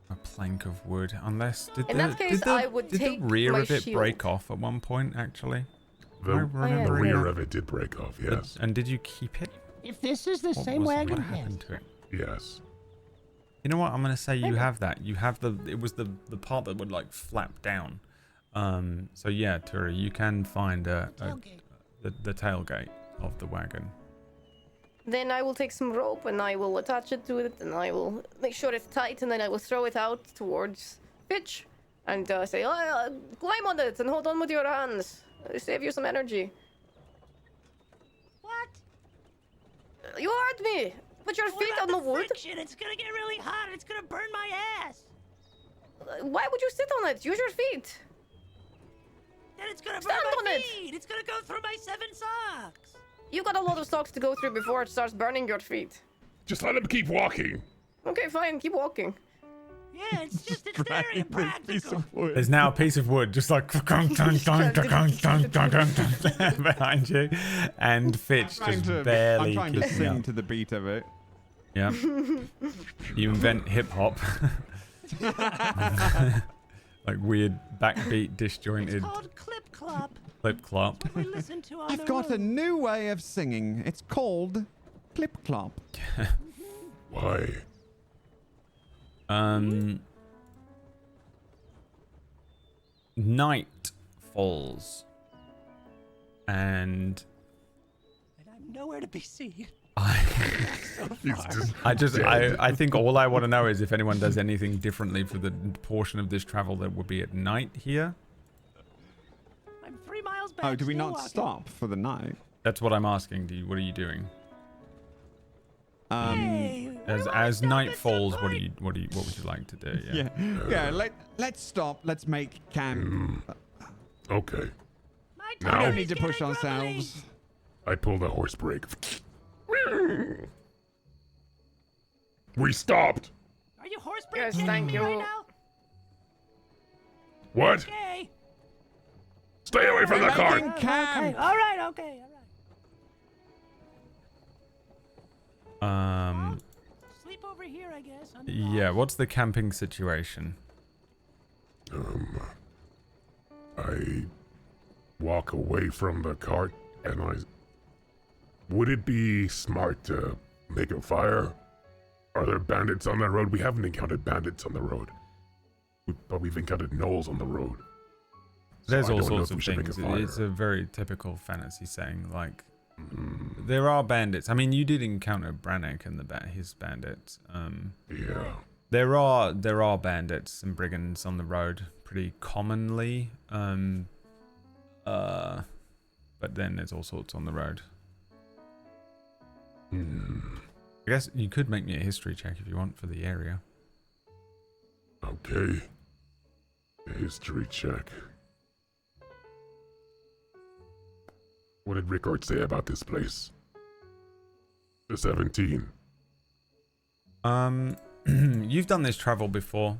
a plank of wood, unless In that case, I would did take the rear my of it shield. break off at one point, actually. The, Am I yeah. the remembering rear that? of it did break off, yes. And did you keep it? If this is the What same what wagon, happened yes. to it? Yes. You know what? I'm gonna say you have that. You have it was the part that would like flap down. So yeah, Turi, you can find Tailgate. the tailgate of the wagon. Then I will take some rope and I will attach it to it and I will make sure it's tight and then I will throw it out towards Fitch and say, climb on it and hold on with your hands. Save you some energy. What? You heard me. Put your What feet about on the wood. friction? It's gonna get really hot. It's gonna burn my ass. Why would you sit on it? Use your feet. Then it's gonna burn Stand my on it. feet. It's gonna go through my 7 socks. You got a lot of socks to go through before it starts burning your feet. Just let him keep walking. Okay, fine. Keep walking. Yeah, it's very Dragging this piece impractical. of wood. There's now a piece of wood just like behind you, and Fitch just barely I'm trying to keeping sing up. to the beat of it. Yeah. You invent hip hop. Like weird backbeat, disjointed It's called clip clop. clip clop. We listen to on I've the got a road. new way of singing. It's called clip clop. Why? Night falls, and And I'm nowhere to be seen. He's just I think all I want to know is if anyone does anything differently for the portion of this travel that will be at night here. I'm 3 miles back. Oh, do we still not walking. stop for the night? That's what I'm asking. What are you doing? Hey, we wanna As stop night at some falls, what point. would you like to do? Yeah. Let's stop. Let's make camp. okay. My No. We We don't tummy need is to push getting grumbly. ourselves. I pulled a horse brake. We stopped. Are you horse Yes, breaking thank me you. right now? What? Okay. Stay away from the We're cart. making camp. All right. Okay. All right. Sleep over here, I guess. on the Yeah. dock. What's the camping situation? I walk away from the cart and would it be smart to make a fire? Are there bandits on that road? We haven't encountered bandits on the road. But we've encountered gnolls on the road. So There's I all don't know sorts if we of should make things. a fire. It's a very typical fantasy saying. Like, there are bandits. I mean, you did encounter Brannick and his bandits. Yeah. There are bandits and brigands on the road pretty commonly. But then there's all sorts on the road. I guess you could make me a history check if you want for the area. Okay. A history check. What did Rickard say about this place? The 17. You've done this travel before.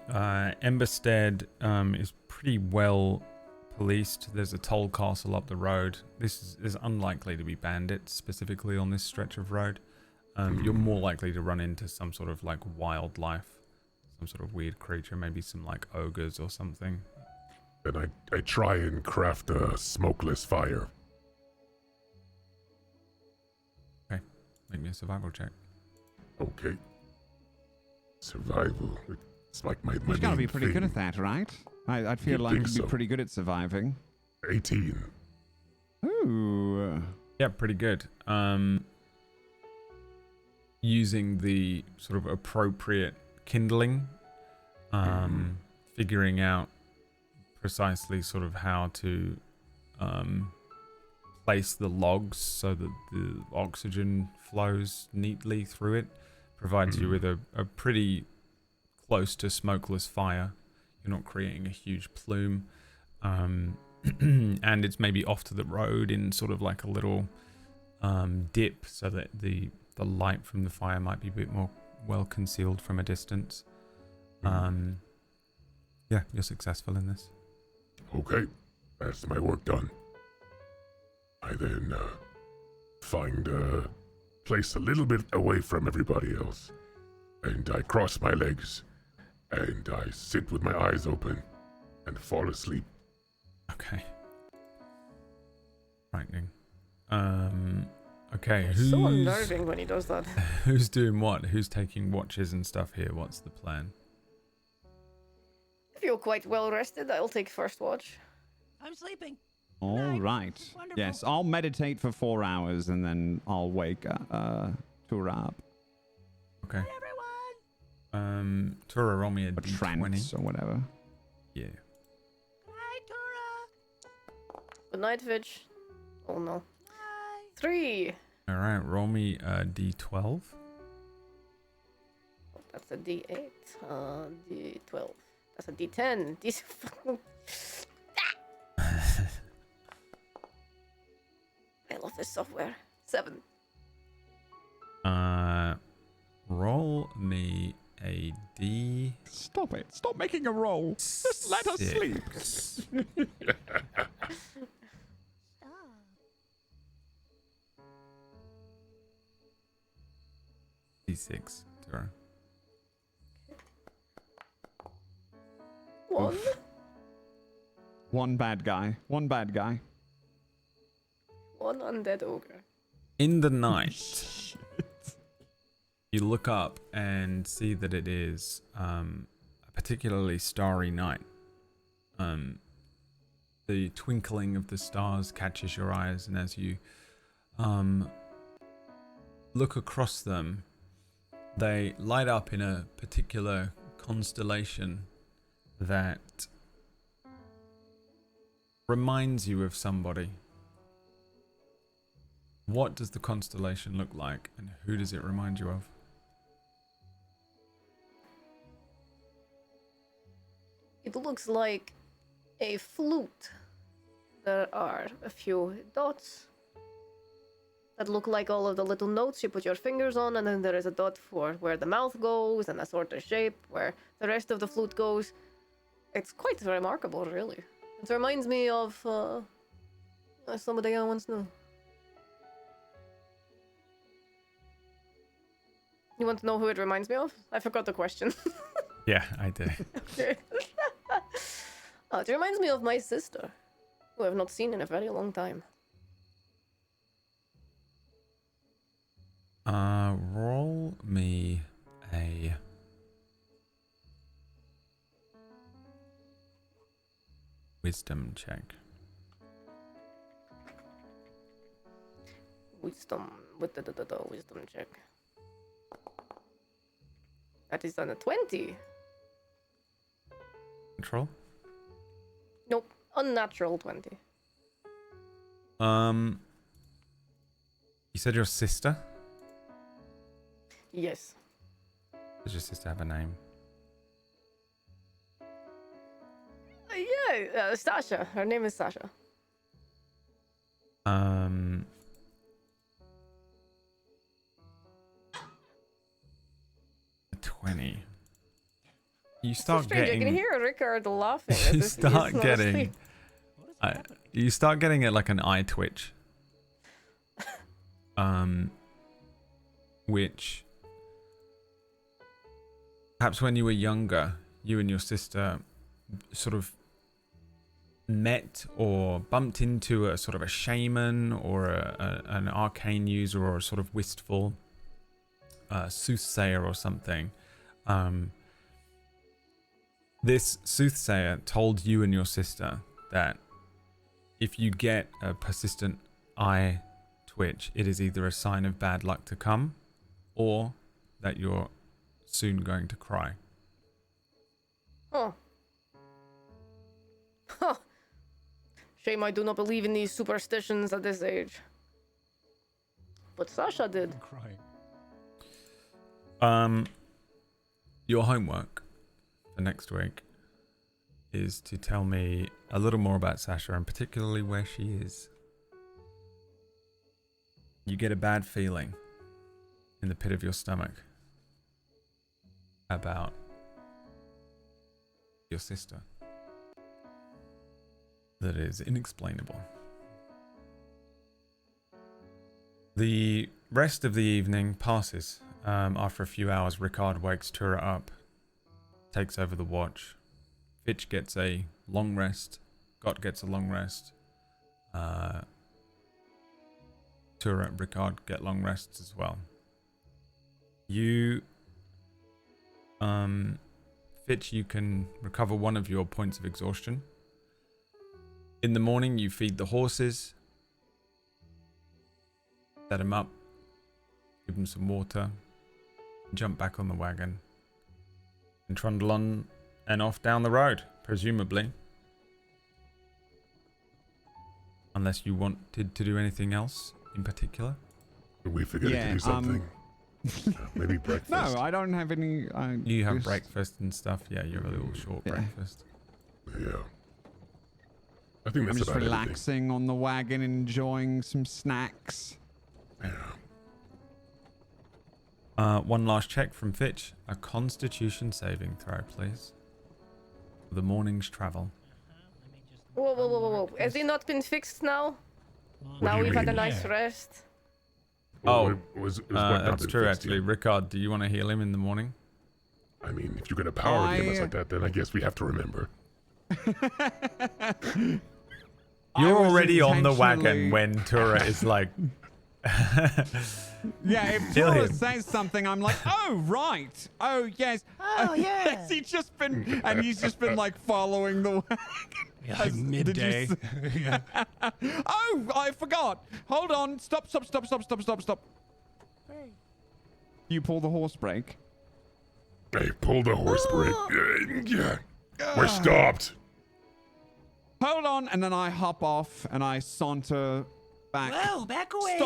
Emberstead is pretty well policed. There's a toll castle up the road. This is unlikely to be bandits specifically on this stretch of road. You're more likely to run into some sort of like wildlife, some sort of weird creature, maybe some like ogres or something. And I try and craft a smokeless fire. Make me a survival check. Okay. Survival. It's like my You've got to main be pretty good thing. at that, right? I'd feel You'd like think you'd be so. pretty good at surviving. 18. Ooh. Yeah, pretty good. Using the sort of appropriate kindling, figuring out precisely sort of how to place the logs so that the oxygen flows neatly through it, provides you with a pretty close to smokeless fire. You're not creating a huge plume. And it's maybe off to the road in sort of like a little dip so that the light from the fire might be a bit more well concealed from a distance. Yeah, you're successful in this. Okay, that's my work done. I then find a place a little bit away from everybody else, and I cross my legs, and I sit with my eyes open and fall asleep. Okay. Frightening. Okay, It's so unnerving when he does that. who's doing what? Who's taking watches and stuff here? What's the plan? I feel quite well rested. I'll take first watch. I'm sleeping. All Night. right. Wonderful. Yes, I'll meditate for 4 hours and then I'll wake Tura up. Okay. Everyone. Tura, roll me a Or d20. trance or whatever. Yeah. Hi, Tura. Good night, Fitch. Oh no. Hi. 3. All right, roll me a d12. That's a D8. D12. That's a D10. These fucking. I love this software. 7. Roll me a d. Stop it. Stop making a roll. Just let us sleep. d6, Tura. 1. One bad guy. One bad guy. 1 undead ogre. In the night, you look up and see that it is a particularly starry night. The twinkling of the stars catches your eyes, and as you look across them, they light up in a particular constellation that reminds you of somebody. What does the constellation look like, and who does it remind you of? It looks like a flute. There are a few dots that look like all of the little notes you put your fingers on, and then there is a dot for where the mouth goes, and a sort of shape where the rest of the flute goes. It's quite remarkable, really. It reminds me of somebody I once knew. You want to know who it reminds me of? I forgot the question. Yeah, I do. Okay. It reminds me of my sister, who I've not seen in a very long time. Roll me a wisdom check. Wisdom check. That is on a 20. Control. Nope, unnatural 20. You said your sister? Yes. Does your sister have a name? Yeah, Sasha. Her name is Sasha. 20. You start Strange, getting. I can hear Rickard laughing. as You if start he's not getting. asleep. You start getting it like an eye twitch. Which perhaps when you were younger, you and your sister sort of met or bumped into a sort of a shaman or an arcane user or a sort of wistful soothsayer or something. This soothsayer told you and your sister that if you get a persistent eye twitch, it is either a sign of bad luck to come or that you're soon going to cry. Huh. Huh. Shame I do not believe in these superstitions at this age. But Sasha did. Crying. Your homework for next week is to tell me a little more about Sasha and particularly where she is. You get a bad feeling in the pit of your stomach about your sister that is inexplainable. The rest of the evening passes. After a few hours, Ricard wakes Tura up, takes over the watch. Fitch gets a long rest. Gott gets a long rest. Tura and Ricard get long rests as well. You, Fitch, you can recover one of your points of exhaustion. In the morning, you feed the horses, set them up, give them some water, jump back on the wagon, and trundle on and off down the road, presumably. Unless you wanted to do anything else in particular. Did we forget to do something? Maybe breakfast. No, I don't have any. You have breakfast and stuff. Yeah, you have a little short breakfast. Yeah. I think that's I'm just about relaxing on the wagon, enjoying some snacks. Yeah. One last check from Fitch. A Constitution saving throw, please. For the morning's travel. Whoa, whoa, whoa, whoa, whoa. Has he not been fixed now? do Now you we've had a mean? nice rest. Oh, was what not that's been true fixed actually. yet? Ricard, do you want to heal him in the morning? I mean, if you're gonna power game us like that, then I guess we have to remember. You're was already on the intentionally- wagon when Tura is like... Yeah, if Kill Tura him. says something, I'm like, oh right, oh yes, Oh, yeah. Has he just been, and he's just been like following the wagon. Yeah, Did you midday. s- Oh, I forgot. Hold on. Stop. You pull the horse brake. Hey, pull the horse brake. Yeah. We're stopped. Hold on, and then I hop off and I saunter back. Whoa, back away.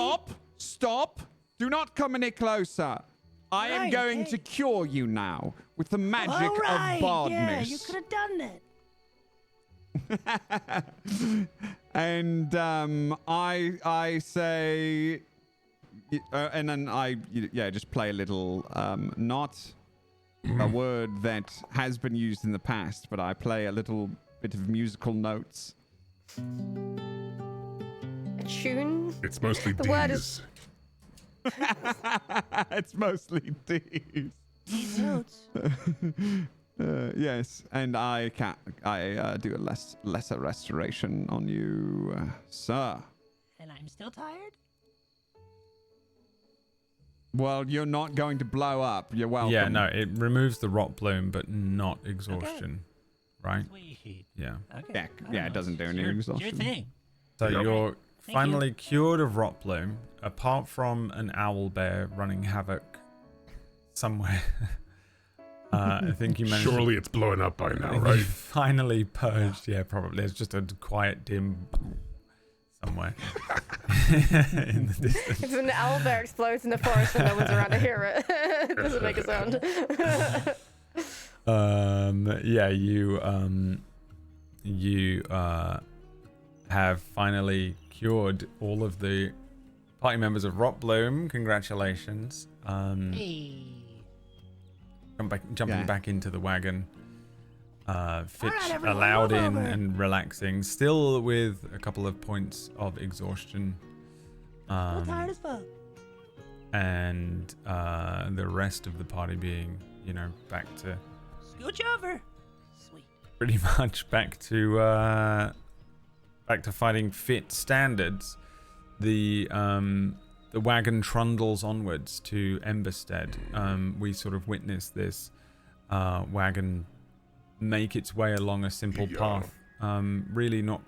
Stop. Do not come any closer. I am Right, going okay. to cure you now with the magic All right. of baldness. Yeah, you could have done that. And I say, and then I just play a little not a word that has been used in the past, but I play a little bit of musical notes. A tune? It's mostly The word D's. It's mostly D's. These notes. Yes, and I do a lesser restoration on you, sir. And I'm still tired? Well, you're not going to blow up. You're welcome. Yeah, no, it removes the rot bloom, but not exhaustion. Right? Sweet. Yeah. Okay. Yeah, it doesn't do any Your exhaustion. thing. So Yep. you're Thank finally cured of rot bloom, apart from an owl bear running havoc somewhere. I think you managed. Surely it's blowing up by I now, think right? you finally purged. Yeah, probably. It's just a quiet, dim somewhere in the distance. If an owlbear explodes in the forest and no one's around to hear it, it doesn't make a sound. Yeah, you have finally cured all of the party members of Rot Bloom. Congratulations. Hey. Jumping back into the wagon. Fitch right, everyone, allowed move in over. and relaxing, still with a couple of points of exhaustion. I'm tired as fuck. And the rest of the party being, back to Scooch over. Sweet. pretty much back to fighting fit standards. The wagon trundles onwards to Emberstead. We sort of witness this wagon make its way along a simple path, really not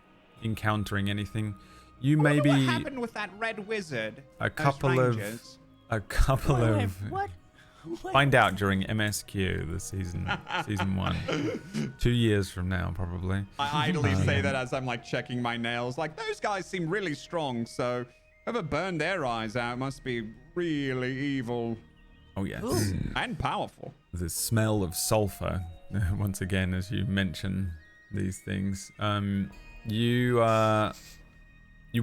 encountering anything. You maybe What happened with that red wizard? a couple of What? find out during MSQ, the season 1, 2 years from now probably. I idly say that as I'm like checking my nails. Like, those guys seem really strong, so whoever burned their eyes out must be really evil Oh yes. and powerful. The smell of sulfur once again as you mention these things. You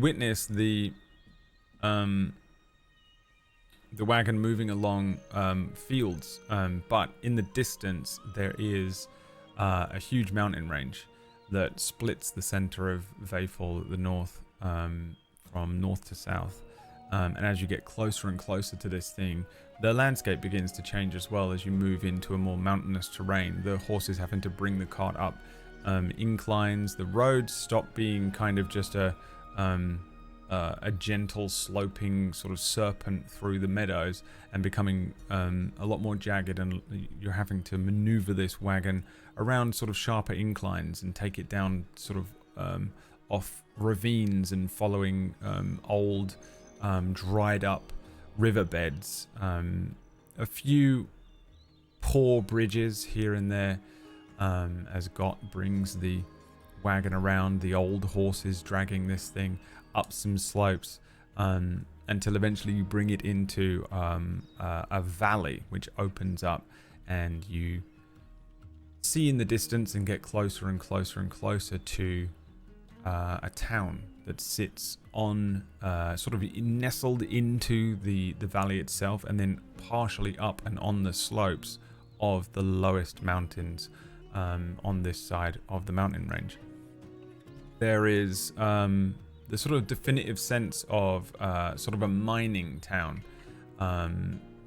witness the the wagon moving along fields, but in the distance there is a huge mountain range that splits the center of Vayfall at the north, from north to south. And as you get closer and closer to this thing, the landscape begins to change as well as you move into a more mountainous terrain. The horses having to bring the cart up inclines. The roads stop being kind of just a gentle sloping sort of serpent through the meadows and becoming a lot more jagged, and you're having to maneuver this wagon around sort of sharper inclines and take it down sort of off ravines and following old dried up riverbeds, a few poor bridges here and there, as Gott brings the wagon around, the old horses dragging this thing up some slopes, until eventually you bring it into a valley which opens up, and you see in the distance and get closer and closer and closer to a town that sits on sort of nestled into the valley itself, and then partially up and on the slopes of the lowest mountains on this side of the mountain range. There is the sort of definitive sense of sort of a mining town,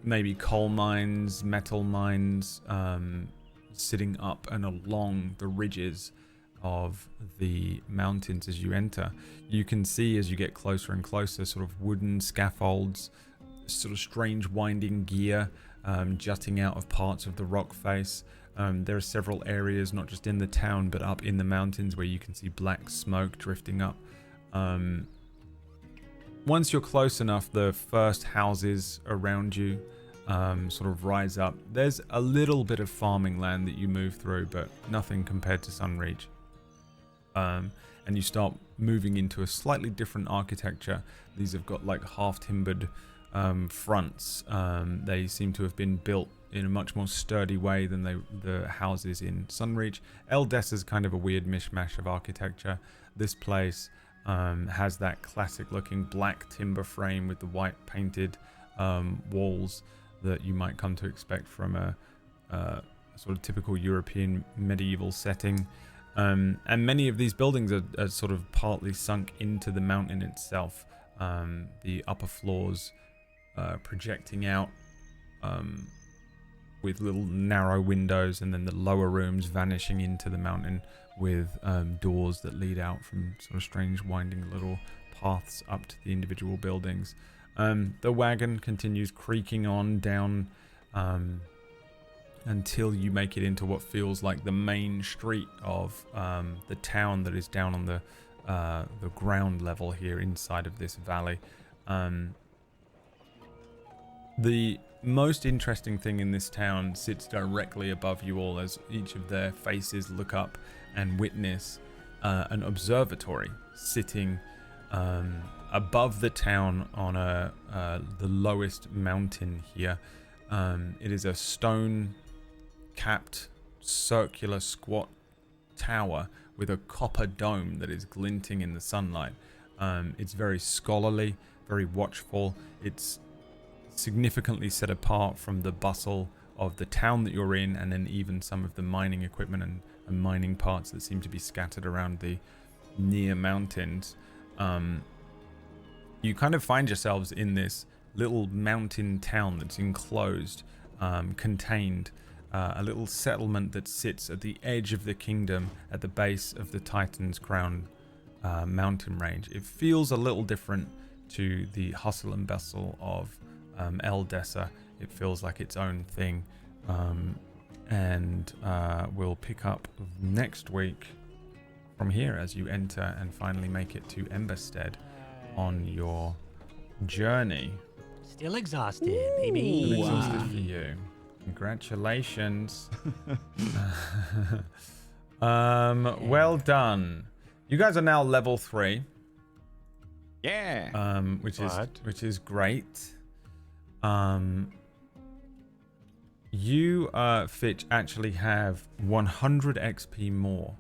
maybe coal mines, metal mines, sitting up and along the ridges of the mountains as you enter. You can see as you get closer and closer sort of wooden scaffolds, sort of strange winding gear jutting out of parts of the rock face. There are several areas, not just in the town but up in the mountains, where you can see black smoke drifting up. Once you're close enough, the first houses around you sort of rise up. There's a little bit of farming land that you move through, but nothing compared to Sunreach. And you start moving into a slightly different architecture. These have got like half-timbered fronts. They seem to have been built in a much more sturdy way than the houses in Sunreach. Eldess is kind of a weird mishmash of architecture. This place has that classic-looking black timber frame with the white painted walls that you might come to expect from a sort of typical European medieval setting. And many of these buildings are sort of partly sunk into the mountain itself. The upper floors projecting out with little narrow windows, and then the lower rooms vanishing into the mountain with doors that lead out from sort of strange winding little paths up to the individual buildings. The wagon continues creaking on down until you make it into what feels like the main street of the town that is down on the ground level here inside of this valley. The most interesting thing in this town sits directly above you all, as each of their faces look up and witness an observatory sitting above the town on the lowest mountain here. It is a stone-capped, circular, squat tower with a copper dome that is glinting in the sunlight. It's very scholarly, very watchful. It's significantly set apart from the bustle of the town that you're in, and then even some of the mining equipment and mining parts that seem to be scattered around the near mountains. You kind of find yourselves in this little mountain town that's enclosed, contained, a little settlement that sits at the edge of the kingdom at the base of the Titan's Crown mountain range. It feels a little different to the hustle and bustle of Eldessa. It feels like its own thing, and we'll pick up next week from here as you enter and finally make it to Emberstead on your journey. Still exhausted, baby. Still exhausted for you. Congratulations. Well done. You guys are now level 3. Yeah. Which is great. You, Fitch, actually have 100 XP more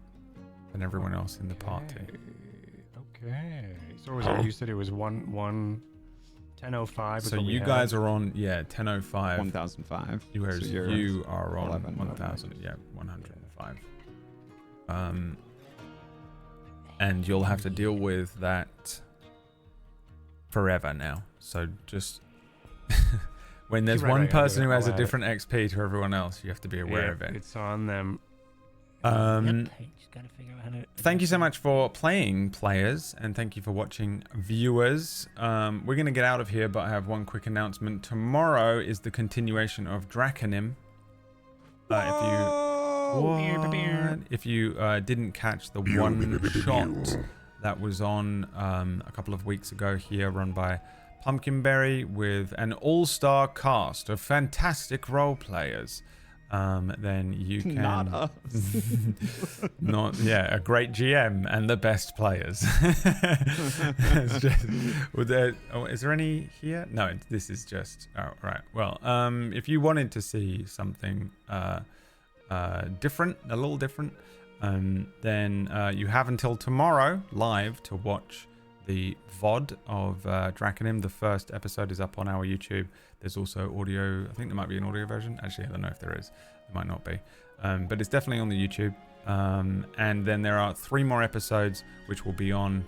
than everyone else in the party. Okay. So was it, you said it was one 10:05. So you guys are on 10:05. 1005. Whereas So you're you are on 11, 1000. Yeah, 105. And you'll have to deal with that forever now. So just when there's Right, one right, I'll do person it. who has I'll a add it. different XP to everyone else, you have to be aware Yeah, of it. It's on them. Yep, I just gotta figure out how to. Thank you so much for playing, players, and thank you for watching, viewers. We're going to get out of here, but I have one quick announcement. Tomorrow is the continuation of Draconim. If you didn't catch the one shot that was on a couple of weeks ago here, run by Pumpkinberry with an all-star cast of fantastic role players, then you can Not us. a great GM and the best players. It's just, is there any here? No, this is just right. Well, if you wanted to see something different, a little different, then you have until tomorrow live to watch the VOD of Draconim. The first episode is up on our YouTube. There's also audio. I think there might be an audio version. Actually, I don't know if there is. There might not be. But it's definitely on the YouTube. And then there are 3 more episodes which will be on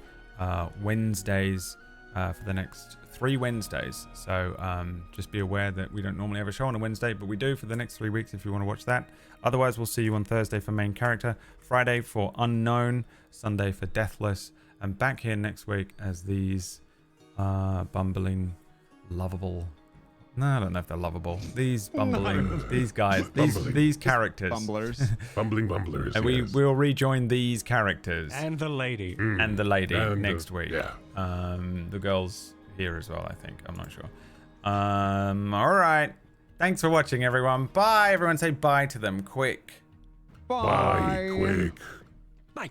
Wednesdays for the next 3 Wednesdays. So just be aware that we don't normally have a show on a Wednesday, but we do for the next 3 weeks if you want to watch that. Otherwise, we'll see you on Thursday for Main Character, Friday for Unknown, Sunday for Deathless, and back here next week as these bumbling, lovable... No, I don't know if they're lovable. These bumbling, these guys, these characters. Bumblers. Bumbling bumblers. And yes. we'll rejoin these characters. And the lady. And the lady And next week. Yeah. The girl's here as well, I think. I'm not sure. All right. Thanks for watching, everyone. Bye. Everyone say bye to them quick. Bye, quick. Bye.